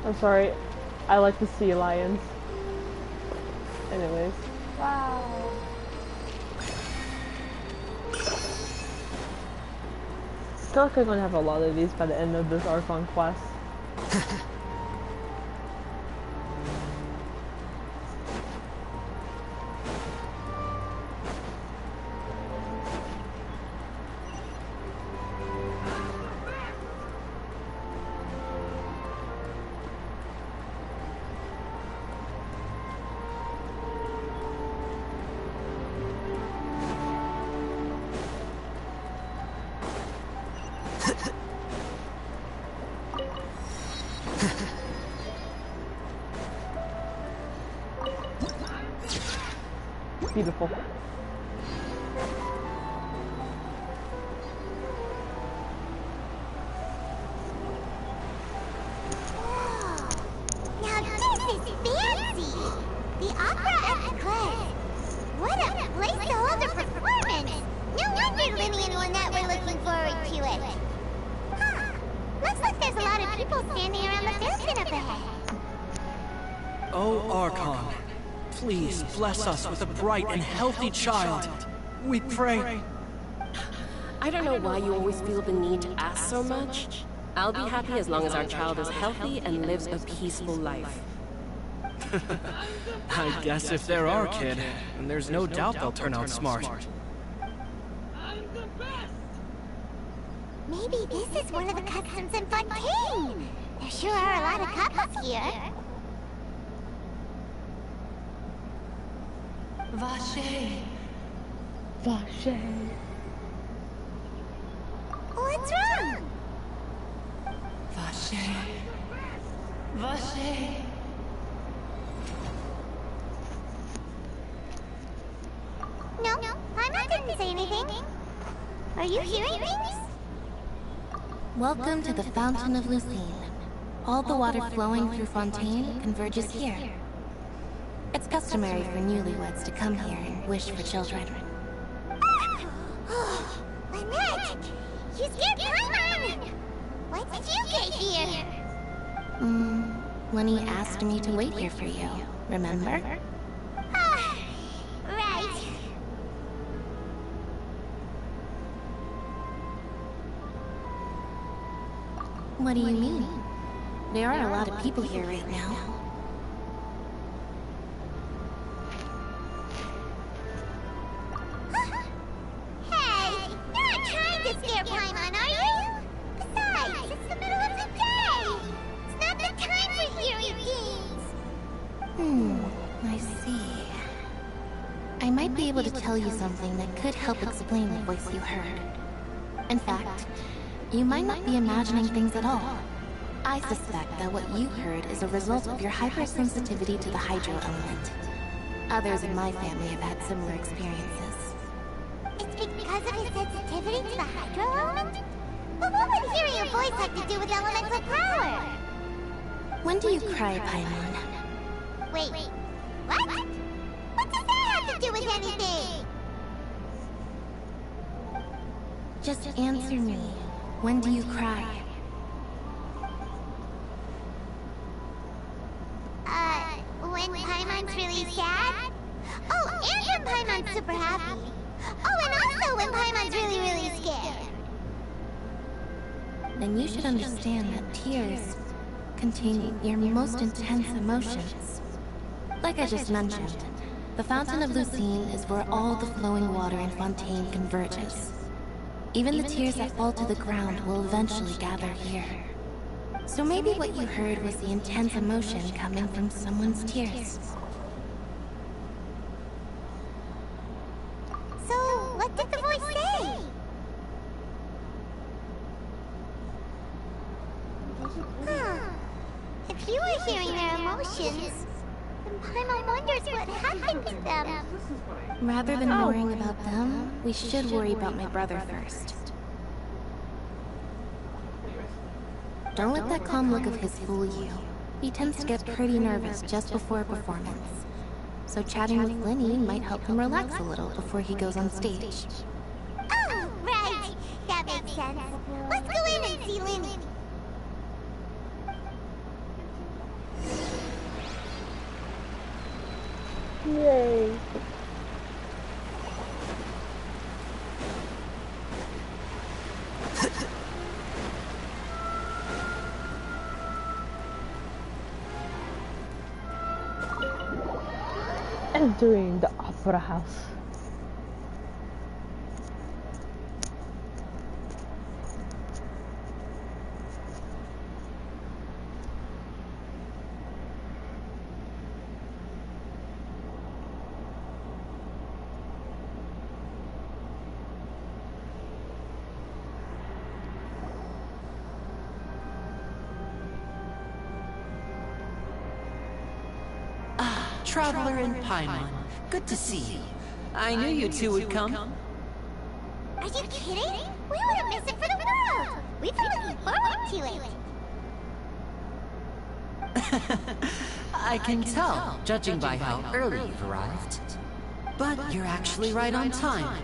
[SPEAKER 1] I'm sorry, I like the sea lions. Anyways.
[SPEAKER 2] Wow.
[SPEAKER 1] I feel like I'm gonna have a lot of these by the end of this Archon quest. Beautiful.
[SPEAKER 4] Now this is fancy! The Opera Epiclese! What a place to hold a performance! No wonder Linian won that we're looking forward to it! Huh. Looks like there's a lot of people standing around the fountain up ahead.
[SPEAKER 18] Oh, Archon, please bless us with a bright and healthy child. We pray.
[SPEAKER 19] I don't know why you always feel the need to ask so much. I'll be happy as long as our child is healthy and lives a peaceful life.
[SPEAKER 18] I guess if they're our kid, then there's no doubt they'll turn out smart.
[SPEAKER 4] Maybe this is one of the customs in Fontaine. There sure are a lot of couples here.
[SPEAKER 11] Vache.
[SPEAKER 1] Vache.
[SPEAKER 4] What's wrong?
[SPEAKER 11] Vache. Vache.
[SPEAKER 4] No, Paimon didn't say anything. Are you hearing things?
[SPEAKER 10] Welcome to the Fountain of Lucine. All the water flowing through Fontaine converges here. It's customary for newlyweds to come here and wish for children.
[SPEAKER 4] Lynette! You scared Paimon! Why did you get here?
[SPEAKER 10] Lenny asked me to wait here for you, remember?
[SPEAKER 4] Right.
[SPEAKER 10] What do you mean? There are a lot of people here right now.
[SPEAKER 4] Hey, you're not trying to scare Paimon, are you? Besides, it's the middle of the day. It's not the time for hearing things.
[SPEAKER 10] I see. I might be able to tell you something that could help explain the voice you heard. In fact, you might not be imagining things at all. I suspect that what you heard is a result of your hypersensitivity to the hydro element. Others in my family have had similar experiences.
[SPEAKER 4] It's because of his sensitivity to the hydro element? But what would hearing your voice have to do with elemental power?
[SPEAKER 10] When do you cry, Paimon?
[SPEAKER 4] Wait, what? What does that have to do with anything?
[SPEAKER 10] Just answer me. When do you cry?
[SPEAKER 4] When Paimon's really sad? Oh, and when Paimon's super happy. Oh, and also when Paimon's really, really scared.
[SPEAKER 10] Then you should understand that tears contain your most intense emotions. Like I just mentioned, the Fountain of Lucine is where all the flowing water in Fontaine converges. Even the tears that fall to the ground will eventually gather here. So maybe what you heard was the intense emotion coming from someone's tears.
[SPEAKER 4] So, what did the voice say? If you were hearing their emotions, then Paimon wonders what happened to them.
[SPEAKER 10] Rather than worrying about them, we should worry about my brother first. Don't let that calm look of his fool you. He tends to get pretty nervous just before a performance. So chatting with Lenny might help him relax a little before he goes on stage.
[SPEAKER 4] Oh, right. That makes sense. Let's go in and see Lenny.
[SPEAKER 1] Yay. Entering the opera house.
[SPEAKER 11] Traveler and Paimon, good to see you. I knew you two would come.
[SPEAKER 4] Are you kidding? We wouldn't miss it for the world. We've been looking forward to it.
[SPEAKER 11] I can tell, judging by how early you've arrived. But you're actually right on time.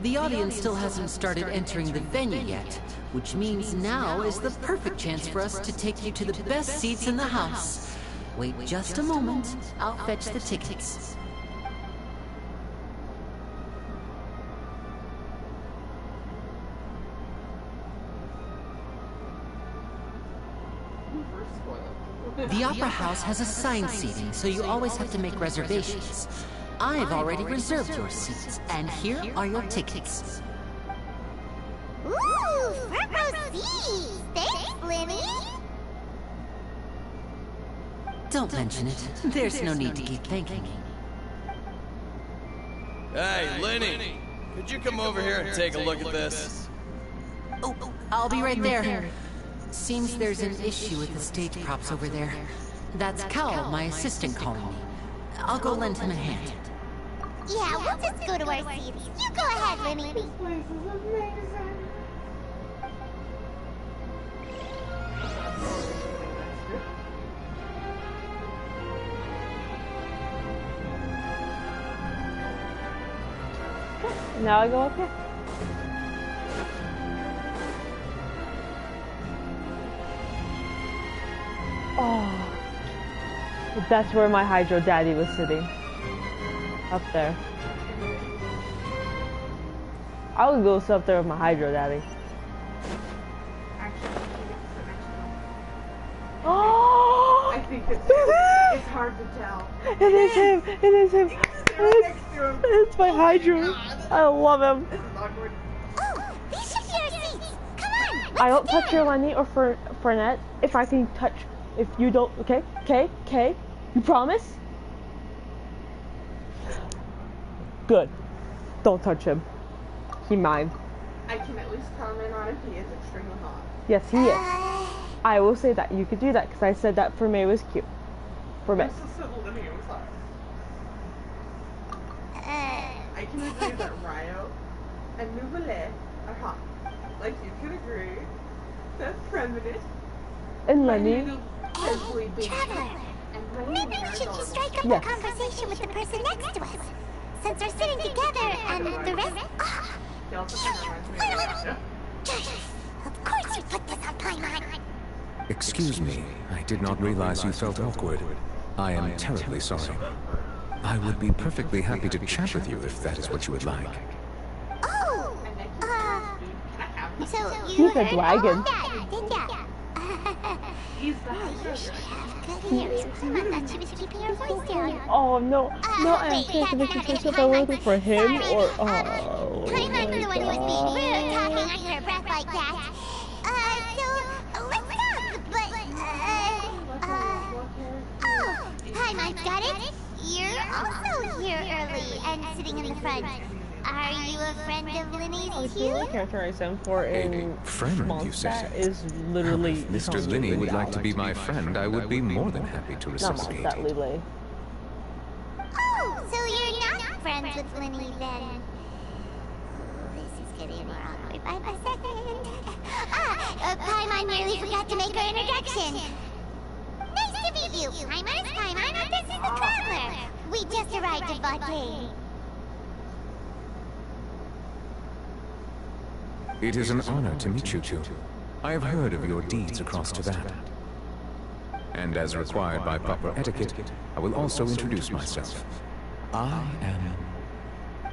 [SPEAKER 11] The audience still hasn't started entering the venue yet, which means now is the perfect chance for us to take you to the best seats in the house. Wait just a moment. I'll fetch the tickets. The Opera House has assigned seating, so you always have to make reservations. I've already reserved your seats, and here are your tickets.
[SPEAKER 4] Ooh, front row seats! Thanks, Lenny!
[SPEAKER 11] Don't mention it. There's no need to keep thanking me.
[SPEAKER 20] Hey, Lenny! Could you come over here and take a look at this?
[SPEAKER 11] Oh, I'll be right there. Seems there's an issue with the stage props over there. That's Cal, my assistant, calling me. I'll go lend him a hand.
[SPEAKER 4] Yeah, we'll just go to our seats. You go ahead, Lenny.
[SPEAKER 2] This place is amazing.
[SPEAKER 1] Now I go up here. Oh, that's where my Hydro Daddy was sitting. Up there. I would go sit up there with my Hydro Daddy. Oh!
[SPEAKER 2] I think it's hard to tell.
[SPEAKER 1] It is him! It is him! It's my Hydro. I love him.
[SPEAKER 2] This is awkward.
[SPEAKER 4] Oh, these should be our seats. Come on.
[SPEAKER 1] I don't touch your Lenny or Fernet if I can touch. If you don't, okay? You promise? Good. Don't touch him. He mine.
[SPEAKER 2] I can at least comment on if he is extremely hot.
[SPEAKER 1] Yes, he is. I will say that. You could do that because I said that for May was cute. For May.
[SPEAKER 2] This is civil to me, I'm sorry. I can agree that Ryo and Nouvelle are hot. Like you can agree that Premonition
[SPEAKER 1] And Lenny.
[SPEAKER 4] Traveler, maybe we should just strike up a conversation with the person next to us. Since we're sitting together and the rest... Of course you put this on Paimon.
[SPEAKER 21] Excuse me, I did not realize you felt awkward. I am terribly sorry. I would be perfectly happy to chat with you if that is what you would like.
[SPEAKER 4] Oh! So you
[SPEAKER 1] He's a dragon.
[SPEAKER 4] didn't ya? You should have good ears. Paimon thought she was keeping her voice down.
[SPEAKER 1] Oh no, no, I'm trying to make myself I'm looking for him or
[SPEAKER 4] Paimon's the one who was being rude, talking under her breath like that. So let's talk, but oh, Paimon's got it. You're also here early and sitting in the front. Are you a friend of Lenny's
[SPEAKER 1] the
[SPEAKER 4] too?
[SPEAKER 1] only character I sent for in
[SPEAKER 21] Friend, you say?
[SPEAKER 1] is literally
[SPEAKER 21] If Mr. Linney would like to be my friend, I would be more than happy to reciprocate.
[SPEAKER 1] Not Lele.
[SPEAKER 4] Oh, so you're not friends with Lenny then? This is getting more awkward by the second. Paimon nearly forgot to make her introduction. Nice to meet you. Paimon is Paimon, and this is the Traveler. We just arrived at Fontaine.
[SPEAKER 21] It is an honor to meet you two. I have heard of your deeds across to that. And as required by proper etiquette, I will also introduce myself. I am...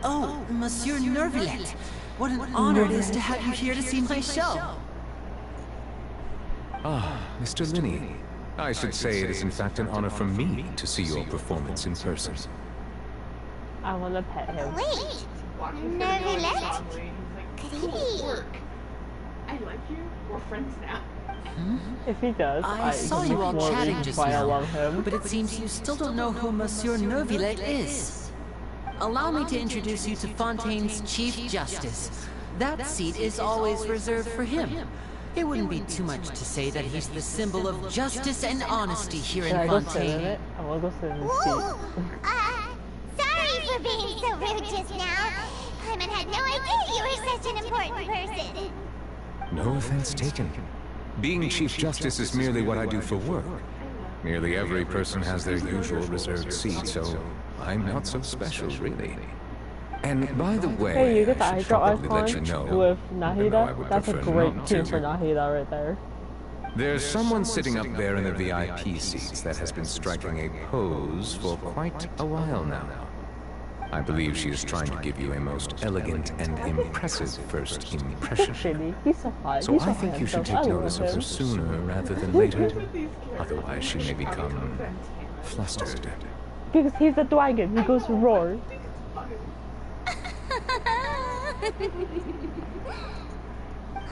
[SPEAKER 11] Oh, Monsieur Nervillet. What an honor it is to have you here to see my show.
[SPEAKER 21] Ah, Mr. Linney. I should say it is in fact an honor for me to see your performance in person.
[SPEAKER 1] I want to pet him.
[SPEAKER 4] Wait, Nervillet?
[SPEAKER 2] Work. I like you. We're friends now.
[SPEAKER 1] If he does,
[SPEAKER 11] I saw you all chatting just now,
[SPEAKER 1] love him.
[SPEAKER 11] but it seems you still don't know who Monsieur Nervillet is. Allow me to introduce you to Fontaine's Chief Justice. That seat is always reserved for him. It wouldn't be too much to say that he's the symbol of justice and honesty here in Fontaine.
[SPEAKER 1] I will go sit in the
[SPEAKER 4] Ooh, sorry for being so rude just now. Paimon had no idea you were such an important person.
[SPEAKER 21] No offense taken. Being Chief Justice is merely what I do for work. Nearly every person has their usual reserved seat, so I'm not so special, really. And by the way,
[SPEAKER 1] Hey, you get the
[SPEAKER 21] I should
[SPEAKER 1] Hydro
[SPEAKER 21] probably let you
[SPEAKER 1] icon
[SPEAKER 21] know,
[SPEAKER 1] with
[SPEAKER 21] even though I
[SPEAKER 1] Nahida?
[SPEAKER 21] would
[SPEAKER 1] That's a
[SPEAKER 21] prefer
[SPEAKER 1] great
[SPEAKER 21] not
[SPEAKER 1] tune
[SPEAKER 21] to.
[SPEAKER 1] for Nahida right there.
[SPEAKER 21] There's someone sitting up there in the VIP seats that has been striking a pose for quite a while now. I believe she is trying to give you a most elegant and impressive first impression.
[SPEAKER 1] Shitty. He's so hot.
[SPEAKER 21] So
[SPEAKER 1] He's
[SPEAKER 21] I think you should take notice of her sooner rather than later. Otherwise she may become flustered.
[SPEAKER 1] Because he's a dragon. He goes roar.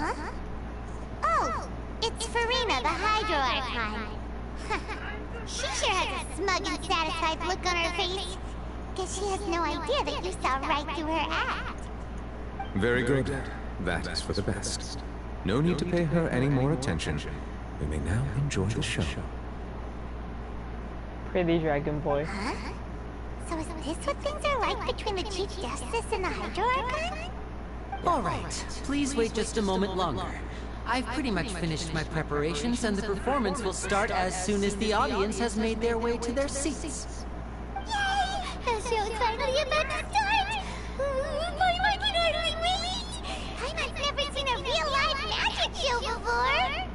[SPEAKER 4] Huh? Oh, it's Farina, the Hydro Archon. She sure has a smug and satisfied look on her face. Guess she has no idea that you saw right through her act.
[SPEAKER 21] Very good. That is for the best. No need to pay her any more attention. We may now enjoy the show.
[SPEAKER 1] Pretty dragon boy.
[SPEAKER 4] Huh? So is this what things are like between the Chief Justice and the Hydro Archon?
[SPEAKER 11] All right, please wait just a moment longer. I've pretty much finished my preparations, and the performance will start as soon as the audience has made their way to their seats.
[SPEAKER 4] Yay! The show's finally about to start! I can hardly wait! I've never seen a real live magic show before!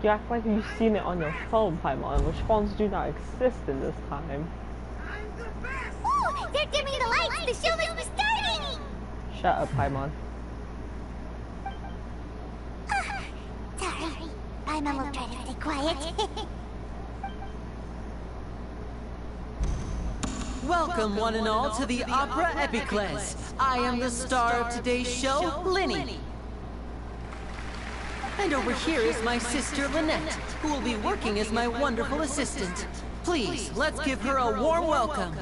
[SPEAKER 1] You act like you've seen it on your phone, Paimon, which phones do not exist in this time.
[SPEAKER 4] Ooh! They're dimming the lights! The show must be starting!
[SPEAKER 1] Shut up, Paimon.
[SPEAKER 4] Sorry. Paimon will try to stay quiet.
[SPEAKER 11] Welcome, one and all, to the Opera Epicles. I am the star of today's show, Linny. And over here is my sister, Lynette, who will be working as my wonderful assistant. Please, let's give her a warm welcome.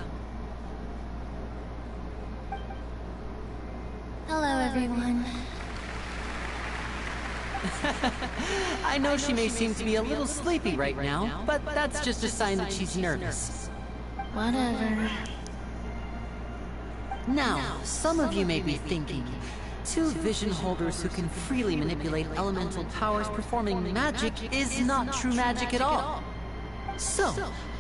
[SPEAKER 10] Hello, everyone.
[SPEAKER 11] I know she may seem to be a little sleepy right now, but that's just a sign that she's nervous.
[SPEAKER 10] Whatever.
[SPEAKER 11] Now, some of you may be thinking, two vision holders who can freely manipulate elemental powers performing magic is not true magic at all. So,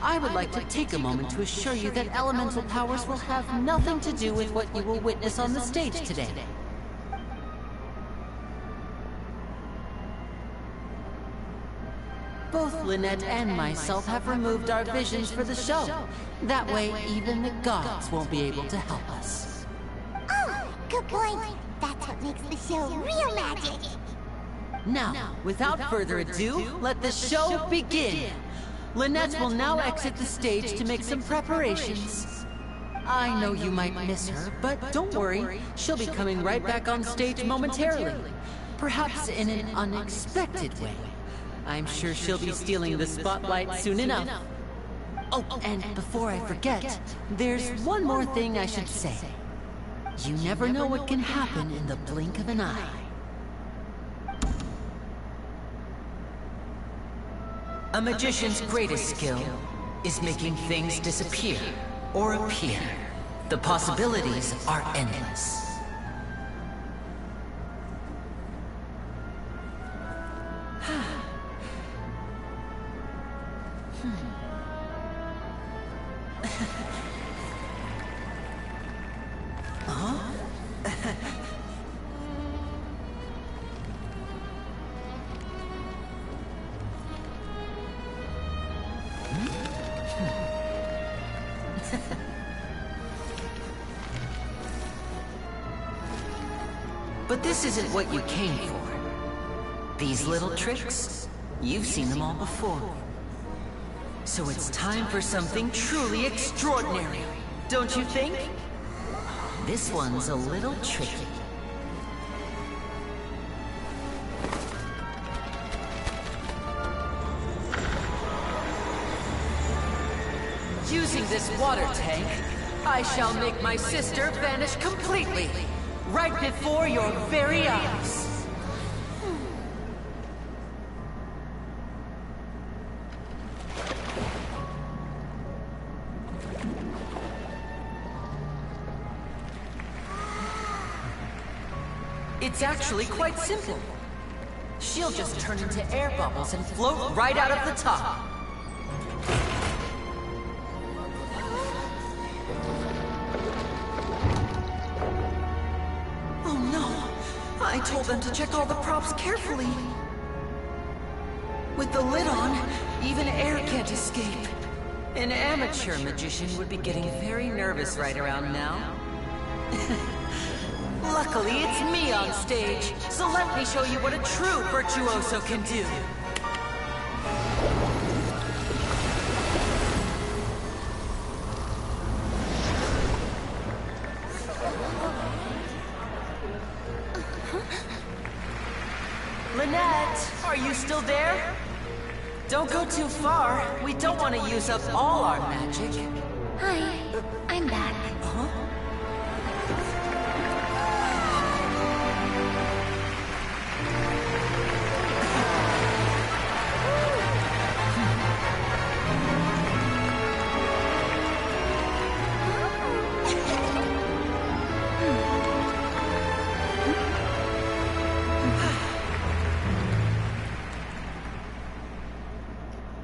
[SPEAKER 11] I would like to take a moment to assure you that elemental powers will have nothing to do with what you will witness on the stage today. Both Lynette and myself have removed our visions for the show. That way, even the gods won't be able to help us.
[SPEAKER 4] Oh, good point. That's what makes the show real magic.
[SPEAKER 11] Now, without further ado, let the show begin. Lynette will now exit the stage to make some preparations. I know you might miss her, but don't worry. She'll be coming right back on stage momentarily. Perhaps in an unexpected way. I'm sure she'll be stealing the spotlight soon enough. Oh, and before I forget, there's one more thing I should say. You never know what can happen in the blink of an eye. A magician's greatest skill is making things disappear or appear. The possibilities are endless. But this isn't what you came for. These little tricks, you've seen them all before. So it's time for something truly extraordinary, don't you think? This one's a little tricky. Using this water tank, I shall make my sister vanish completely, right before your very eyes. It's actually quite simple. She'll just turn into air bubbles and float right out of the top. Oh no! I told them to check all the props carefully. With the lid on, even air can't escape. An amateur magician would be getting very nervous right around now. Luckily, it's me on stage, so let me show you what a true virtuoso can do. still there? Don't go too far. We don't want to use up all our magic.
[SPEAKER 14] Hi, I'm back.
[SPEAKER 11] Huh?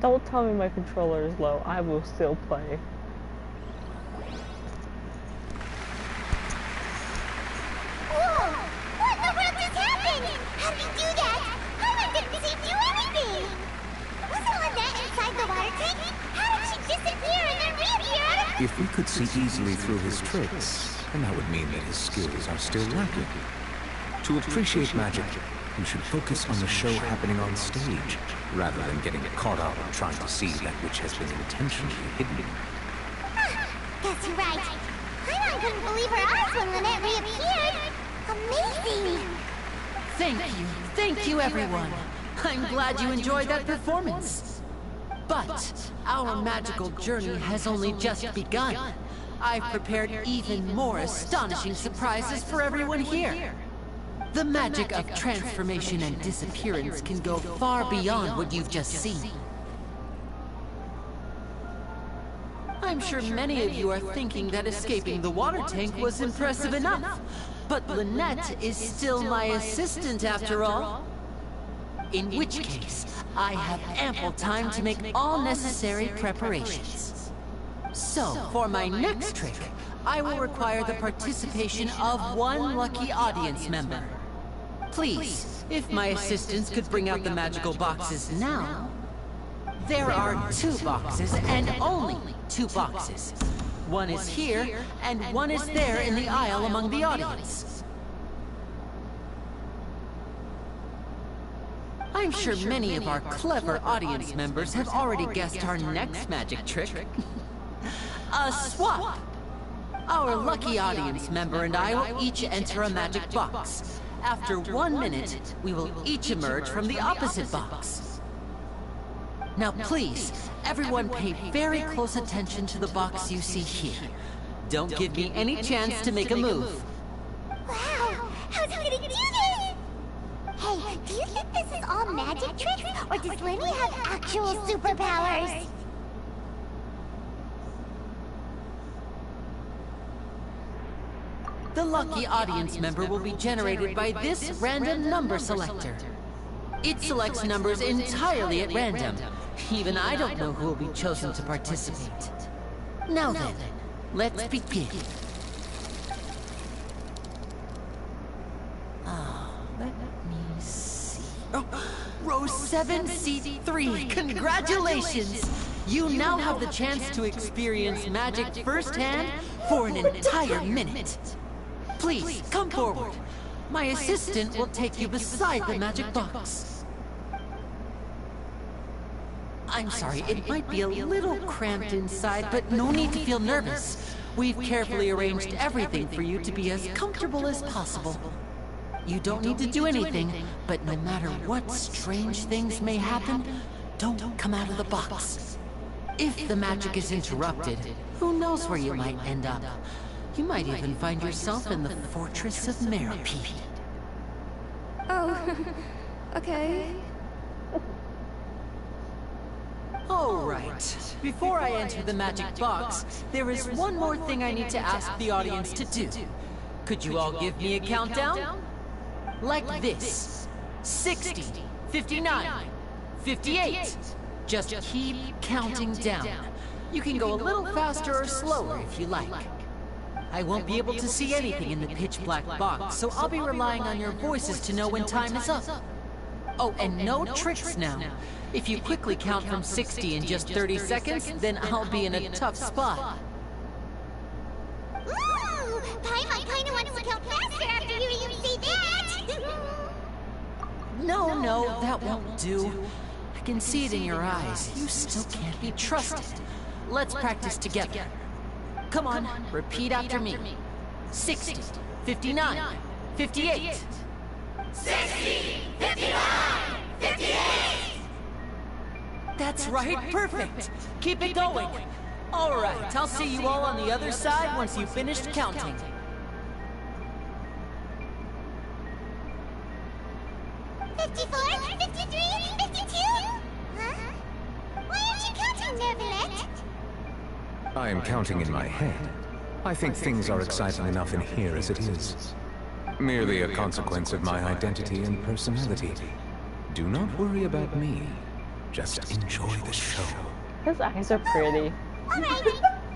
[SPEAKER 1] Don't tell me my controller is low. I will still play.
[SPEAKER 4] Whoa! What in the world just happened? How did you do that? Harlan didn't see do anything! Wasn't Lynette inside the water tank? How did she disappear and then reappear out of—
[SPEAKER 21] If we could see easily through his tricks, then that would mean that his skills are still lacking. To appreciate magic, you should focus on the show happening on stage, rather than getting caught up in trying to see that which has been intentionally hidden.
[SPEAKER 4] Guess you're right. Paimon couldn't believe her eyes when Lynette reappeared. Amazing!
[SPEAKER 11] Thank you everyone. I'm glad you enjoyed that performance. But our magical journey has only just begun. I've prepared even more astonishing surprises for everyone here. The magic of transformation and disappearance can go far beyond what you've just seen. I'm sure many of you are thinking that escaping the water tank was impressive enough. But Lynette is still my assistant after all. In which case, I have ample time to make all necessary preparations. So, for my next trick, I will require the participation of one lucky audience member. Please, if my assistants could bring out the magical boxes now. There are 2 boxes, and only 2 boxes. One is here, and one is there in the aisle among the audience. I'm sure many of our clever audience members have already guessed our next magic trick. A swap! Our lucky audience member and I will each enter a magic box. After 1 minute, we will each emerge from the opposite box. Now please, everyone pay very close attention to the box you see here. Don't give me any chance to make a move.
[SPEAKER 4] Wow! How's he gonna do this? Hey, do you think this is all magic tricks, or does Lenny have actual superpowers?
[SPEAKER 11] The lucky audience member will be generated by this random number selector. It selects numbers entirely at random. Even I don't know who will be chosen to participate. Now then, let's begin. Let me see. Oh, row 7, seat 3. Congratulations! You now have the chance to experience magic firsthand for an entire minute. Please, come forward. My assistant will take you beside the magic box. I'm sorry, it might be a little cramped inside, but no need to feel nervous. We've carefully arranged everything for you to be as comfortable as possible. You don't need to do anything, but no matter what strange things may happen, don't come out of the box. If the magic is interrupted, who knows where you might end up. You might even find yourself in the Fortress of Meropide.
[SPEAKER 7] Oh, okay.
[SPEAKER 11] All right. Before I enter the magic box, there is one more thing I need to ask the audience to do. Could you all give me a countdown? Like this. 60, 59, 58. Just keep counting down. You can go a little faster or slower if you like. I won't be able to see anything in the pitch-black box, so I'll be relying on your voices to know when time is up. Oh, and no tricks now. If you quickly count from 60 in just 30 seconds, then I'll be in a tough spot.
[SPEAKER 4] Ooh! Paimon kinda wants to count faster after hearing you say that!
[SPEAKER 11] No, that won't do. I can see it in your eyes. You still can't be trusted. Let's practice together. Come on, repeat after me. 60, 59, 58.
[SPEAKER 4] 60, 59,
[SPEAKER 11] That's right, perfect. Keep it going. All right, I'll see you all on the other side once you've finished counting.
[SPEAKER 4] 54, 53, 52? Huh? Why aren't you counting, Nervalet?
[SPEAKER 21] I am counting in my head. I think things are exciting enough in here as it is. Merely a consequence of my identity and personality. Do not worry about me. Just enjoy the show.
[SPEAKER 1] His eyes are pretty.
[SPEAKER 4] Alright.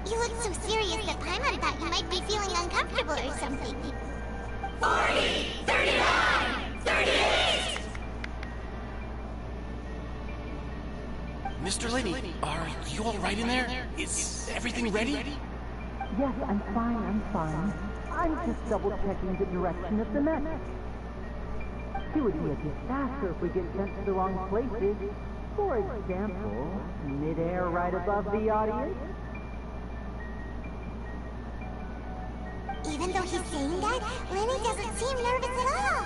[SPEAKER 4] You look so serious that Paimon thought you might be feeling uncomfortable or something. 40, 39, 38!
[SPEAKER 20] Mr. Liddy, are you all right in there? Is everything ready?
[SPEAKER 5] Yes, I'm fine. I'm just double-checking the direction of the net. It would be a disaster if we get sent to the wrong places. For example, mid-air right above the audience.
[SPEAKER 4] Even though he's saying that, Lenny doesn't seem nervous at all.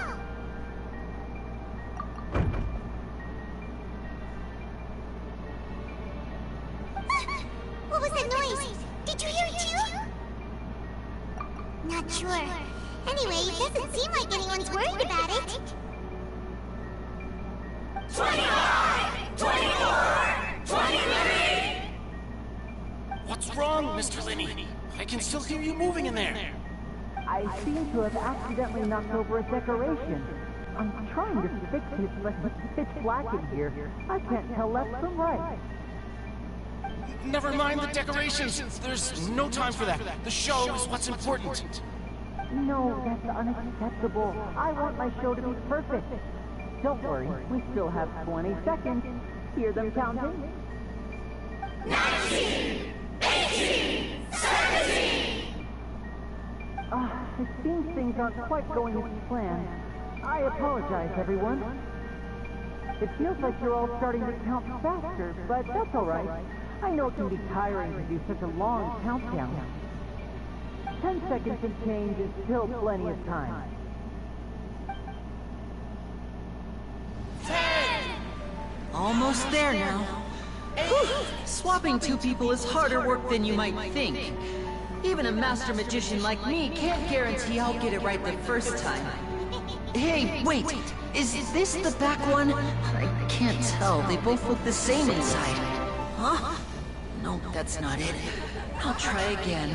[SPEAKER 4] What was that noise? Did you hear it too? Not sure. Anyway, it doesn't seem like anyone's worried about it.
[SPEAKER 20] 25! 24! 23! What's wrong, Mr. Linney? I can still hear you moving in there.
[SPEAKER 5] I seem to have accidentally knocked over a decoration. I'm trying to fix it, but it's pitch black in here. I can't tell left from right.
[SPEAKER 20] Never mind the decorations. There's no time for that. The show is what's important.
[SPEAKER 5] No, that's unacceptable. I want my show to be perfect. Don't worry, we still have 20 seconds. Hear them counting?
[SPEAKER 4] 19! 18! 17!
[SPEAKER 5] It seems things aren't quite going as planned. I apologize, everyone. It feels like you're all starting to count faster, but that's all right. I know it can be tiring to do such a long countdown. 10 seconds and change is still plenty of time.
[SPEAKER 11] 10! Almost there now. Whew. Swapping two people is harder work than you might think. Even a master magician like me can't guarantee I'll get it right the first time. Hey, wait! Is this the back one? I can't tell. They both look the same inside. Huh? No, that's not it. I'll try again.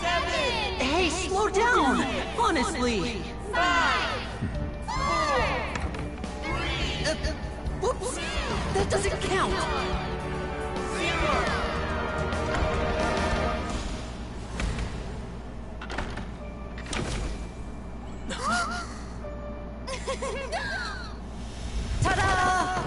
[SPEAKER 11] 7! Hey, slow down! Honestly! 5! 4! 3! Whoops! That doesn't count! 0! Ta-da!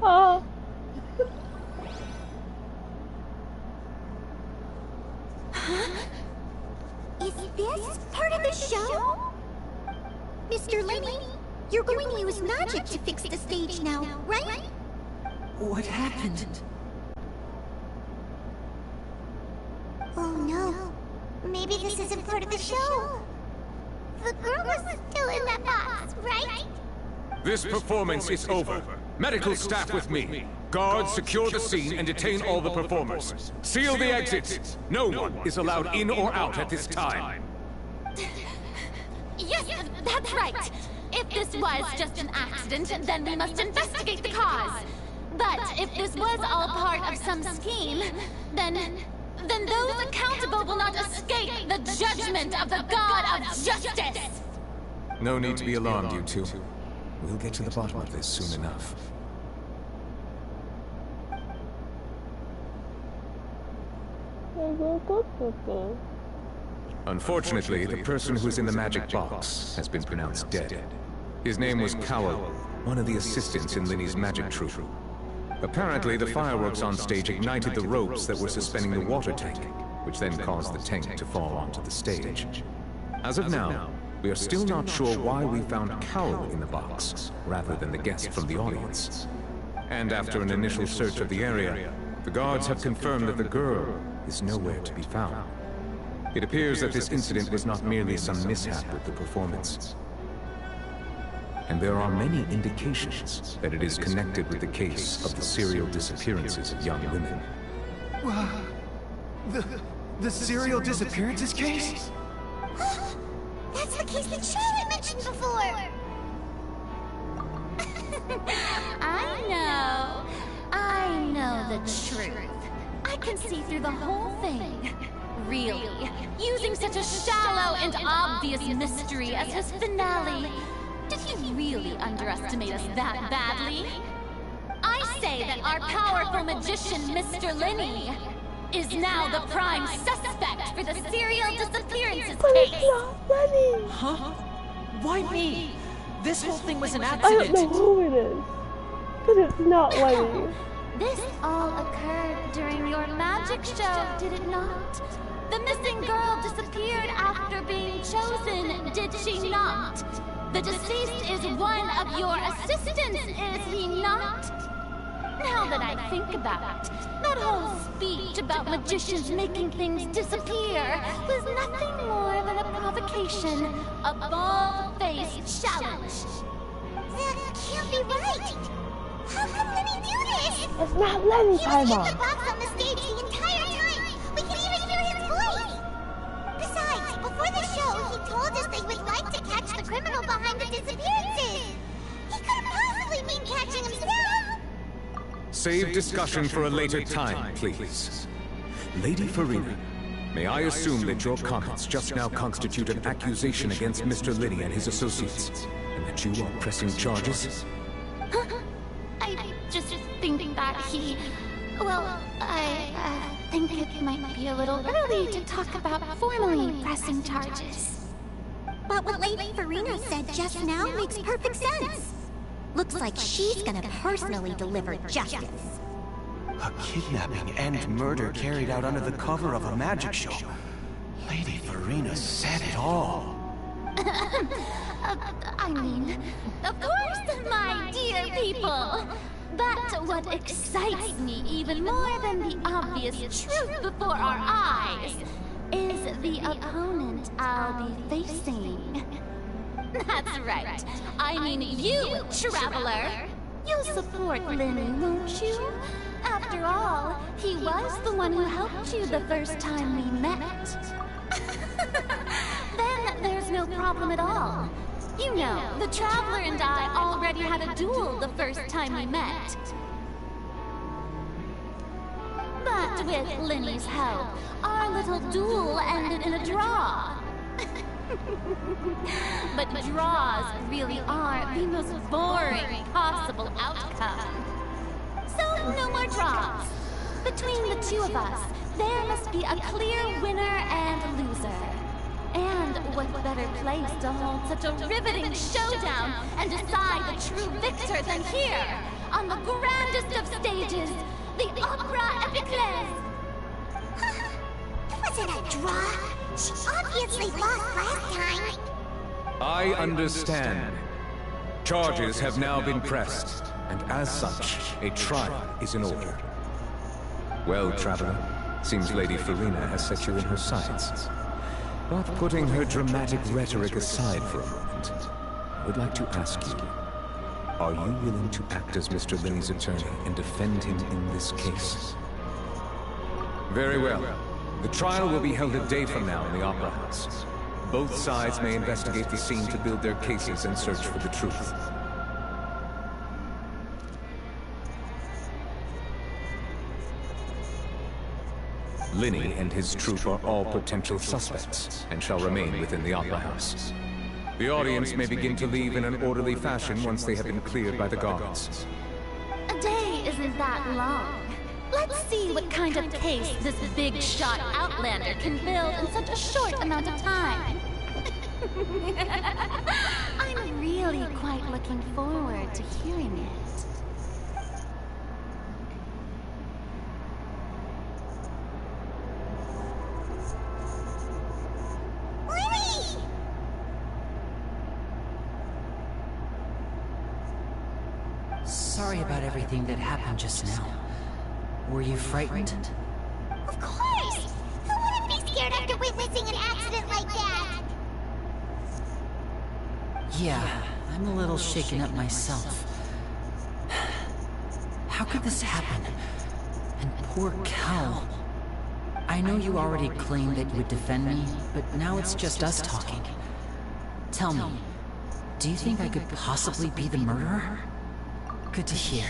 [SPEAKER 1] Oh.
[SPEAKER 4] Is this part of the show? Mr. Lenny, you're going to use magic to fix the stage now, right?
[SPEAKER 11] What happened?
[SPEAKER 4] Oh no. Maybe this isn't part of the show. The girl was still in that box, right?
[SPEAKER 21] This performance is over. Medical staff with me. Guards, secure the scene and detain all the performers. Seal the exits. No one is allowed in or out at this time.
[SPEAKER 14] Yes, that's right. If this was just an accident, then we must investigate the cause. But if this was all part of some scheme, then those accountable will not escape the judgment of the God of Justice!
[SPEAKER 21] No need to be alarmed, you two. We'll get to the bottom of this soon enough. Unfortunately, the person who's in the magic box has been pronounced dead. His name was Cowell, one of the assistants in Linny's magic troupe. Apparently, the fireworks on stage ignited the ropes that were suspending the water tank, which then caused the tank to fall onto the stage. As of now, we are still not sure why we found Cowell in the box, rather than the guest from the audience. And after an initial search of the area, the guards have confirmed that the girl is nowhere to be found. It appears that this incident was not merely some mishap with the performance. And there are many indications that it is connected with the case of the serial disappearances of young women.
[SPEAKER 6] The serial disappearances case?
[SPEAKER 4] That's the case that Charlotte mentioned before! I know the truth. I can see through the whole thing. Really? Using such a shallow and obvious mystery as his finale. Did he really underestimate us that badly? I say that our powerful magician, Mr. Linney, is now the prime suspect for the serial disappearances case.
[SPEAKER 18] Huh? Why me? This whole thing was an
[SPEAKER 1] I
[SPEAKER 18] accident.
[SPEAKER 1] don't know who it is. But it's not Lenny.
[SPEAKER 4] This all occurred during your magic show, did it not? The missing girl disappeared after being chosen, did she not? The deceased is one of your assistants, is he not? Now that I think about it, that whole speech about magicians making things disappear was nothing more than a provocation, a bald-faced challenge.
[SPEAKER 14] That can't be right! How could Lenny do this?
[SPEAKER 1] It's not Lenny,
[SPEAKER 14] He was in
[SPEAKER 1] Paimon.
[SPEAKER 14] the box on the stage the entire time! We can even hear his voice! Besides, before the show, he told us they would like to catch the criminal behind the disappearances! He couldn't possibly mean catching himself!
[SPEAKER 21] Save discussion for a later time, please. Lady Farina, may I assume that your comments just now constitute an accusation against Mr. Linney and his associates, and that you are pressing charges?
[SPEAKER 4] I just think that he... Well, I think it might be a little early to talk about formally pressing charges.
[SPEAKER 14] But what Lady Farina said just now makes perfect sense. Looks like she's gonna personally deliver justice.
[SPEAKER 6] A kidnapping and murder carried out under the cover of a magic show. Lady Farina said it all.
[SPEAKER 4] I mean, of course, my dear people. But what excites me even more than the obvious truth before our eyes is the opponent I'll be facing. That's right. I mean you, Traveler. You'll support Linny, won't you? After all, he was the one who helped you the first time we met. Then there's no problem at all. You know, the Traveler and I already had a duel the first time we met. But with Linny's help, our little duel ended in a draw. But draws really are the most boring possible outcome. So no more draws. Between the two of us, there must be a clear winner and loser. And what better place to hold such a riveting showdown and decide the true victor than here, on the grandest of stages, the Opera Epiclese.
[SPEAKER 14] It wasn't a draw. She obviously lost last time.
[SPEAKER 21] I understand. Charges have now been pressed, and as such, a trial is in order. Well, Traveler, seems Lady Farina has set you in her sights. But putting her dramatic rhetoric aside for a moment, I would like to ask you, are you willing to act as Mr. Linney's attorney and defend him in this case? Very well. The trial will be held a day from now in the Opera House. Both sides may investigate the scene to build their cases and search for the truth. Linney and his troupe are all potential suspects, and shall remain within the Opera House. The audience may begin to leave in an orderly fashion once they have been cleared by the guards.
[SPEAKER 4] A day isn't that long. Let's
[SPEAKER 14] Let's see what kind of case this big shot outlander can build in such a short amount of time. I'm really quite looking forward to hearing it.
[SPEAKER 11] Sorry about everything that happened just now. Were you frightened?
[SPEAKER 4] Of course! Who wouldn't be scared after witnessing an accident like that?
[SPEAKER 11] Yeah, I'm a little shaken up myself. How could this happen? And poor Cal. I know you already claimed that you would defend me, but now it's just us talking. Tell me, do you think I could possibly be the murderer? Good to hear.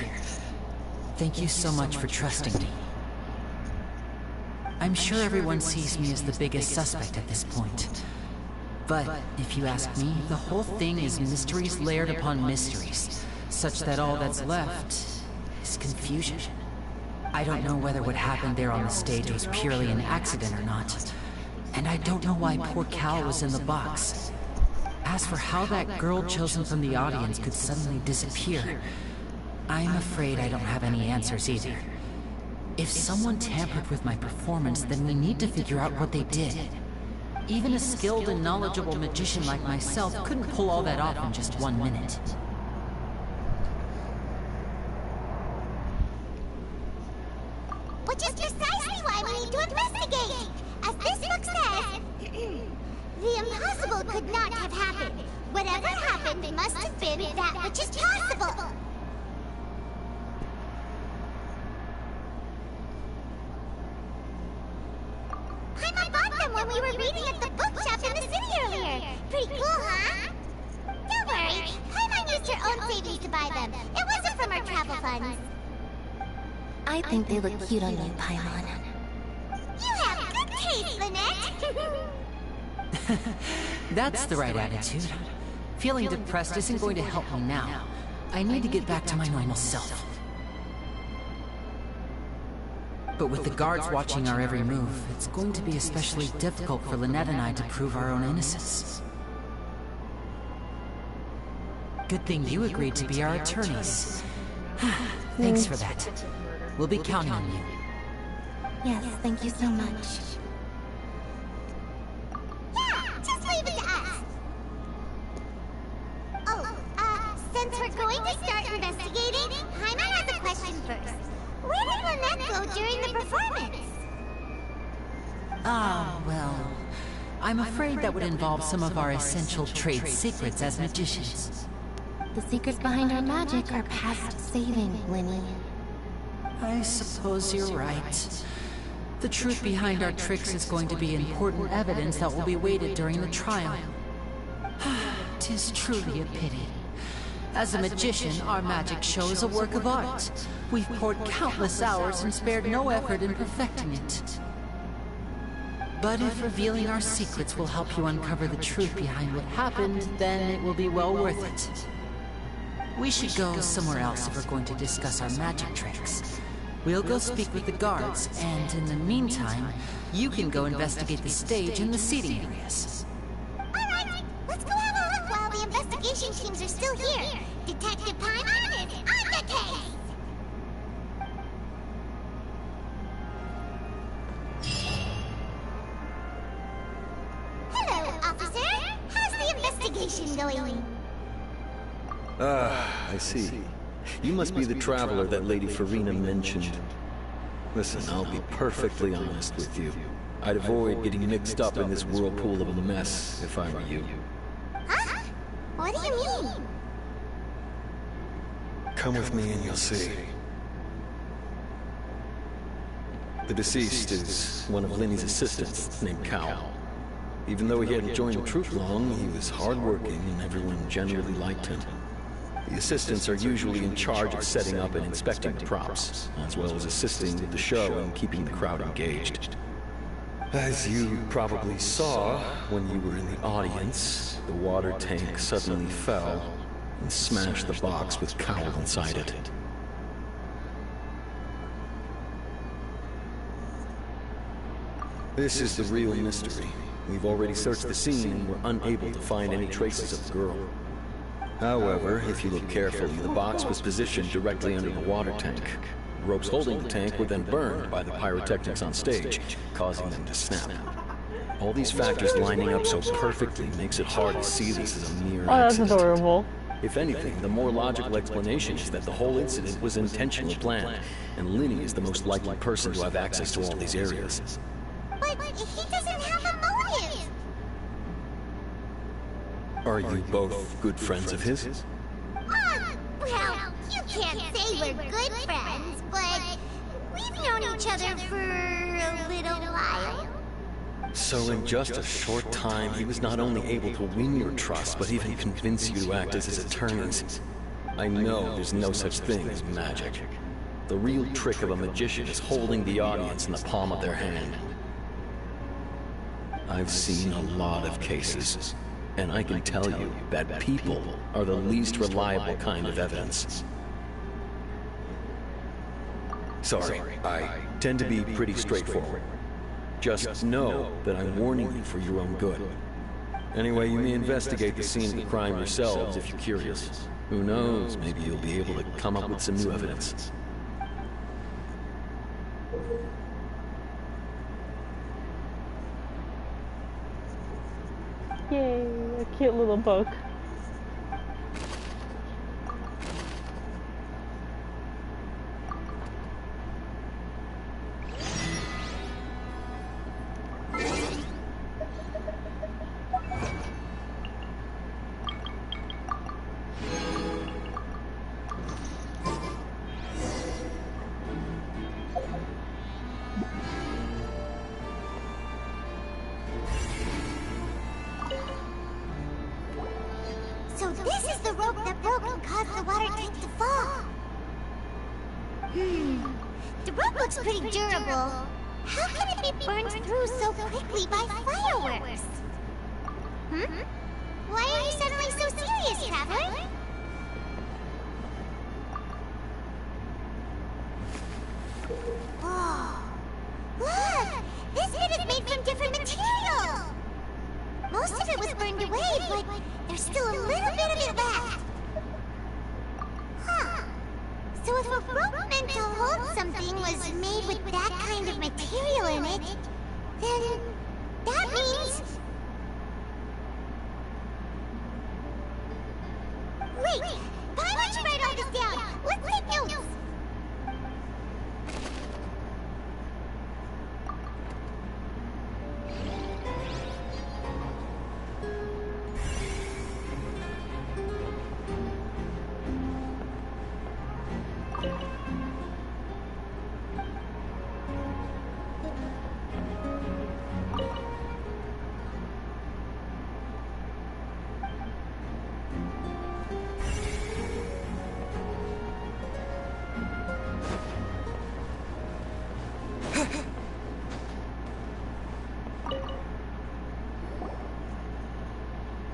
[SPEAKER 11] Thank you so much for trusting me. I'm sure everyone sees me as the biggest suspect at this point. But if you ask me, the whole thing is mysteries layered upon mysteries, such that all that's left is confusion. I don't know whether what happened there on the stage was purely an accident or not. And I don't know why poor Cal was in the box. As for how that girl chosen from the audience could suddenly disappear, I'm afraid I don't have any answers either. If someone tampered with my performance, then we need to figure out what they did. Even a skilled and knowledgeable magician like myself couldn't pull all that off in just 1 minute.
[SPEAKER 4] Which is precisely why we need to investigate! As this book says, the impossible could not have happened. Whatever happened must have been that which is possible. Paimon bought them when we were reading at the bookshop in the city earlier. Pretty cool, huh? Don't worry, Paimon used her own savings to buy them. It wasn't from our travel funds.
[SPEAKER 10] I think they look cute on you, Paimon.
[SPEAKER 4] You have good taste, Lynette!
[SPEAKER 11] That's the right attitude. Feeling depressed isn't going to help me now. I need to get back to my normal self. But with the guards watching our every move, it's going to be especially difficult for Lynette and I to prove our own innocence. Good thing you agreed to be our attorneys. Thanks for that. We'll be counting on you.
[SPEAKER 10] Yes, thank you so much.
[SPEAKER 4] Yeah, just leave it to us. Oh, since we're going to start investigating, Paimon has a question first. Where did Lynette go during the performance?
[SPEAKER 11] Well, I'm afraid that would involve some of our essential trade secrets as magicians.
[SPEAKER 10] The secrets behind our magic are past saving, Linny.
[SPEAKER 11] I suppose you're right. The truth behind our tricks is going to be important evidence that will be weighted during the trial. 'Tis truly a pity. As a magician, our magic show is a work of art. We've poured countless hours and spared no effort in perfecting it. But if revealing our secrets will help you uncover the truth behind what happened, then it will be well worth it. We should go somewhere else if we're going to discuss our magic tricks. We'll go speak with the guards, and in the meantime, you can go investigate the stage and the seating areas.
[SPEAKER 4] Alright, let's go have a look while the investigation teams are still here. Detective Paimon is on the case! Hello, officer. How's the investigation going?
[SPEAKER 3] I see. You must be the traveler that Lady Farina mentioned. Listen, I'll be perfectly honest with you. I'd avoid getting mixed up in this whirlpool of a mess if I were you.
[SPEAKER 4] Huh? What do you mean?
[SPEAKER 3] Come with me and you'll see. The deceased is one of Lenny's assistants, named Cal. Even though he hadn't joined the troupe long, he was hardworking and everyone generally liked him. The assistants are usually in charge of setting up and inspecting the props, as well as assisting with the show and keeping the crowd engaged. As you probably saw when you were in the audience, the water tank suddenly fell and smashed the box with Cal inside it. This is the real mystery. We've already searched the scene and were unable to find any traces of the girl. However, if you look carefully, the box was positioned directly under the water tank. The ropes holding the tank were then burned by the pyrotechnics on stage, causing them to snap. All these factors lining up so perfectly makes it hard to see this as a mere
[SPEAKER 1] that's
[SPEAKER 3] accident.
[SPEAKER 1] adorable.
[SPEAKER 3] If anything, the more logical explanation is that the whole incident was intentionally planned, and Linny is the most likely person to have access to all these areas.
[SPEAKER 4] But he doesn't have a motive!
[SPEAKER 3] Are you both good friends of his?
[SPEAKER 4] Well, you can't say we're good friends, but we've known each other for a little while.
[SPEAKER 3] So in just a short time, he was not only able to win your trust, but even convince you to act as his attorneys. I know there's no such thing as magic. The real trick of a magician is holding the audience in the palm of their hand. I've seen a lot of cases, and I can tell you that people are the least reliable kind of evidence. Sorry, I tend to be pretty straightforward. Just know that I'm warning you for your own good. Anyway, you may investigate the scene of the crime yourselves if you're curious. Who knows, maybe you'll be able to come up with some new evidence.
[SPEAKER 1] Yay, a cute little book.
[SPEAKER 4] So this is the rope that broke and caused the water tank to fall. The rope looks pretty durable. How can it be burned through so quickly by fireworks? Why are you suddenly so serious, Traveler? Oh, look! This bit is made from different material! Most of it was burned away, but there's still a little bit of it left. Huh. So if a rope meant to hold something was made with that kind of material in it, then that means... Wait! Why don't you write all this down? Let's take notes!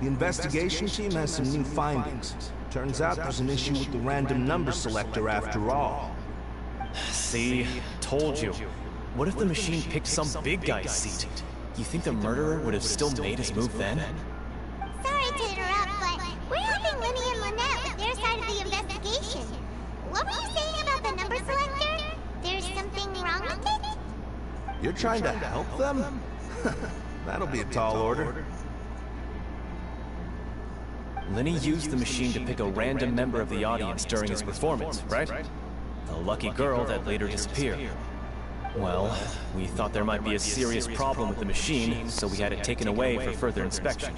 [SPEAKER 16] The investigation team has some new findings. Turns out there's an issue with the random number selector after all.
[SPEAKER 8] See? Told you. What if the machine picked some big guy's seat? You think the murderer would have still made his move then?
[SPEAKER 4] Sorry to interrupt, but we're helping Linny and Lynette with their side of the investigation. What were you saying about the number selector? There's something wrong with it?
[SPEAKER 16] You're trying to help them? That'll be a tall order.
[SPEAKER 8] Linny used the machine to pick a random member of the audience during his performance, right? A lucky girl that later disappeared. Well, we thought there might be a serious problem with the machine, so we had it taken away for further inspection.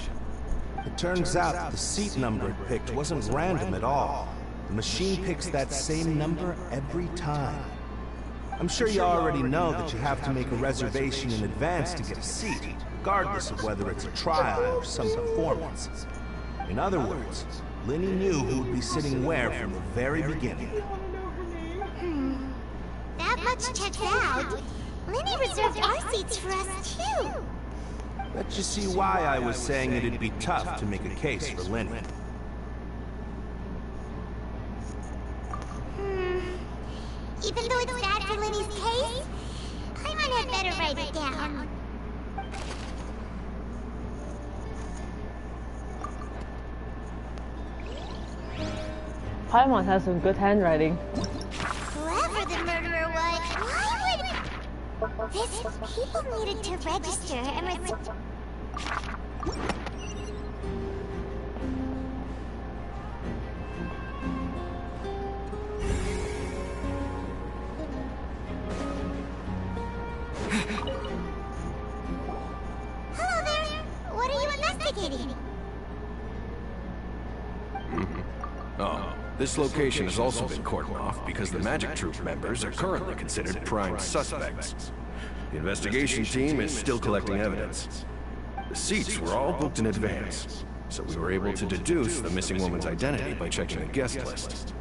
[SPEAKER 16] It turns out the seat number it picked wasn't random at all. The machine picks that same number every time. I'm sure you already know that you have to make a reservation in advance to get a seat, regardless of whether it's a trial or some performance. In other words, Linny knew who would be sitting where from the very beginning.
[SPEAKER 4] That much checks out. Linny reserved our seats for us, too.
[SPEAKER 16] Let you see why I was saying it'd be tough to make a case for Linny.
[SPEAKER 4] Even though it's bad for Linny's case, I might have better write it down.
[SPEAKER 1] Paimon has some good handwriting.
[SPEAKER 4] Whoever the murderer was, why would... These people needed to register and Hello there! What are you investigating?
[SPEAKER 9] Oh, this location has also been cordoned off because the Magic Troop members are currently considered prime suspects. The investigation team is still collecting evidence. The seats were all booked in advance, so we were able to deduce the missing woman's identity by checking the guest list.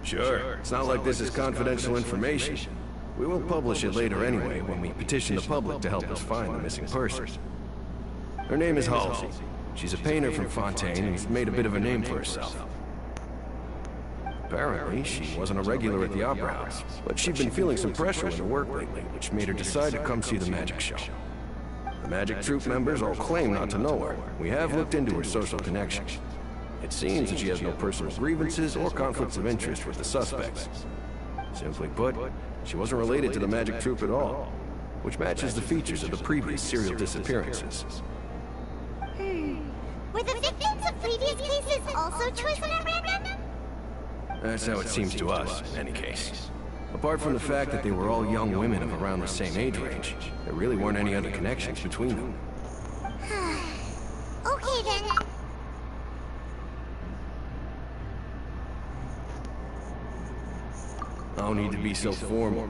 [SPEAKER 9] Sure, it's not like this is confidential information. We will publish it later anyway when we petition the public to help us find the missing person. Her name is Halsey. She's a painter from Fontaine and has made a bit of a name for herself. Apparently, she wasn't a regular at the Opera House, but she'd been feeling some pressure in her work lately, which made her decide to come see the magic show. The Magic Troop members all claim not to know her. We have looked into her social connections. It seems that she has no personal grievances or conflicts of interest with the suspects. Simply put, she wasn't related to the Magic Troop at all, which matches the features of the previous serial disappearances.
[SPEAKER 4] Were the victims of previous cases also chosen at random?
[SPEAKER 9] That's how it seems to us, in any case. Apart from the fact that they were all young women of around the same age range, there really weren't any other connections between them.
[SPEAKER 4] Okay then.
[SPEAKER 9] No need to be so formal.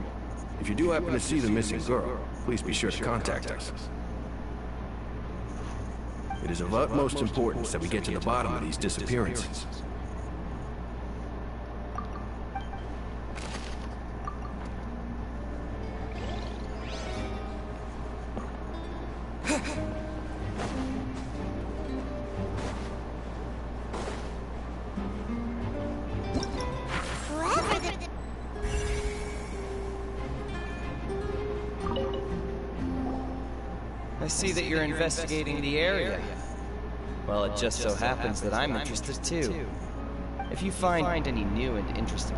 [SPEAKER 9] If you do happen to see the missing girl, please be sure to contact us. It is of utmost importance that we get to the bottom of these disappearances.
[SPEAKER 13] I see that you're investigating the area. Well, it just so happens that I'm interested too. If you find any new and interesting